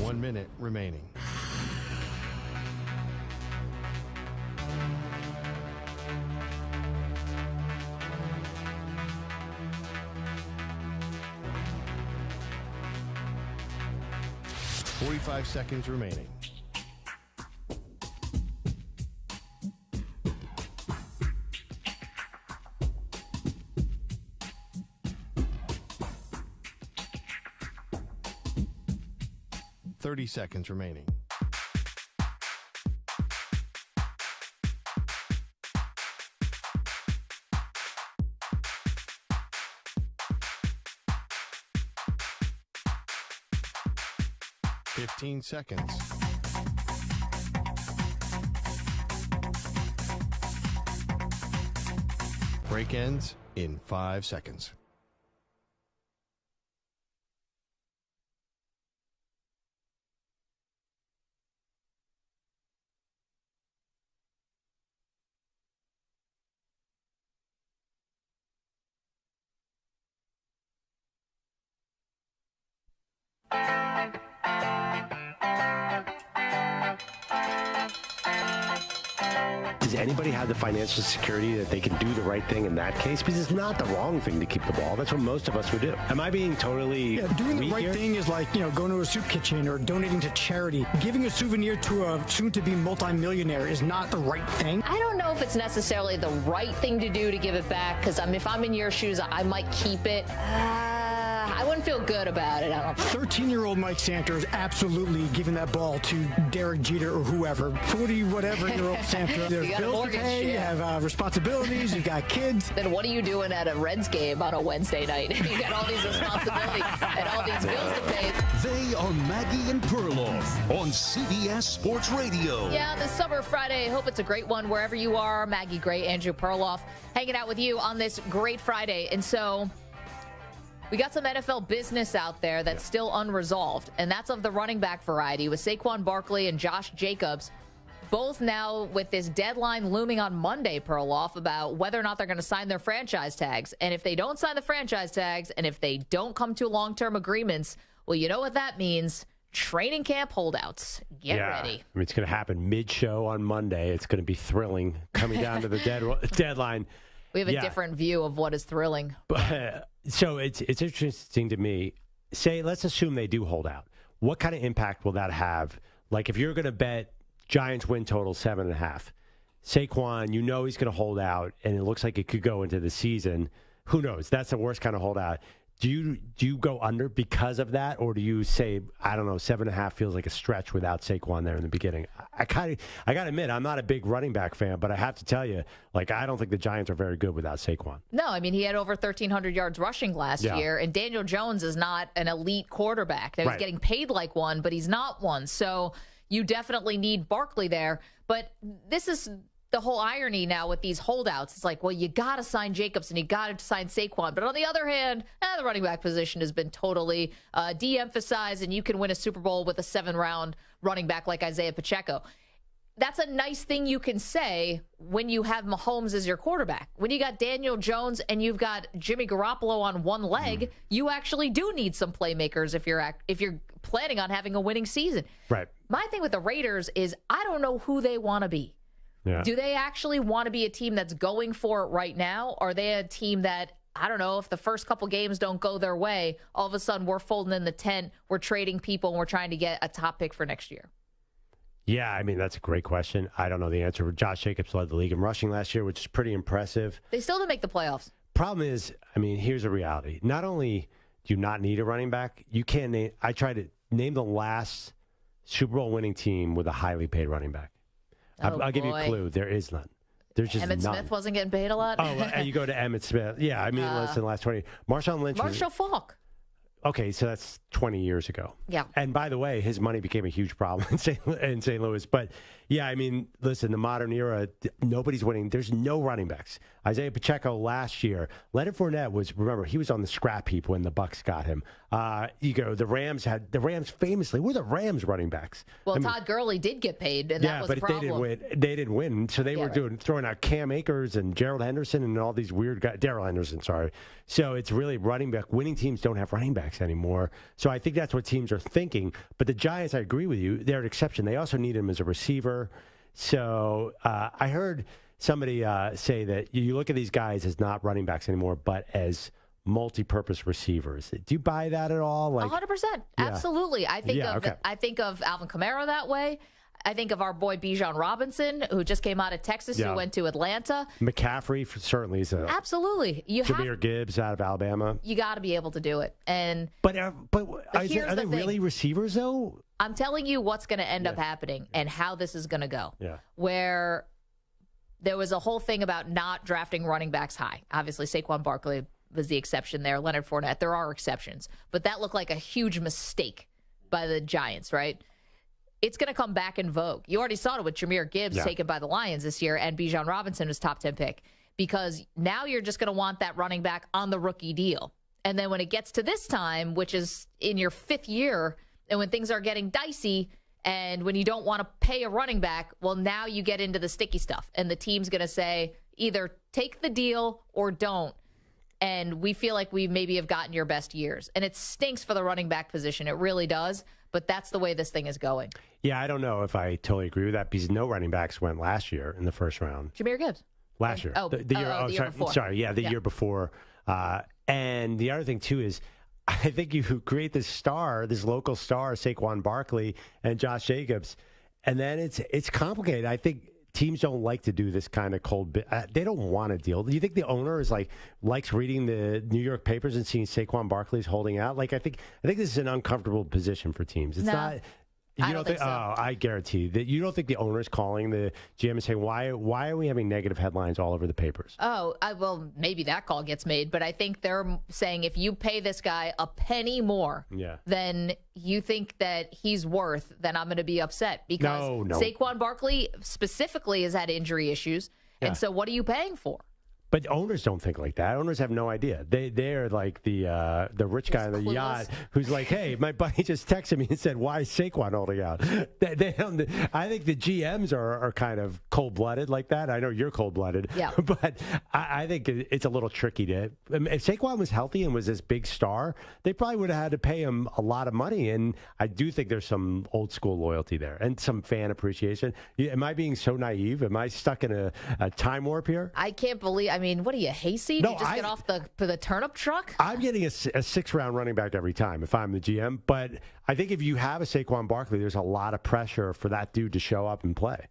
One minute remaining. Forty-five seconds remaining. Seconds remaining. Fifteen seconds. Break ends in 5 seconds. Does anybody have the financial security that they can do the right thing in that case? Because it's not the wrong thing to keep the ball. That's what most of us would do. Am I being totally doing the weak right here? thing is like, going to a soup kitchen or donating to charity. Giving a souvenir to a soon-to-be multimillionaire is not the right thing. I don't know if it's necessarily the right thing to do to give it back, because if I'm in your shoes, I might keep it. I wouldn't feel good about it. I don't know. 13-year-old Mike Santer is absolutely giving that ball to Derek Jeter or whoever. 40-whatever-year-old Santer. There's You got a bills to mortgage, pay, you yeah. have responsibilities, you got kids. Then what are you doing at a Reds game on a Wednesday night? You got all these responsibilities and all these bills to pay. They are Maggie and Perloff on CBS Sports Radio. Yeah, this summer Friday. Hope it's a great one wherever you are. Maggie Gray, Andrew Perloff, hanging out with you on this great Friday. And so we got some NFL business out there that's still unresolved, and that's of the running back variety with Saquon Barkley and Josh Jacobs, both now with this deadline looming on Monday, Perloff, about whether or not they're going to sign their franchise tags. And if they don't sign the franchise tags, and if they don't come to long-term agreements, well, you know what that means. Training camp holdouts. Get ready. I mean, it's going to happen mid-show on Monday. It's going to be thrilling coming down to the deadline. We have a different view of what is thrilling. But, so it's interesting to me. Let's assume they do hold out. What kind of impact will that have? Like, if you're going to bet Giants win total 7.5, Saquon, he's going to hold out, and it looks like it could go into the season. Who knows? That's the worst kind of holdout. Do you go under because of that, or do you say, I don't know, 7.5 feels like a stretch without Saquon there in the beginning? I got to admit, I'm not a big running back fan, but I have to tell you, I don't think the Giants are very good without Saquon. No, I mean, he had over 1,300 yards rushing last year, and Daniel Jones is not an elite quarterback. Now, he's getting paid like one, but he's not one. So you definitely need Barkley there. But this is the whole irony now with these holdouts. It's like, well, you got to sign Jacobs and you got to sign Saquon. But on the other hand, the running back position has been totally de-emphasized, and you can win a Super Bowl with a 7-round running back like Isaiah Pacheco. That's a nice thing you can say when you have Mahomes as your quarterback. When you got Daniel Jones and you've got Jimmy Garoppolo on one leg, you actually do need some playmakers if you're planning on having a winning season. Right. My thing with the Raiders is I don't know who they want to be. Yeah. Do they actually want to be a team that's going for it right now? Or are they a team that, I don't know, if the first couple games don't go their way, all of a sudden we're folding in the tent, we're trading people, and we're trying to get a top pick for next year? Yeah, I mean, that's a great question. I don't know the answer. Josh Jacobs led the league in rushing last year, which is pretty impressive. They still didn't make the playoffs. Problem is, I mean, here's a reality. Not only do you not need a running back, you can't name. I tried to name the last Super Bowl winning team with a highly paid running back. I'll give you a clue. There is none. There's just Emmitt none. Smith wasn't getting paid a lot? Oh, and you go to Emmitt Smith. Yeah, I mean, less than the last 20. Marshawn Lynch. Marshall Faulk. Okay, so that's 20 years ago. Yeah. And by the way, his money became a huge problem in St. Louis. But, yeah, I mean, listen, the modern era, nobody's winning. There's no running backs. Isaiah Pacheco last year. Leonard Fournette remember, he was on the scrap heap when the Bucs got him. The Rams famously were the Rams running backs. Well, Todd Gurley did get paid, and that was a problem. They didn't win. They didn't win. So they were throwing out Cam Akers and Gerald Henderson and all these weird guys. Darrell Henderson, sorry. So it's really running back. Winning teams don't have running backs anymore. So I think that's what teams are thinking. But the Giants, I agree with you, they're an exception. They also need him as a receiver. So I heard somebody say that you look at these guys as not running backs anymore, but as multi-purpose receivers. Do you buy that at all? 100%. Absolutely. I think of Alvin Kamara that way. I think of our boy Bijan Robinson, who just came out of Texas, who went to Atlanta. McCaffrey certainly is absolutely. Jameer Gibbs out of Alabama. You got to be able to do it. But are they really receivers though? I'm telling you what's going to end up happening and how this is going to go. Yeah. Where there was a whole thing about not drafting running backs high. Obviously, Saquon Barkley was the exception there. Leonard Fournette, there are exceptions. But that looked like a huge mistake by the Giants, right? It's going to come back in vogue. You already saw it with Jameer Gibbs taken by the Lions this year, and Bijan Robinson was top 10 pick, because now you're just going to want that running back on the rookie deal. And then when it gets to this time, which is in your 5th year, and when things are getting dicey, and when you don't want to pay a running back, well, now you get into the sticky stuff. And the team's going to say, either take the deal or don't. And we feel like we maybe have gotten your best years. And it stinks for the running back position. It really does. But that's the way this thing is going. Yeah, I don't know if I totally agree with that, because no running backs went last year in the first round. Jameer Gibbs. Last year. The year before. Sorry, the year before. And the other thing, too, is I think you create this local star, Saquon Barkley and Josh Jacobs, and then it's complicated. I think teams don't like to do this kind of cold bit. They don't want to deal. Do you think the owner is likes reading the New York papers and seeing Saquon Barkley's holding out? I think this is an uncomfortable position for teams. It's not. You don't think so. Oh, I guarantee that you don't think the owner is calling the GM and saying, why are we having negative headlines all over the papers? Oh, well, maybe that call gets made, but I think they're saying if you pay this guy a penny more than you think that he's worth, then I'm going to be upset, because Saquon Barkley specifically has had injury issues. And so what are you paying for? But owners don't think like that. Owners have no idea. They're like the rich guy on the yacht who's like, hey, my buddy just texted me and said, why is Saquon holding out? They don't, I think the GMs are kind of cold-blooded like that. I know you're cold-blooded. Yeah. But I think it's a little tricky to. If Saquon was healthy and was this big star, they probably would have had to pay him a lot of money. And I do think there's some old-school loyalty there and some fan appreciation. Am I being so naive? Am I stuck in a time warp here? I can't believe. I mean, what are you, hayseed? No, you just get off the turnip truck? I'm getting a 6th-round running back every time if I'm the GM. But I think if you have a Saquon Barkley, there's a lot of pressure for that dude to show up and play.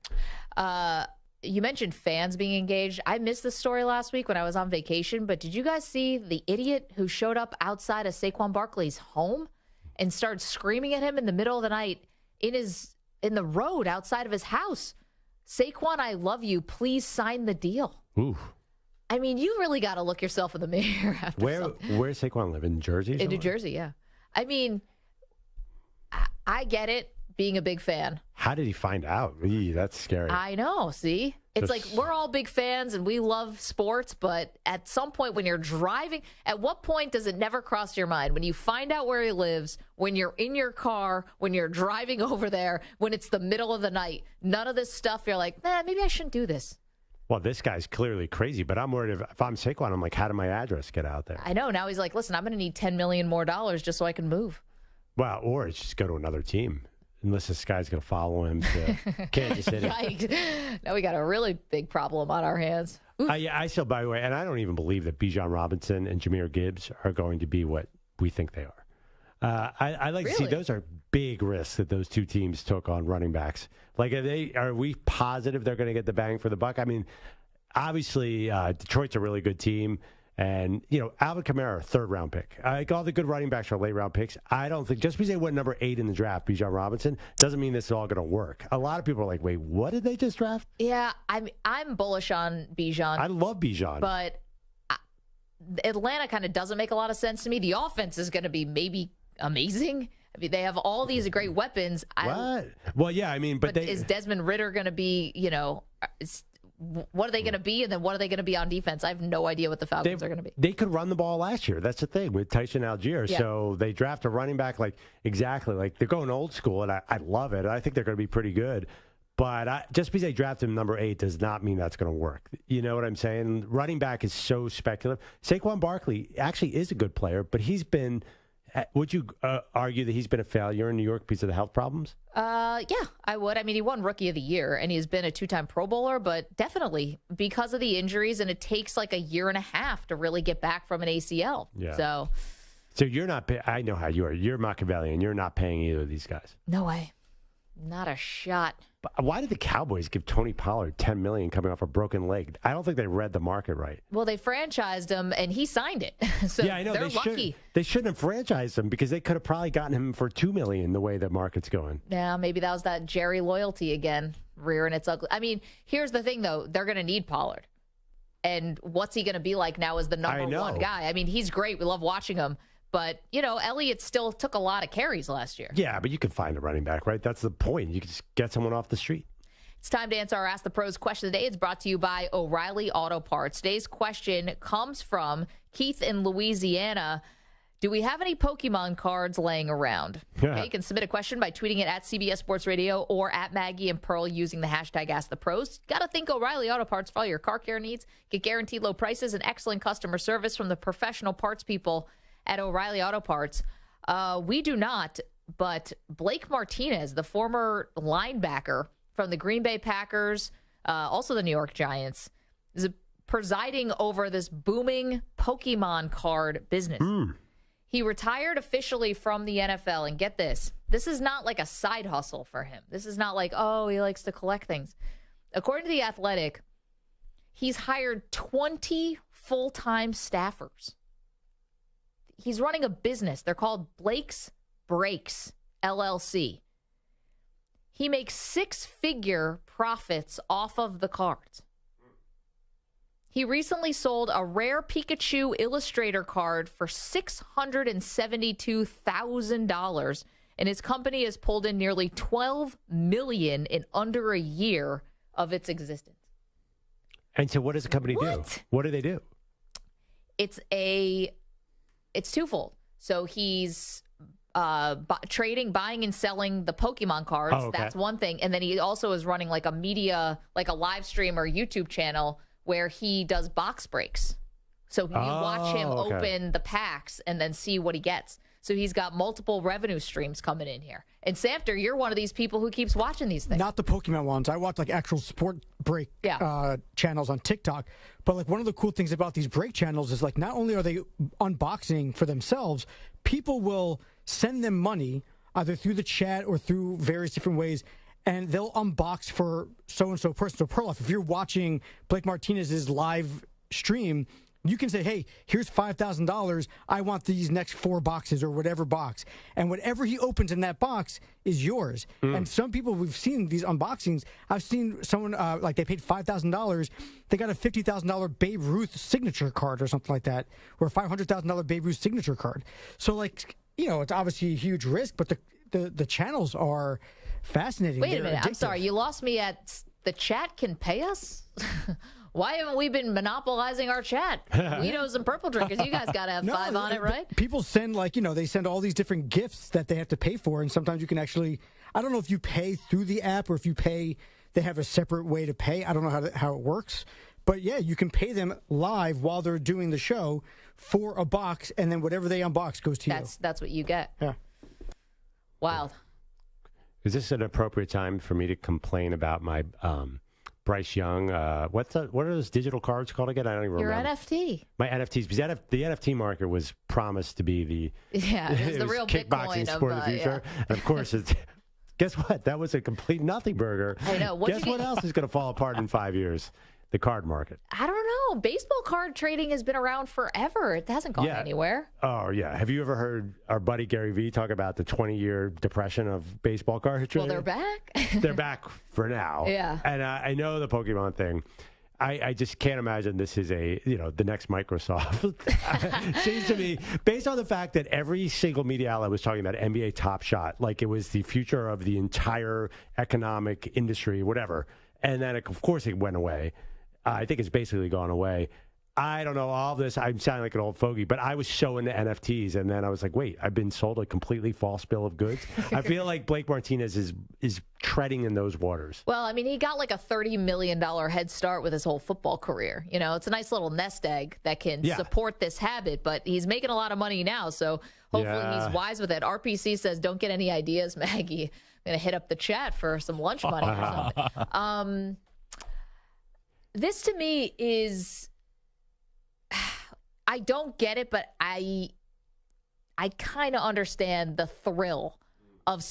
You mentioned fans being engaged. I missed this story last week when I was on vacation, but did you guys see the idiot who showed up outside of Saquon Barkley's home and started screaming at him in the middle of the night in the road outside of his house? Saquon, I love you. Please sign the deal. Ooh. I mean, you really got to look yourself in the mirror after Where's Saquon live? In Jersey? In New Jersey, yeah. I mean, I get it, being a big fan. How did he find out? That's scary. I know, see? It's like we're all big fans and we love sports, but at some point when you're driving, at what point does it never cross your mind? When you find out where he lives, when you're in your car, when you're driving over there, when it's the middle of the night, none of this stuff, you're like, maybe I shouldn't do this. Well, this guy's clearly crazy, but I'm worried if I'm Saquon, I'm like, how did my address get out there? I know. Now he's like, listen, I'm going to need $10 million more just so I can move. Well, or it's just go to another team. Unless this guy's going to follow him to Kansas City. Now we got a really big problem on our hands. I still, by the way, and I don't even believe that Bijan Robinson and Jameer Gibbs are going to be what we think they are. I like to see those are big risks that those two teams took on running backs. Like, are we positive they're going to get the bang for the buck? I mean, obviously, Detroit's a really good team. And, Alvin Kamara, 3rd-round pick. All the good running backs are late-round picks. I don't think, just because they went number 8 in the draft, Bijan Robinson, doesn't mean this is all going to work. A lot of people are like, wait, what did they just draft? Yeah, I'm bullish on Bijan. I love Bijan. But Atlanta kind of doesn't make a lot of sense to me. The offense is going to be maybe amazing. I mean, they have all these great weapons. What? Well, yeah, I mean, but is Desmond Ridder going to be, what are they going to be? And then what are they going to be on defense? I have no idea what the Falcons are going to be. They could run the ball last year. That's the thing with Tyson Algier. Yeah. So they draft a running back like they're going old school, and I love it. I think they're going to be pretty good. But just because they draft him number 8 does not mean that's going to work. You know what I'm saying? Running back is so speculative. Saquon Barkley actually is a good player, but he's been. Would you argue that he's been a failure in New York because of the health problems? Yeah, I would. I mean, he won Rookie of the Year, and he's been a 2-time Pro Bowler, but definitely because of the injuries, and it takes like a year and a half to really get back from an ACL. Yeah. So you're not. I know how you are. You're Machiavellian. You're not paying either of these guys. No way. Not a shot. But why did the Cowboys give Tony Pollard $10 million coming off a broken leg? I don't think they read the market right. Well, they franchised him, and he signed it. So yeah, I know. They're lucky. They shouldn't have franchised him because they could have probably gotten him for $2 million the way the market's going. Yeah, maybe that was that Jerry loyalty again, rearing its ugly. I mean, here's the thing, though. They're going to need Pollard. And what's he going to be like now as the number one guy? I mean, he's great. We love watching him. But, Elliott still took a lot of carries last year. Yeah, but you can find a running back, right? That's the point. You can just get someone off the street. It's time to answer our Ask the Pros question of the day. It's brought to you by O'Reilly Auto Parts. Today's question comes from Keith in Louisiana. Do we have any Pokemon cards laying around? Okay, you can submit a question by tweeting it at CBS Sports Radio or at Maggie and Pearl using the hashtag #AskThePros. Got to think O'Reilly Auto Parts for all your car care needs. Get guaranteed low prices and excellent customer service from the professional parts people at O'Reilly Auto Parts. We do not, but Blake Martinez, the former linebacker from the Green Bay Packers, also the New York Giants, is presiding over this booming Pokemon card business. He retired officially from the NFL, and get this, this is not like a side hustle for him. This is not like, oh, he likes to collect things. According to The Athletic, he's hired 20 full-time staffers. He's running a business. They're called Blake's Breaks, LLC. He makes 6-figure profits off of the cards. He recently sold a rare Pikachu Illustrator card for $672,000, and his company has pulled in nearly $12 million in under a year of its existence. And so what does the company do? What do they do? It's twofold. So he's trading, buying and selling the Pokemon cards. Oh, okay. That's one thing. And then he also is running like a media, like a live stream or YouTube channel where he does box breaks. So you watch him open the packs and then see what he gets. So he's got multiple revenue streams coming in here. And Samter, you're one of these people who keeps watching these things. Not the Pokemon ones. I watch like actual sport break channels on TikTok. But like one of the cool things about these break channels is like not only are they unboxing for themselves, people will send them money either through the chat or through various different ways, and they'll unbox for so-and-so person. So Perloff, if you're watching Blake Martinez's live stream, you can say, hey, here's $5,000. I want these next 4 boxes or whatever box. And whatever he opens in that box is yours. And some people, we've seen these unboxings. I've seen someone, like they paid $5,000. They got a $50,000 Babe Ruth signature card or something like that, or a $500,000 Babe Ruth signature card. So, like, it's obviously a huge risk, but the channels are fascinating. Wait a minute. I'm sorry. You lost me at the chat can pay us? Why haven't we been monopolizing our chat? Guidos and Purple Drinkers, you guys got to have 5 on it, right? People send, they send all these different gifts that they have to pay for, and sometimes you can actually, I don't know if you pay through the app or if you pay, they have a separate way to pay. I don't know how it works. But, yeah, you can pay them live while they're doing the show for a box, and then whatever they unbox goes to you. That's what you get. Yeah. Wild. Is this an appropriate time for me to complain about my Bryce Young? What are those digital cards called again? I don't even remember. Your NFT. My NFTs. Because the NFT market was promised to be the it was the real kickboxing Bitcoin sport of the future. Yeah. And of course, guess what? That was a complete nothing burger. I know. Guess what else is going to fall apart in 5 years? The card market. I don't know. Baseball card trading has been around forever. It hasn't gone anywhere. Oh, yeah. Have you ever heard our buddy Gary Vee talk about the 20-year depression of baseball card trading? Well, they're back. They're back for now. Yeah. And I know the Pokemon thing. I just can't imagine this is the next Microsoft. Seems to me, based on the fact that every single media outlet was talking about NBA Top Shot, like it was the future of the entire economic industry, whatever. And then, of course, it went away. I think it's basically gone away. I don't know all of this. I'm sounding like an old fogey, but I was so into NFTs, and then I was like, wait, I've been sold a completely false bill of goods. I feel like Blake Martinez is treading in those waters. Well, I mean, he got like a $30 million head start with his whole football career. You know, it's a nice little nest egg that can support this habit, but he's making a lot of money now, so hopefully he's wise with it. RPC says, don't get any ideas, Maggie. I'm going to hit up the chat for some lunch money or something. This to me is... I don't get it, but I kind of understand the thrill of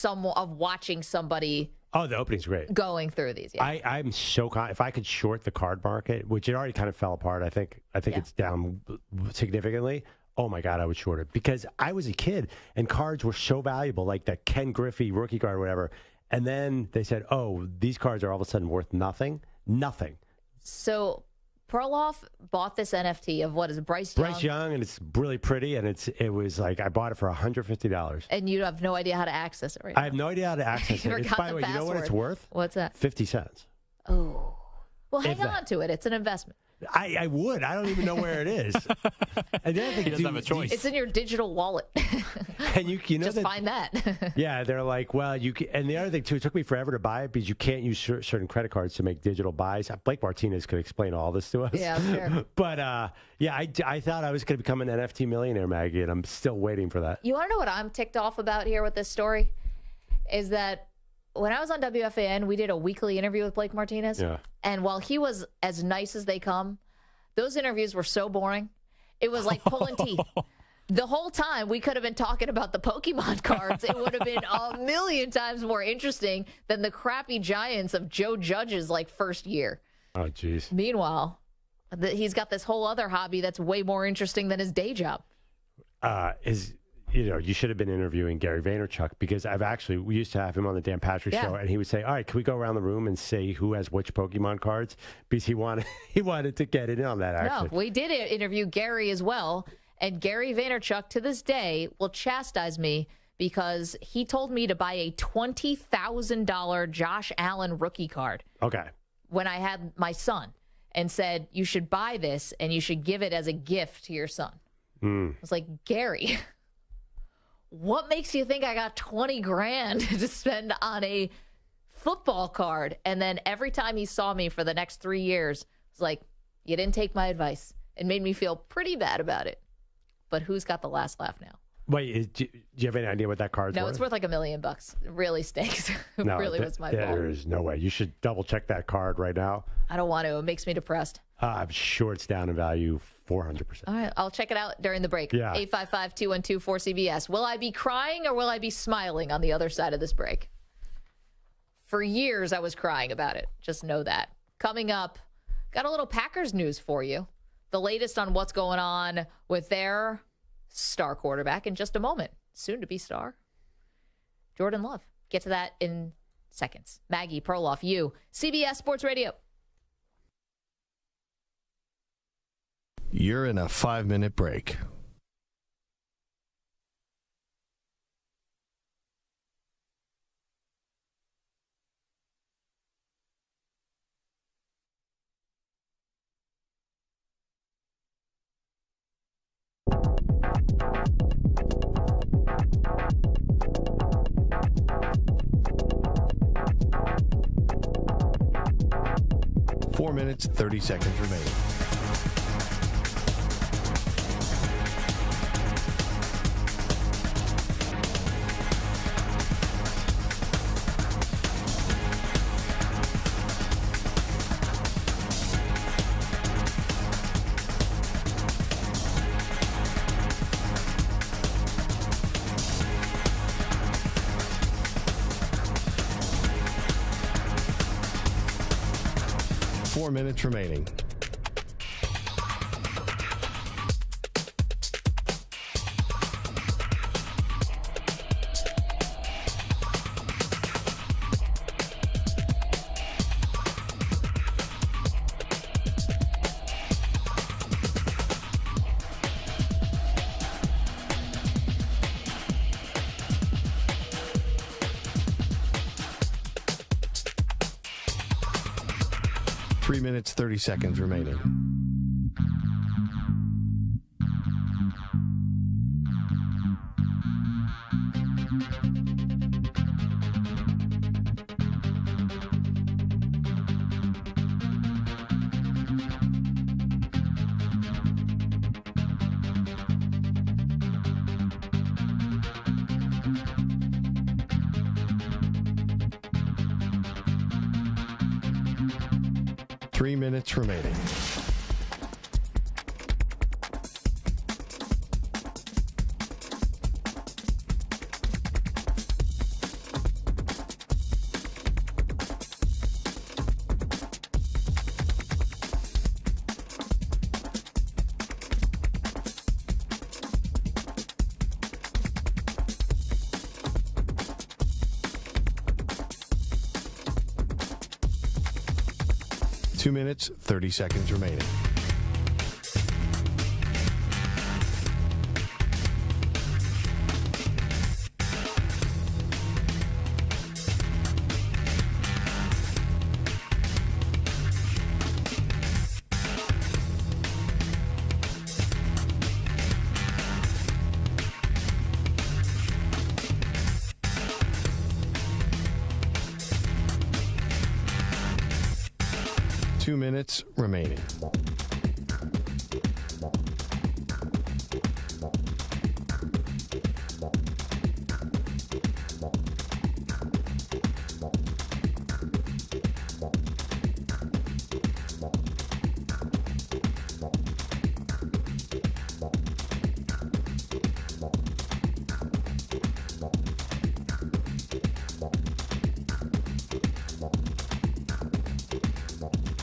watching somebody. Oh, the opening's great. Going through these. Yeah. I'm so if I could short the card market, which it already kind of fell apart. I think it's down significantly. Oh my God, I would short it because I was a kid and cards were so valuable, like that Ken Griffey rookie card or whatever. And then they said, oh, these cards are all of a sudden worth nothing. Nothing. So Perloff bought this NFT of what is Bryce Young. Bryce Young, and it's really pretty, and it was like I bought it for $150. And you have no idea how to access it right now. I have no idea how to access it. By the way, you know what it's worth? What's that? 50 cents. Oh. Well, hang on to it. It's an investment. I would. I don't even know where it is. And the other thing, he doesn't have a choice. It's in your digital wallet. And you know just find that. Yeah, they're like, well, you can, and the other thing too, it took me forever to buy it because you can't use certain credit cards to make digital buys. Blake Martinez could explain all this to us. Yeah, sure. But I thought I was going to become an NFT millionaire, Maggie, and I'm still waiting for that. You want to know what I'm ticked off about here with this story? Is that when I was on WFAN, we did a weekly interview with Blake Martinez. Yeah. And while he was as nice as they come, those interviews were so boring. It was like pulling teeth. The whole time we could have been talking about the Pokemon cards. It would have been a million times more interesting than the crappy Giants of Joe Judge's first year. Oh, jeez. Meanwhile, he's got this whole other hobby that's way more interesting than his day job. You should have been interviewing Gary Vaynerchuk because we used to have him on the Dan Patrick Show, and he would say, all right, can we go around the room and say who has which Pokemon cards? Because he wanted to get in on that, actually. No, we did interview Gary as well, and Gary Vaynerchuk to this day will chastise me because he told me to buy a $20,000 Josh Allen rookie card. Okay. When I had my son and said, you should buy this and you should give it as a gift to your son. I was like, Gary... What makes you think I got $20,000 to spend on a football card? And then every time he saw me for the next 3 years, it's like, you didn't take my advice. It made me feel pretty bad about it. But who's got the last laugh now? Wait, do you have any idea what that card's worth? No, it's worth like $1 million. It really stinks. It really was my fault. There's no way. You should double check that card right now. I don't want to. It makes me depressed. I'm sure it's down in value 400%. All right, I'll check it out during the break. Yeah. 855-212-4CBS. Will I be crying or will I be smiling on the other side of this break? For years, I was crying about it. Just know that. Coming up, got a little Packers news for you. The latest on what's going on with their star quarterback in just a moment. Soon to be star, Jordan Love. Get to that in seconds. Maggie, Perloff, you, CBS Sports Radio. You're in a 5-minute break. Four minutes, 30 seconds remaining. Minutes remaining. 3 minutes, 30 seconds remaining. Three minutes remaining. Two minutes, 30 seconds remaining. Two minutes remaining.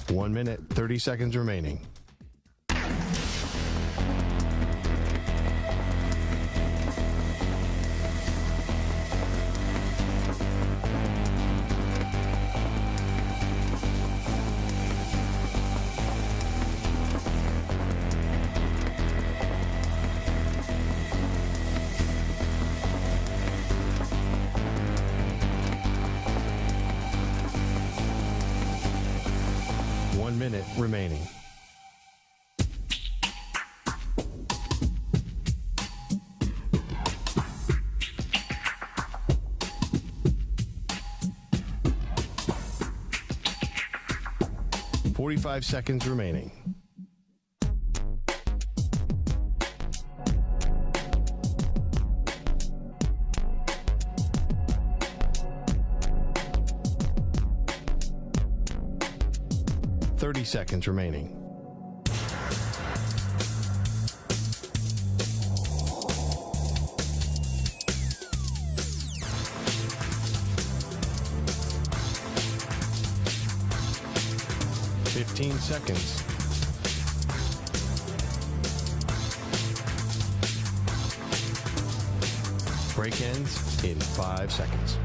One minute, 30 seconds remaining. Minute remaining. Forty-five seconds remaining. Seconds remaining. Seconds. Break ends in 5 seconds.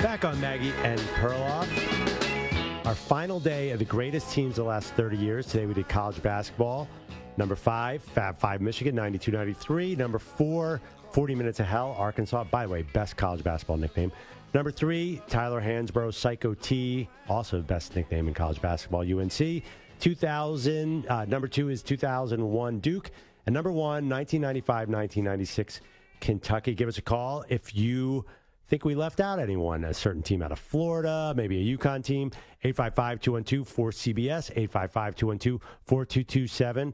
Back on Maggie and Perloff. Our final day of the greatest teams of the last 30 years. Today we did college basketball. Number 5, Fab 5 Michigan, 92-93. Number 4, 40 Minutes of Hell, Arkansas. By the way, best college basketball nickname. Number 3, Tyler Hansbrough, Psycho T, also best nickname in college basketball, UNC. 2000. Number 2 is 2001 Duke. And number 1, 1995-1996 Kentucky. Give us a call if you think we left out anyone, a certain team out of Florida, maybe a UConn team. 855-212-4CBS, 855-212-4227.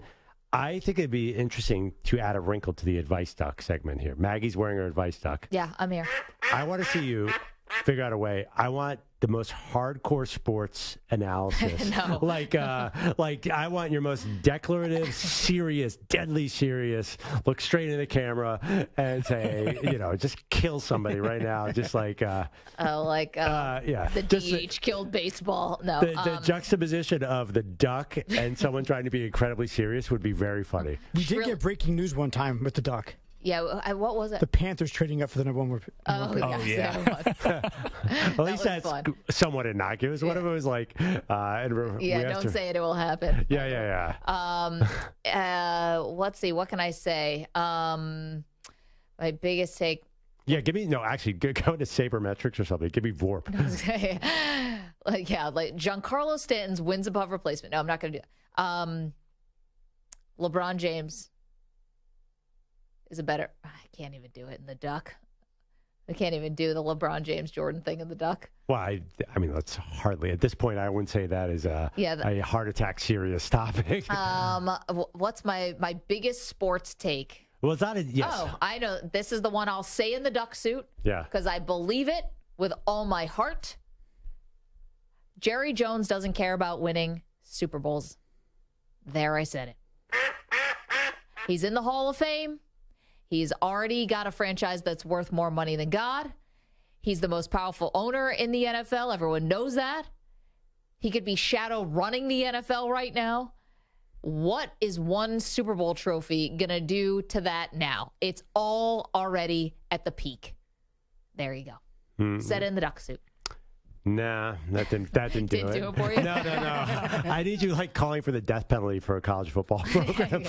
I think it'd be interesting to add a wrinkle to the advice duck segment here. Maggie's wearing her advice duck. Yeah, I'm here. I want to see you figure out a way. I want the most hardcore sports analysis. No. Like I want your most declarative, serious, deadly serious, look straight in the camera and say, just kill somebody right now. Just like, yeah. The DH killed baseball. No. The juxtaposition of the duck and someone trying to be incredibly serious would be very funny. We did get breaking news one time with the duck. Yeah, what was it? The Panthers trading up for the number one. At least that's fun. somewhat innocuous. What if it was like, don't say it will happen. Yeah. Let's see. What can I say? My biggest take. Yeah, give me actually go to sabermetrics or something. Give me VORP. like Giancarlo Stanton's wins above replacement. No, I'm not going to do that. LeBron James is a better. I can't even do it in the duck. I can't even do the LeBron James Jordan thing in the duck. Well, I mean, that's hardly at this point. I wouldn't say that is a heart attack serious topic. What's my biggest sports take? Well, it's not. Yes. Oh, I know. This is the one I'll say in the duck suit. Yeah. Because I believe it with all my heart. Jerry Jones doesn't care about winning Super Bowls. There, I said it. He's in the Hall of Fame. He's already got a franchise that's worth more money than God. He's the most powerful owner in the NFL. Everyone knows that. He could be shadow running the NFL right now. What is one Super Bowl trophy going to do to that now? It's all already at the peak. There you go. Mm-hmm. Set in the duck suit. Nah, that didn't do Didn't it. do it for you? No. I need you calling for the death penalty for a college football program.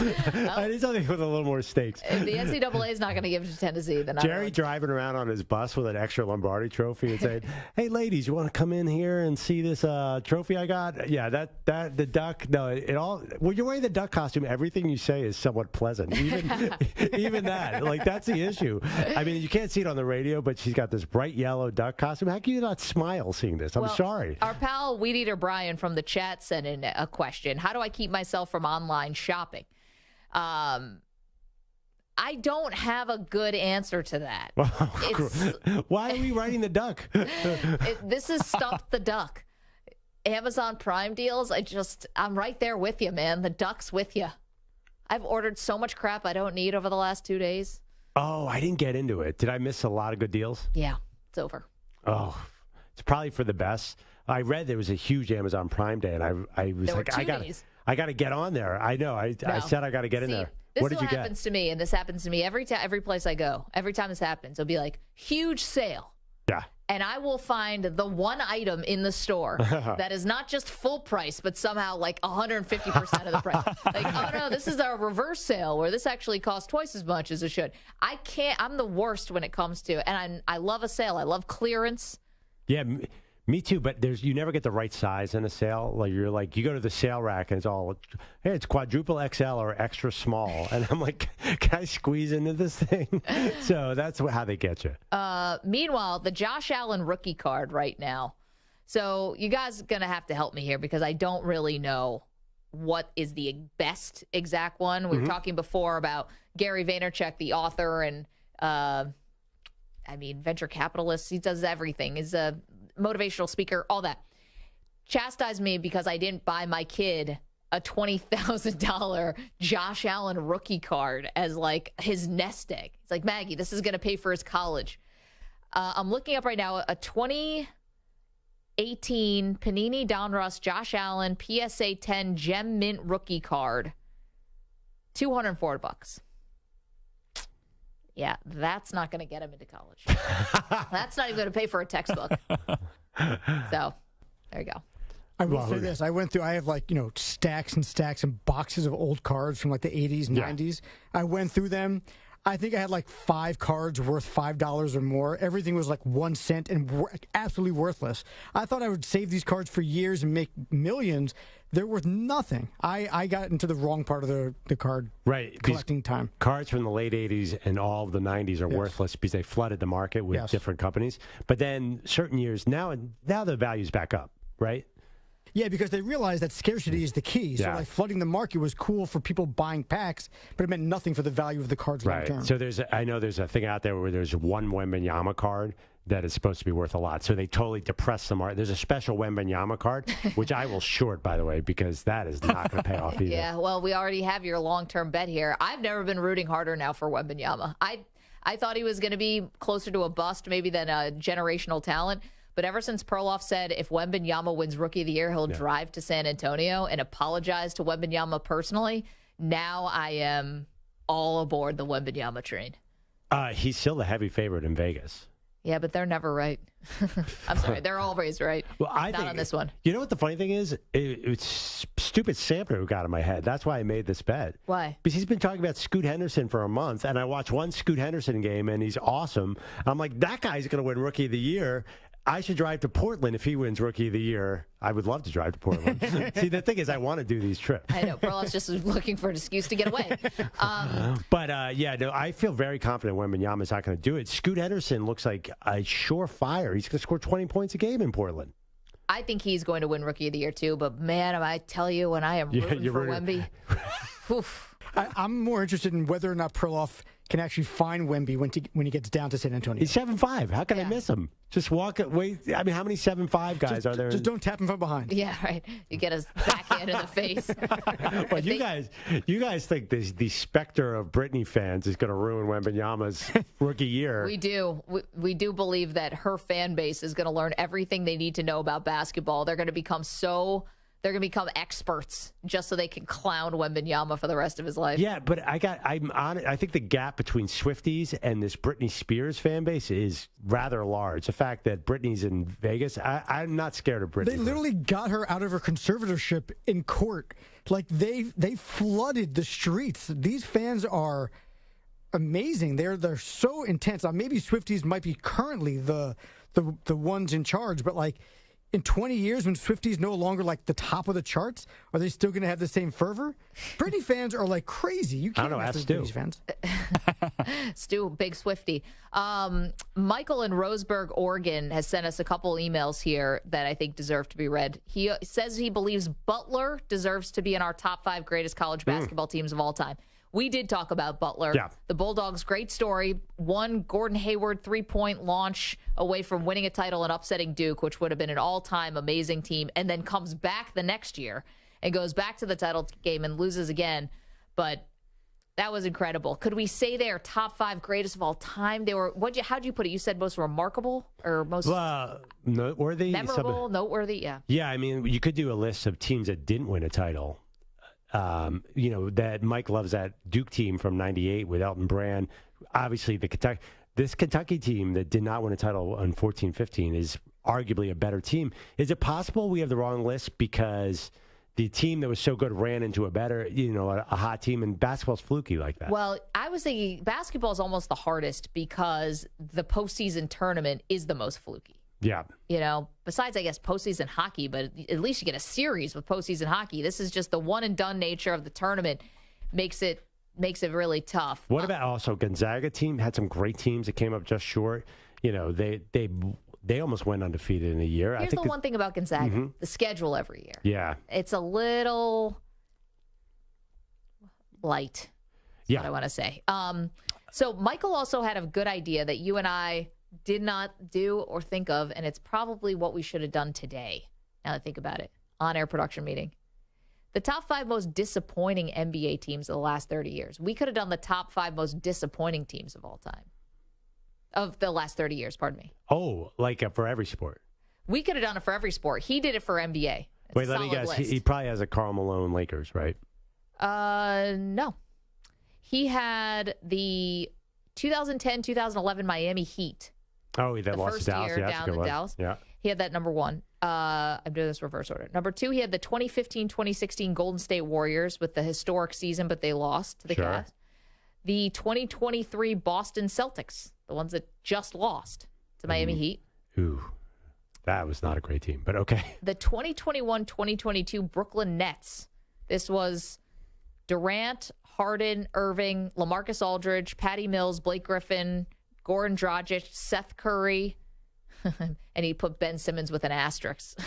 I need something with a little more stakes. If the NCAA is not going to give it to Tennessee, then Jerry driving around on his bus with an extra Lombardi trophy and saying, "Hey, ladies, you want to come in here and see this trophy I got?" Yeah, that the duck. No, it all. When you're wearing the duck costume, everything you say is somewhat pleasant. Even that. That's the issue. I mean, you can't see it on the radio, but she's got this bright yellow duck costume. How can you not smile seeing this? I'm sorry. Our pal Weed Eater Brian from the chat sent in a question. How do I keep myself from online shopping? I don't have a good answer to that. Why are we writing the duck? This is Stump the Duck. Amazon Prime deals, I'm right there with you, man. The duck's with you. I've ordered so much crap I don't need over the last 2 days. Oh, I didn't get into it. Did I miss a lot of good deals? Yeah, it's over. Oh, it's probably for the best. I read there was a huge Amazon Prime Day, and I was there like, were I got to get on there. I know. I said I got to get in there. What did you get? This happens to me, and this happens to me every place I go. Every time this happens, it'll be like, huge sale. Yeah. And I will find the one item in the store that is not just full price, but somehow 150% of the price. Oh no, this is a reverse sale where this actually costs twice as much as it should. I'm the worst when it comes to, and I love a sale. I love clearance. Yeah, me too. But you never get the right size in a sale. You go to the sale rack and it's all, hey, it's quadruple XL or extra small, and I'm like, can I squeeze into this thing? So that's how they get you. Meanwhile, the Josh Allen rookie card right now. So you guys are gonna have to help me here because I don't really know what is the best exact one. We were talking before about Gary Vaynerchuk, the author, and venture capitalist. He does everything. He's a motivational speaker, all that. Chastise me because I didn't buy my kid a $20,000 Josh Allen rookie card as his nest egg. It's like, Maggie, this is going to pay for his college. I'm looking up right now a 2018 Panini Donruss Josh Allen PSA 10 Gem Mint rookie card. $204. Yeah, that's not going to get him into college. That's not even going to pay for a textbook. So, there you go. I will say this. I went through, I have stacks and stacks and boxes of old cards from the 80s, 90s. I went through them. I think I had 5 cards worth $5 or more. Everything was 1 cent and absolutely worthless. I thought I would save these cards for years and make millions. They're worth nothing. I got into the wrong part of the card collecting time. Cards from the late 80s and all of the 90s are worthless because they flooded the market with different companies. But then certain years, now the value's back up, right? Yeah, because they realized that scarcity is the key. So flooding the market was cool for people buying packs, but it meant nothing for the value of the cards long term. So I know there's a thing out there where there's one Wembanyama card that is supposed to be worth a lot. So they totally depress the market. There's a special Wembanyama card, which I will short, by the way, because that is not going to pay off either. Yeah, well, we already have your long-term bet here. I've never been rooting harder now for Wembanyama. I thought he was going to be closer to a bust maybe than a generational talent. But ever since Perloff said if Wembanyama wins Rookie of the Year, he'll drive to San Antonio and apologize to Wembanyama personally, now I am all aboard the Wembanyama train. He's still the heavy favorite in Vegas. Yeah, but they're never right. I'm sorry. They're always right. Well, I Not think, on this one. You know what the funny thing is? It's stupid sampler who got in my head. That's why I made this bet. Why? Because he's been talking about Scoot Henderson for a month, and I watched one Scoot Henderson game, and he's awesome. I'm like, that guy's going to win Rookie of the Year. I should drive to Portland if he wins Rookie of the Year. I would love to drive to Portland. See, the thing is, I want to do these trips. I know. Perloff's just looking for an excuse to get away. But, I feel very confident Wembanyama's not going to do it. Scoot Henderson looks like a surefire. He's going to score 20 points a game in Portland. I think he's going to win Rookie of the Year, too. But, man, I tell you, when I am rooting for Wemby, I'm more interested in whether or not Perloff can actually find Wemby when he gets down to San Antonio. He's 7'5". How can I miss him? Just walk away. I mean, how many 7'5" guys are there? Just don't tap him from behind. Yeah, right. You get his backhand in the face. But you guys think the specter of Britney fans is going to ruin Wembanyama's rookie year? We do. We do believe that her fan base is going to learn everything they need to know about basketball. They're going to become experts just so they can clown Wembanyama for the rest of his life. Yeah, but I think the gap between Swifties and this Britney Spears fan base is rather large. The fact that Britney's in Vegas, I'm not scared of Britney. They literally got her out of her conservatorship in court. Like they flooded the streets. These fans are amazing. They're so intense. Now, maybe Swifties might be currently the ones in charge, but like, in 20 years, when Swifties no longer like the top of the charts, are they still going to have the same fervor? Britney fans are like crazy. You can't ask with Stu. Britney fans. Stu, big Swiftie. Michael in Roseburg, Oregon, has sent us a couple emails here that I think deserve to be read. He says he believes Butler deserves to be in our top 5 greatest college basketball teams of all time. We did talk about Butler. Yeah. The Bulldogs, great story. One Gordon Hayward 3-point launch away from winning a title and upsetting Duke, which would have been an all-time amazing team, and then comes back the next year and goes back to the title game and loses again. But that was incredible. Could we say they are top 5 greatest of all time? They were. How'd you put it? You said most remarkable or most noteworthy, memorable, noteworthy. Yeah. Yeah, I mean, you could do a list of teams that didn't win a title. That Mike loves that Duke team from '98 with Elton Brand. Obviously, this Kentucky team that did not win a title in 14-15 is arguably a better team. Is it possible we have the wrong list because the team that was so good ran into a better, a hot team, and basketball's fluky like that? Well, I was thinking basketball is almost the hardest because the postseason tournament is the most fluky. Yeah. Besides, I guess, postseason hockey, but at least you get a series with postseason hockey. This is just the one-and-done nature of the tournament makes it really tough. What about also Gonzaga team? Had some great teams that came up just short. They almost went undefeated in a year. Here's the one thing about Gonzaga, the schedule every year. Yeah. It's a little light, is what I want to say. So Michael also had a good idea that you and I did not do or think of, and it's probably what we should have done today, now that I think about it, on-air production meeting. The top 5 most disappointing NBA teams of the last 30 years. We could have done the top 5 most disappointing teams of all time. Of the last 30 years, pardon me. Oh, like for every sport. We could have done it for every sport. He did it for NBA. Wait, let me guess. He probably has a Karl Malone Lakers, right? No. He had the 2010-2011 Miami Heat. Oh, that lost to Dallas. Yeah, down in Dallas. Yeah. He had that number 1. I'm doing this reverse order. Number 2, he had the 2015-2016 Golden State Warriors with the historic season, but they lost to the Cavs. The 2023 Boston Celtics, the ones that just lost to Miami Heat. Ooh, that was not a great team, but okay. The 2021-2022 Brooklyn Nets. This was Durant, Harden, Irving, LaMarcus Aldridge, Patty Mills, Blake Griffin, Goran Dragic, Seth Curry, and he put Ben Simmons with an asterisk.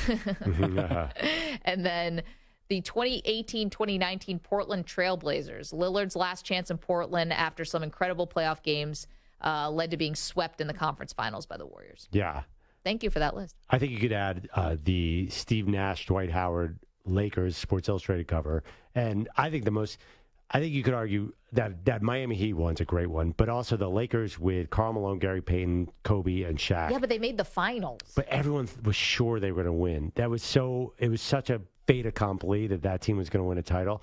And then the 2018-2019 Portland Trailblazers. Lillard's last chance in Portland after some incredible playoff games led to being swept in the conference finals by the Warriors. Yeah. Thank you for that list. I think you could add the Steve Nash, Dwight Howard, Lakers Sports Illustrated cover. And I think you could argue that Miami Heat one's a great one, but also the Lakers with Karl Malone, Gary Payton, Kobe, and Shaq. Yeah, but they made the finals. But everyone was sure they were going to win. It was such a fait accompli that team was going to win a title.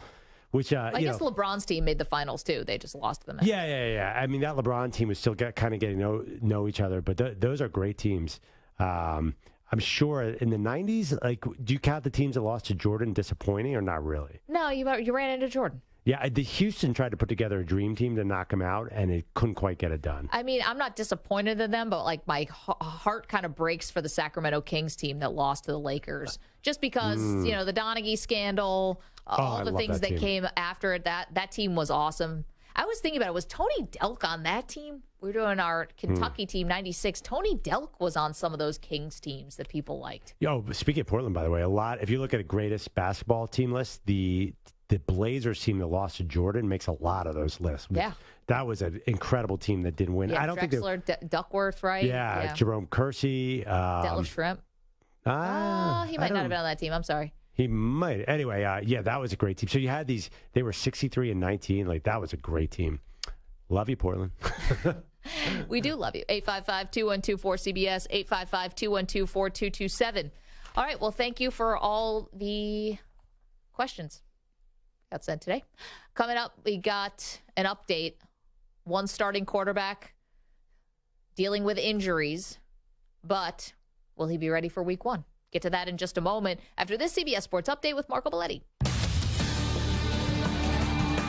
Which I guess LeBron's team made the finals too. They just lost them. Yeah. I mean, that LeBron team was still kind of getting know each other, but those are great teams. I'm sure in the 90s, like, do you count the teams that lost to Jordan disappointing or not really? No, you ran into Jordan. Yeah, the Houston tried to put together a dream team to knock him out, and it couldn't quite get it done. I mean, I'm not disappointed in them, but like my heart kind of breaks for the Sacramento Kings team that lost to the Lakers, just because the Donaghy scandal, all the things that came after it. That team was awesome. I was thinking about it. Was Tony Delk on that team? We're doing our Kentucky team, 96. Tony Delk was on some of those Kings teams that people liked. Yo, speaking of Portland, by the way, if you look at a greatest basketball team list, the Blazers team that lost to Jordan makes a lot of those lists. Yeah. That was an incredible team that didn't win. Yeah, I don't Drexler, think Duckworth, right? Yeah, Jerome Kersey. Detlef Schrempf. He might not have been on that team. I'm sorry. He might. Anyway, that was a great team. So you had these, they were 63 and 19. Like, that was a great team. Love you, Portland. We do love you. 855-212-4CBS, 855-212-4227. All right, well, thank you for all the questions got sent today. Coming up, we got an update. One starting quarterback dealing with injuries, but will he be ready for week 1? Get to that in just a moment after this CBS Sports Update with Marco Belletti.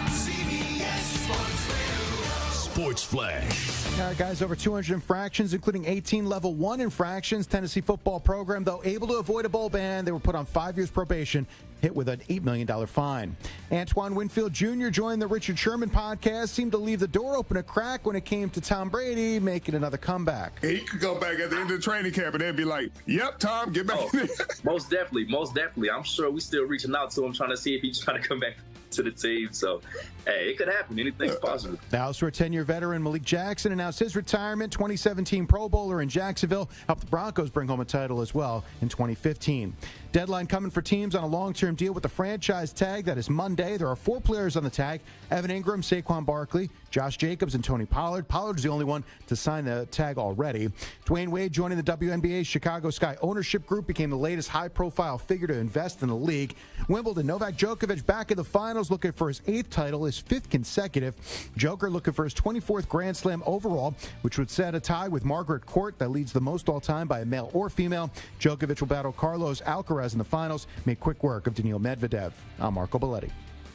CBS Sports Radio. Sports Flash. All right, guys, over 200 infractions, including 18 level 1 infractions. Tennessee football program, though, able to avoid a bowl ban. They were put on 5 years probation, hit with an $8 million fine. Antoine Winfield Jr. joined the Richard Sherman podcast, seemed to leave the door open a crack when it came to Tom Brady making another comeback. He could go back at the end of the training camp and they'd be like, yep, Tom, get back in there. Most definitely. I'm sure we still reaching out to him, trying to see if he's trying to come back to the team. So, hey, it could happen. Anything's possible. Now, for a 10-year veteran, Malik Jackson announced his retirement. 2017 Pro Bowler in Jacksonville, helped the Broncos bring home a title as well in 2015. Deadline coming for teams on a long-term deal with the franchise tag. That is Monday. There are 4 players on the tag: Evan Ingram, Saquon Barkley, Josh Jacobs, and Tony Pollard. Pollard's the only one to sign the tag already. Dwayne Wade joining the WNBA's Chicago Sky ownership group, became the latest high-profile figure to invest in the league. Wimbledon, Novak Djokovic back in the finals, looking for his 8th title, his 5th consecutive. Joker looking for his 24th Grand Slam overall, which would set a tie with Margaret Court that leads the most all-time by a male or female. Djokovic will battle Carlos Alcaraz in the finals. Make quick work of Daniil Medvedev. I'm Marco Belletti.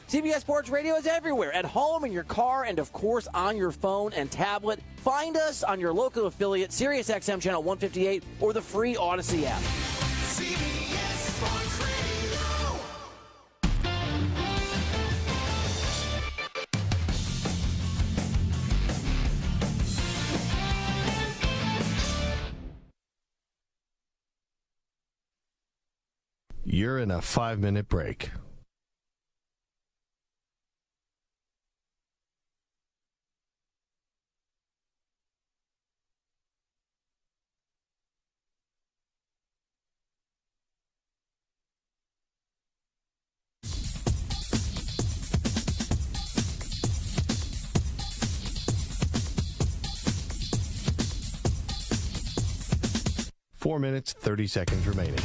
CBS Sports Radio is everywhere, at home, in your car, and of course on your phone and tablet. Find us on your local affiliate, SiriusXM Channel 158, or the free Odyssey app. CBS Sports Radio. You're in a 5-minute break. Four minutes, 30 seconds remaining.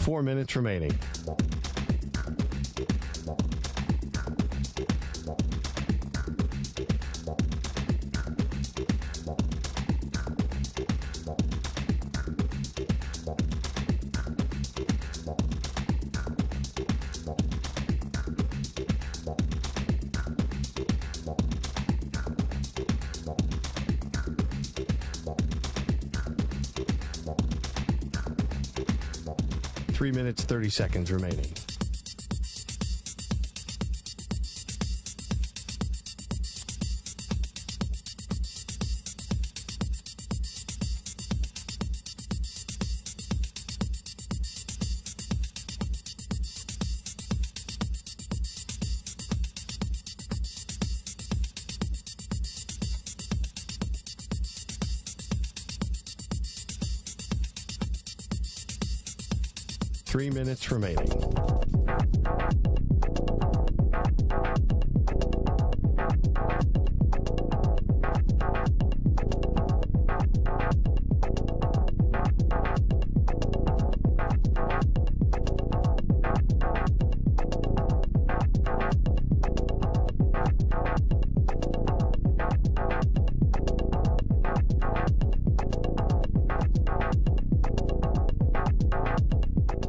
Four minutes remaining. Three minutes, 30 seconds remaining. 3 minutes remaining.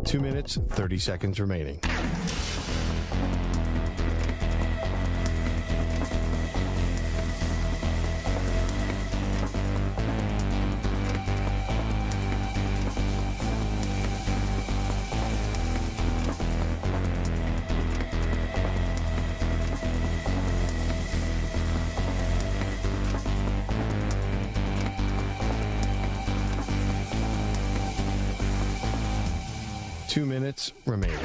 Two minutes, 30 seconds remaining. Two minutes remaining.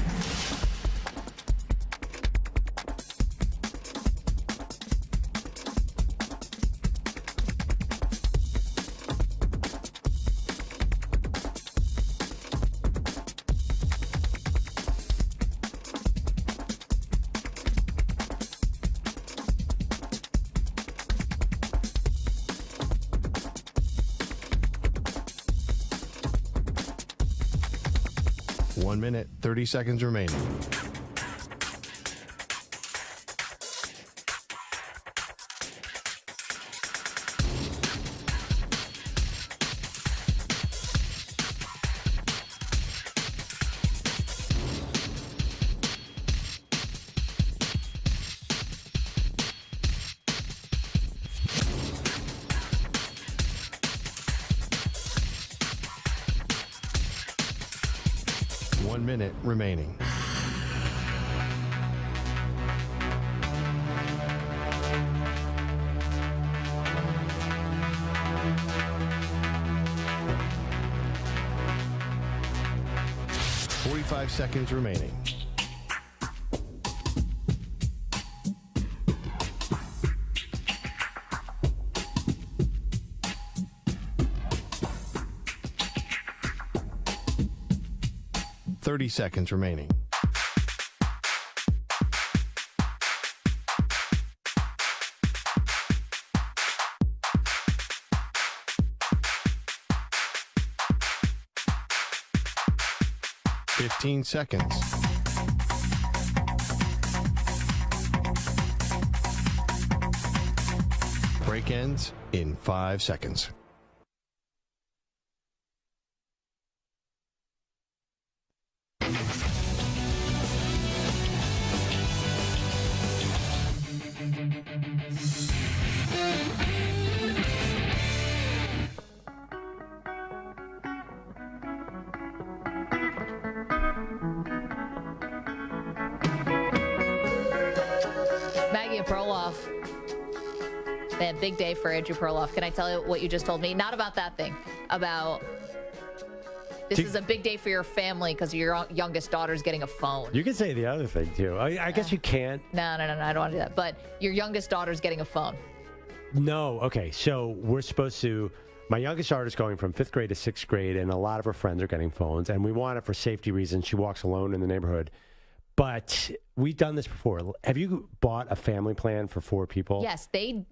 One minute, 30 seconds remaining. One minute remaining. Five seconds remaining. Thirty seconds remaining. Fifteen seconds. Break ends in 5 seconds. Maggie and Perloff. Man, big day for Andrew Perloff. Can I tell you what you just told me? Not about that thing. About this is a big day for your family because your youngest daughter's getting a phone. You can say the other thing, too. I guess you can't. No. I don't want to do that. But your youngest daughter's getting a phone. No. Okay. So we're supposed to. My youngest daughter's going from 5th grade to 6th grade, and a lot of her friends are getting phones. And we want it for safety reasons. She walks alone in the neighborhood. But we've done this before. Have you bought a family plan for 4 people? Yes,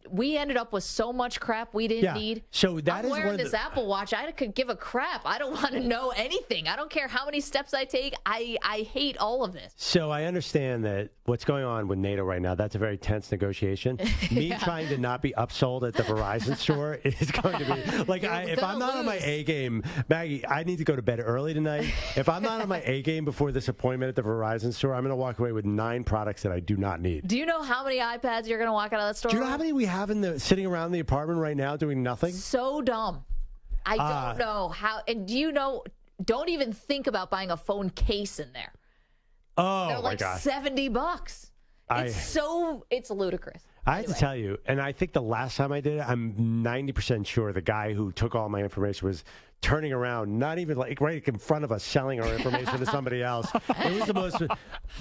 we ended up with so much crap we didn't need. So that I'm is wearing one of this Apple Watch. I could give a crap. I don't want to know anything. I don't care how many steps I take. I hate all of this. So I understand that what's going on with NATO right now, that's a very tense negotiation. Me trying to not be upsold at the Verizon store is going to be like, if I'm not on my A game, Maggie, I need to go to bed early tonight. If I'm not on my A game before this appointment at the Verizon store, I'm going to walk away with 9 products that I do not need. Do you know how many iPads you're going to walk out of that store? Do you know how many we have sitting around the apartment right now doing nothing? So dumb. I don't know how. And do you know, don't even think about buying a phone case in there. Oh, they're like my God. $70. It's ludicrous. I have to tell you, and I think the last time I did it, I'm 90% sure the guy who took all my information was turning around, not even like right in front of us, selling our information to somebody else. It was the most.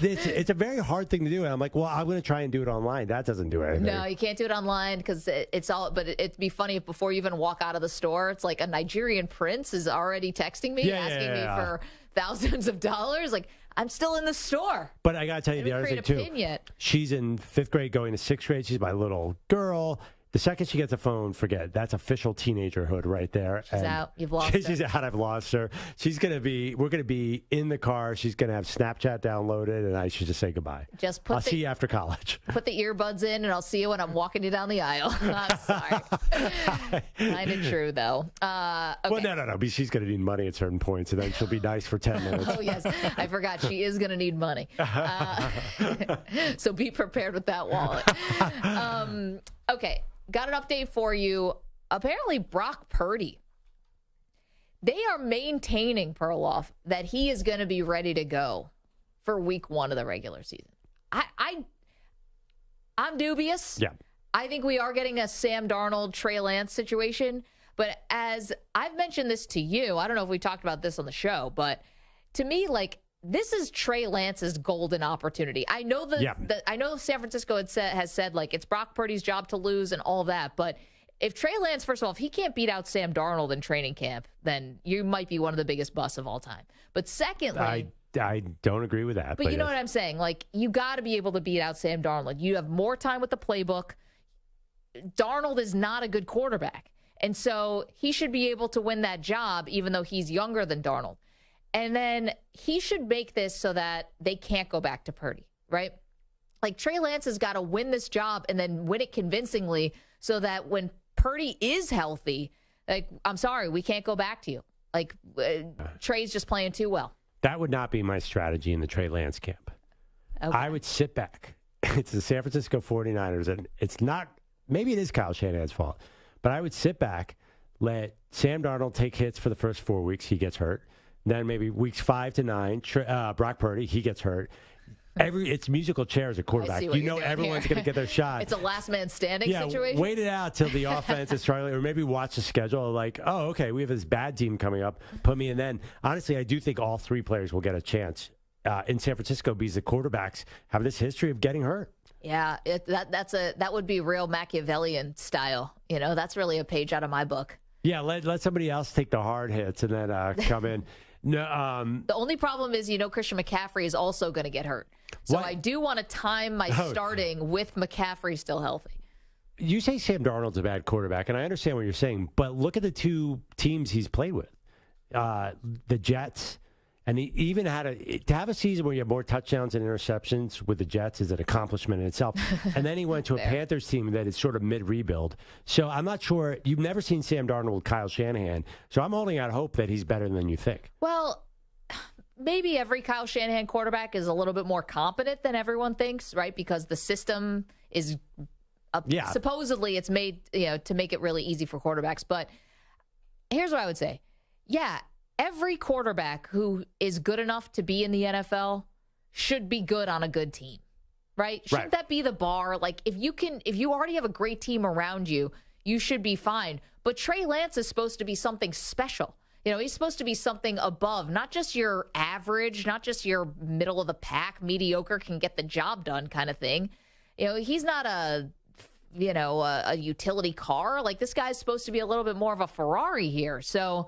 It's a very hard thing to do, and I'm like, well, I'm going to try and do it online. That doesn't do anything. No, you can't do it online because it's all. But it'd be funny if before you even walk out of the store, it's like a Nigerian prince is already texting me, asking me for thousands of dollars. Like, I'm still in the store. But I got to tell you the other thing, too. Yet. She's in 5th grade going to 6th grade. She's my little girl. The second she gets a phone, forget. That's official teenagerhood right there. She's out. You've lost her. She's out. I've lost her. We're going to be in the car. She's going to have Snapchat downloaded, and I should just say goodbye. I'll see you after college. Put the earbuds in, and I'll see you when I'm walking you down the aisle. I'm sorry. Kind of true, though. Okay. Well, no. She's going to need money at certain points, and then she'll be nice for 10 minutes. Oh, yes. I forgot. She is going to need money. So be prepared with that wallet. Okay. Got an update for you. Apparently, Brock Purdy. They are maintaining, Perloff, that he is going to be ready to go for week 1 of the regular season. I'm dubious. Yeah. I think we are getting a Sam Darnold, Trey Lance situation. But as I've mentioned this to you, I don't know if we talked about this on the show, but to me, like, this is Trey Lance's golden opportunity. I know I know San Francisco has said like it's Brock Purdy's job to lose and all that, but if Trey Lance, first of all, if he can't beat out Sam Darnold in training camp, then you might be one of the biggest busts of all time. But secondly, I don't agree with that. But you know what I'm saying? Like, you got to be able to beat out Sam Darnold. You have more time with the playbook. Darnold is not a good quarterback, and so he should be able to win that job, even though he's younger than Darnold. And then he should make this so that they can't go back to Purdy, right? Like, Trey Lance has got to win this job and then win it convincingly so that when Purdy is healthy, like, I'm sorry, we can't go back to you. Like, Trey's just playing too well. That would not be my strategy in the Trey Lance camp. Okay. I would sit back. It's the San Francisco 49ers, and it's not, maybe it is Kyle Shanahan's fault, but I would sit back, let Sam Darnold take hits for the first 4 weeks. He gets hurt. Then maybe weeks 5 to 9, Brock Purdy, he gets hurt. It's musical chairs at quarterback. You know everyone's going to get their shot. It's a last man standing situation. Wait it out till the offense is struggling, or maybe watch the schedule. Like, oh, okay, we have this bad team coming up. Put me in. Then, honestly, I do think all 3 players will get a chance in San Francisco because the quarterbacks have this history of getting hurt. Yeah, that would be real Machiavellian style. You know, that's really a page out of my book. Yeah, let somebody else take the hard hits and then come in. No, the only problem is, Christian McCaffrey is also going to get hurt. So I do want to time my starting with McCaffrey still healthy. You say Sam Darnold's a bad quarterback, and I understand what you're saying, but look at the 2 teams he's played with. The Jets, and he even had to have a season where you have more touchdowns and interceptions with the Jets is an accomplishment in itself. And then he went to a Panthers team that is sort of mid-rebuild. So I'm not sure. You've never seen Sam Darnold with Kyle Shanahan. So I'm holding out hope that he's better than you think. Well, maybe every Kyle Shanahan quarterback is a little bit more competent than everyone thinks, right? Because the system is supposedly it's made to make it really easy for quarterbacks. But here's what I would say. Yeah, every quarterback who is good enough to be in the NFL should be good on a good team, right? Shouldn't that be the bar? Like, if you already have a great team around you, you should be fine. But Trey Lance is supposed to be something special. He's supposed to be something above, not just your average, not just your middle of the pack, mediocre can get the job done kind of thing. He's not a utility car. Like, this guy's supposed to be a little bit more of a Ferrari here. So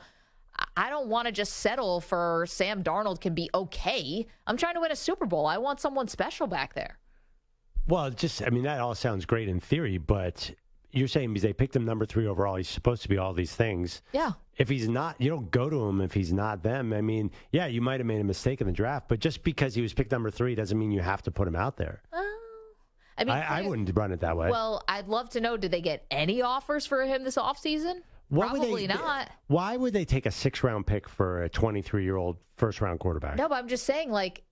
I don't want to just settle for Sam Darnold can be okay. I'm trying to win a Super Bowl. I want someone special back there. Well, that all sounds great in theory, but you're saying because they picked him number 3 overall, he's supposed to be all these things. Yeah. If he's not, you don't go to him if he's not them. You might have made a mistake in the draft, but just because he was picked number 3 doesn't mean you have to put him out there. I wouldn't run it that way. Well, I'd love to know, did they get any offers for him this offseason? Probably not. Why would they take a 6th-round pick for a 23-year-old first-round quarterback? No, but I'm just saying, like,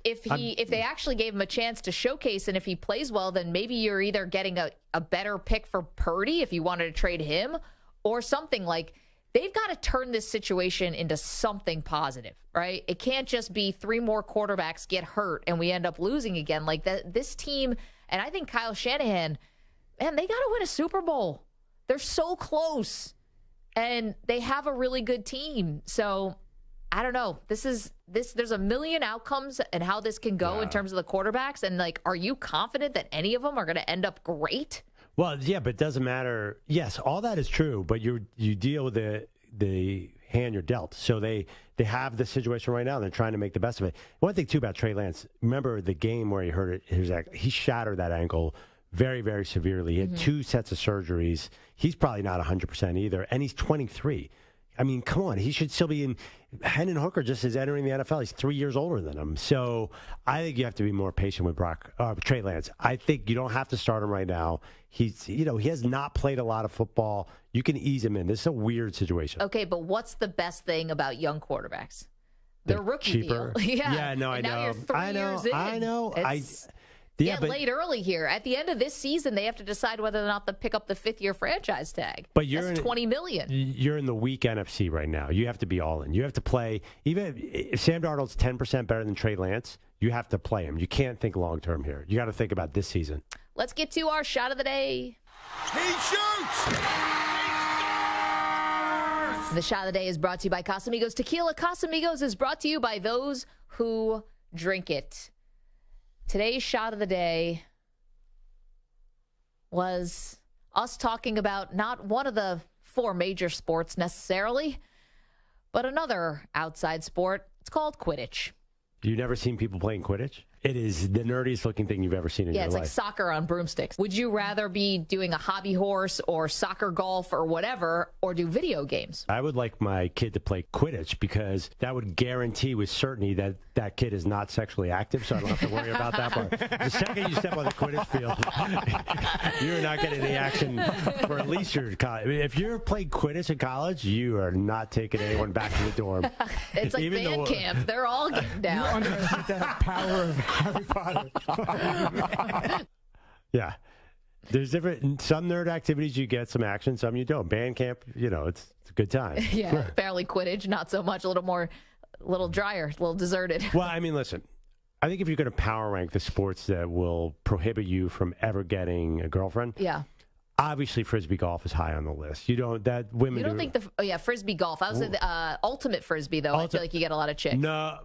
if they actually gave him a chance to showcase, and if he plays well, then maybe you're either getting a better pick for Purdy if you wanted to trade him, or something. Like, they've got to turn this situation into something positive, right? It can't just be 3 more quarterbacks get hurt and we end up losing again. Like, this team, and I think Kyle Shanahan, man, they got to win a Super Bowl. They're so close. And they have a really good team. So, I don't know. There's a million outcomes and how this can go in terms of the quarterbacks. And, like, are you confident that any of them are going to end up great? Well, yeah, but it doesn't matter. Yes, all that is true. But you deal with the hand you're dealt. So they have the situation right now. They're trying to make the best of it. One thing, too, about Trey Lance, remember the game where he hurt it? He shattered that ankle very, very severely. He had 2 sets of surgeries. He's probably not 100% either, and he's 23. I mean, come on. He should still be in. Hendon Hooker just is entering the NFL. He's 3 years older than him. So I think you have to be more patient with Trey Lance. I think you don't have to start him right now. He has not played a lot of football. You can ease him in. This is a weird situation. Okay, but what's the best thing about young quarterbacks? They're rookie cheaper. deal. Yeah, no, and I know. Now you're 3 years in. I know. Get laid early here. At the end of this season, they have to decide whether or not to pick up the 5th-year franchise tag. But that's $20 million. You're in the weak NFC right now. You have to be all in. You have to play. Even if Sam Darnold's 10% better than Trey Lance, you have to play him. You can't think long term here. You got to think about this season. Let's get to our shot of the day. He shoots! The shot of the day is brought to you by Casamigos Tequila. Casamigos is brought to you by those who drink it. Today's shot of the day was us talking about not one of the 4 major sports necessarily, but another outside sport. It's called Quidditch. You've never seen people playing Quidditch? It is the nerdiest looking thing you've ever seen in your life. Yeah, it's like soccer on broomsticks. Would you rather be doing a hobby horse or soccer golf or whatever, or do video games? I would like my kid to play Quidditch because that would guarantee with certainty that that kid is not sexually active, so I don't have to worry about that part. The second you step on the Quidditch field, you're not getting the action for at least your college. I mean, if you're playing Quidditch in college, you are not taking anyone back to the dorm. It's like band camp. They're all getting down. You underestimate that power of Harry Potter. Yeah. There's some nerd activities you get some action, some you don't. Band camp, it's a good time. Yeah, apparently Quidditch, not so much. A little drier, a little deserted. Well, I mean, listen, I think if you're going to power rank the sports that will prohibit you from ever getting a girlfriend, obviously Frisbee golf is high on the list. You don't think Frisbee golf. I would say the ultimate Frisbee, though. I feel like you get a lot of chicks. No,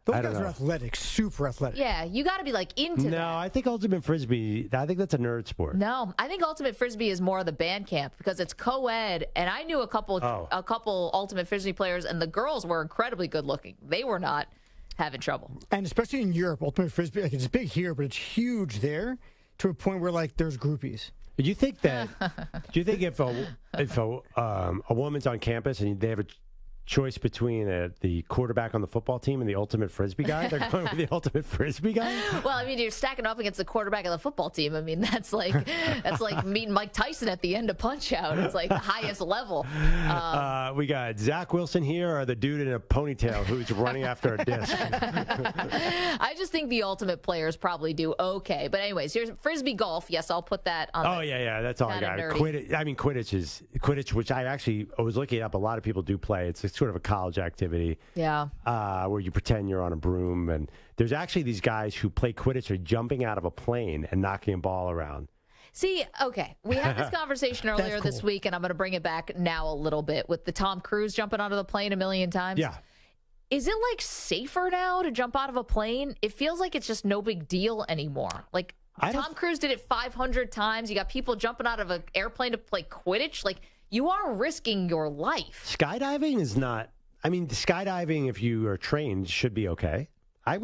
those guys are athletic, super athletic. Yeah, you got to be into that. No, I think ultimate Frisbee, I think that's a nerd sport. No, I think ultimate Frisbee is more of the band camp because it's co-ed, and I knew a couple ultimate Frisbee players, and the girls were incredibly good looking. They were not having trouble. And especially in Europe, ultimate Frisbee, it's big here, but it's huge there to a point where there's groupies. Do you think if a woman's on campus and they have a choice between the quarterback on the football team and the ultimate Frisbee guy, they're going with the ultimate Frisbee guy? Well, I mean, you're stacking up against the quarterback of the football team. I mean, that's like meeting Mike Tyson at the end of Punch-Out. It's like the highest level. We got Zach Wilson here, or the dude in a ponytail who's running after a disc. I just think the ultimate players probably do okay. But anyways, here's Frisbee golf. Yes, I'll put that on. Oh, yeah, that's all I got. Quidditch, which I was looking up. A lot of people do play. It's sort of a college activity. Yeah. Where you pretend you're on a broom. And there's actually these guys who play Quidditch are jumping out of a plane and knocking a ball around. See, okay, we had this conversation earlier this week, and I'm going to bring it back now a little bit with the Tom Cruise jumping out of the plane a million times. Yeah. Is it safer now to jump out of a plane? It feels like it's just no big deal anymore. Tom Cruise did it 500 times. You got people jumping out of an airplane to play Quidditch. You are risking your life. Skydiving is not. I mean, skydiving, if you are trained, should be okay. I'm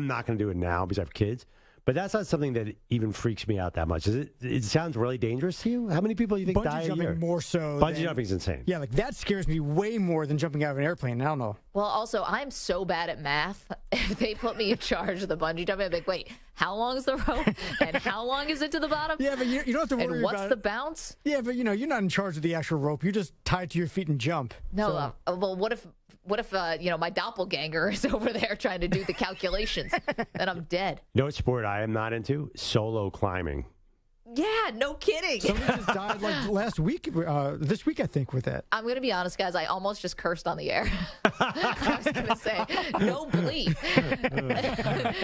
not going to do it now because I have kids. But that's not something that even freaks me out that much. It sounds really dangerous to you? How many people do you think die a year? Bungee jumping more so. Bungee jumping's insane. Yeah, that scares me way more than jumping out of an airplane. I don't know. Well, also, I'm so bad at math. If they put me in charge of the bungee jumping, I'd be like, wait, how long is the rope? And how long is it to the bottom? Yeah, but you don't have to worry and what's about the bounce? Yeah, but you're not in charge of the actual rope. You just tie it to your feet and jump. No, well, what if my doppelganger is over there trying to do the calculations? Then I'm dead. You know what sport I am not into? Solo climbing. Yeah, no kidding. Somebody just died last week, this week, I think, with that. I'm going to be honest, guys. I almost just cursed on the air. I was going to say, no bleep.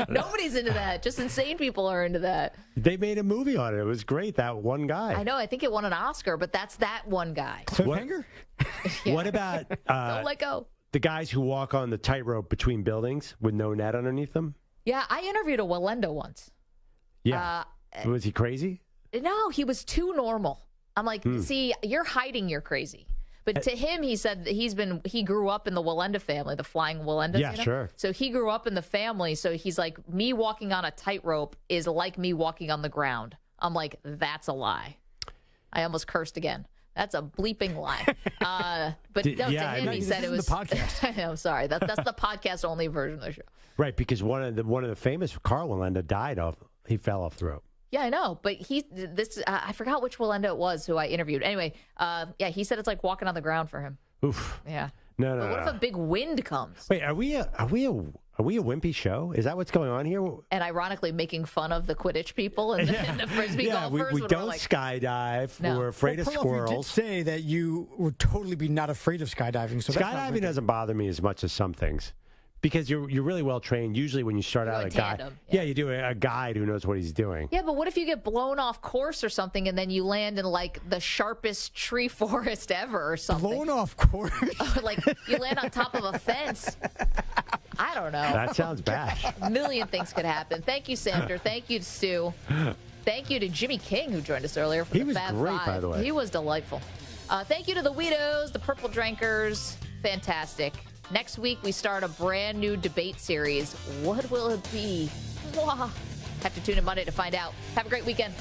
Nobody's into that. Just insane people are into that. They made a movie on it. It was great, that one guy. I know. I think it won an Oscar, but that's that one guy. Cliffhanger? What about Don't let go. The guys who walk on the tightrope between buildings with no net underneath them? Yeah, I interviewed a Wallendo once. Yeah. Was he crazy? No, he was too normal. I'm like, see, you're hiding you're crazy. But to him, he said that he grew up in the Wallenda family, the flying Wallendas. Yeah, sure. So he grew up in the family. So he's like, me walking on a tightrope is like me walking on the ground. I'm like, that's a lie. I almost cursed again. That's a bleeping lie. But to him, he said it was the podcast. I know, I'm sorry. That's the podcast only version of the show. Right, because one of the famous Carl Wallenda he fell off the rope. Yeah, I know, but I forgot which Wallenda it was who I interviewed. Anyway, he said it's like walking on the ground for him. Oof. Yeah. No. But what if a big wind comes? Wait, are we a wimpy show? Is that what's going on here? And ironically, making fun of the Quidditch people and the Frisbee golfers. we don't skydive. No. We're afraid of Perloff, squirrels. You did say that you would totally be not afraid of skydiving. So Skydiving doesn't bother me as much as some things. Because you're really well trained. Usually when you start out a guy, you do a guide who knows what he's doing. Yeah, but what if you get blown off course or something, and then you land in like the sharpest tree forest ever or something? Blown off course? Like you land on top of a fence. I don't know. That sounds bad. A million things could happen. Thank you, Sandra. Thank you, Stu. Thank you to Jimmy King, who joined us earlier for the Fab great, Five. by the way. He was delightful. Thank you to the Weedos, the Purple Drinkers. Fantastic. Next week, we start a brand new debate series. What will it be? Have to tune in Monday to find out. Have a great weekend.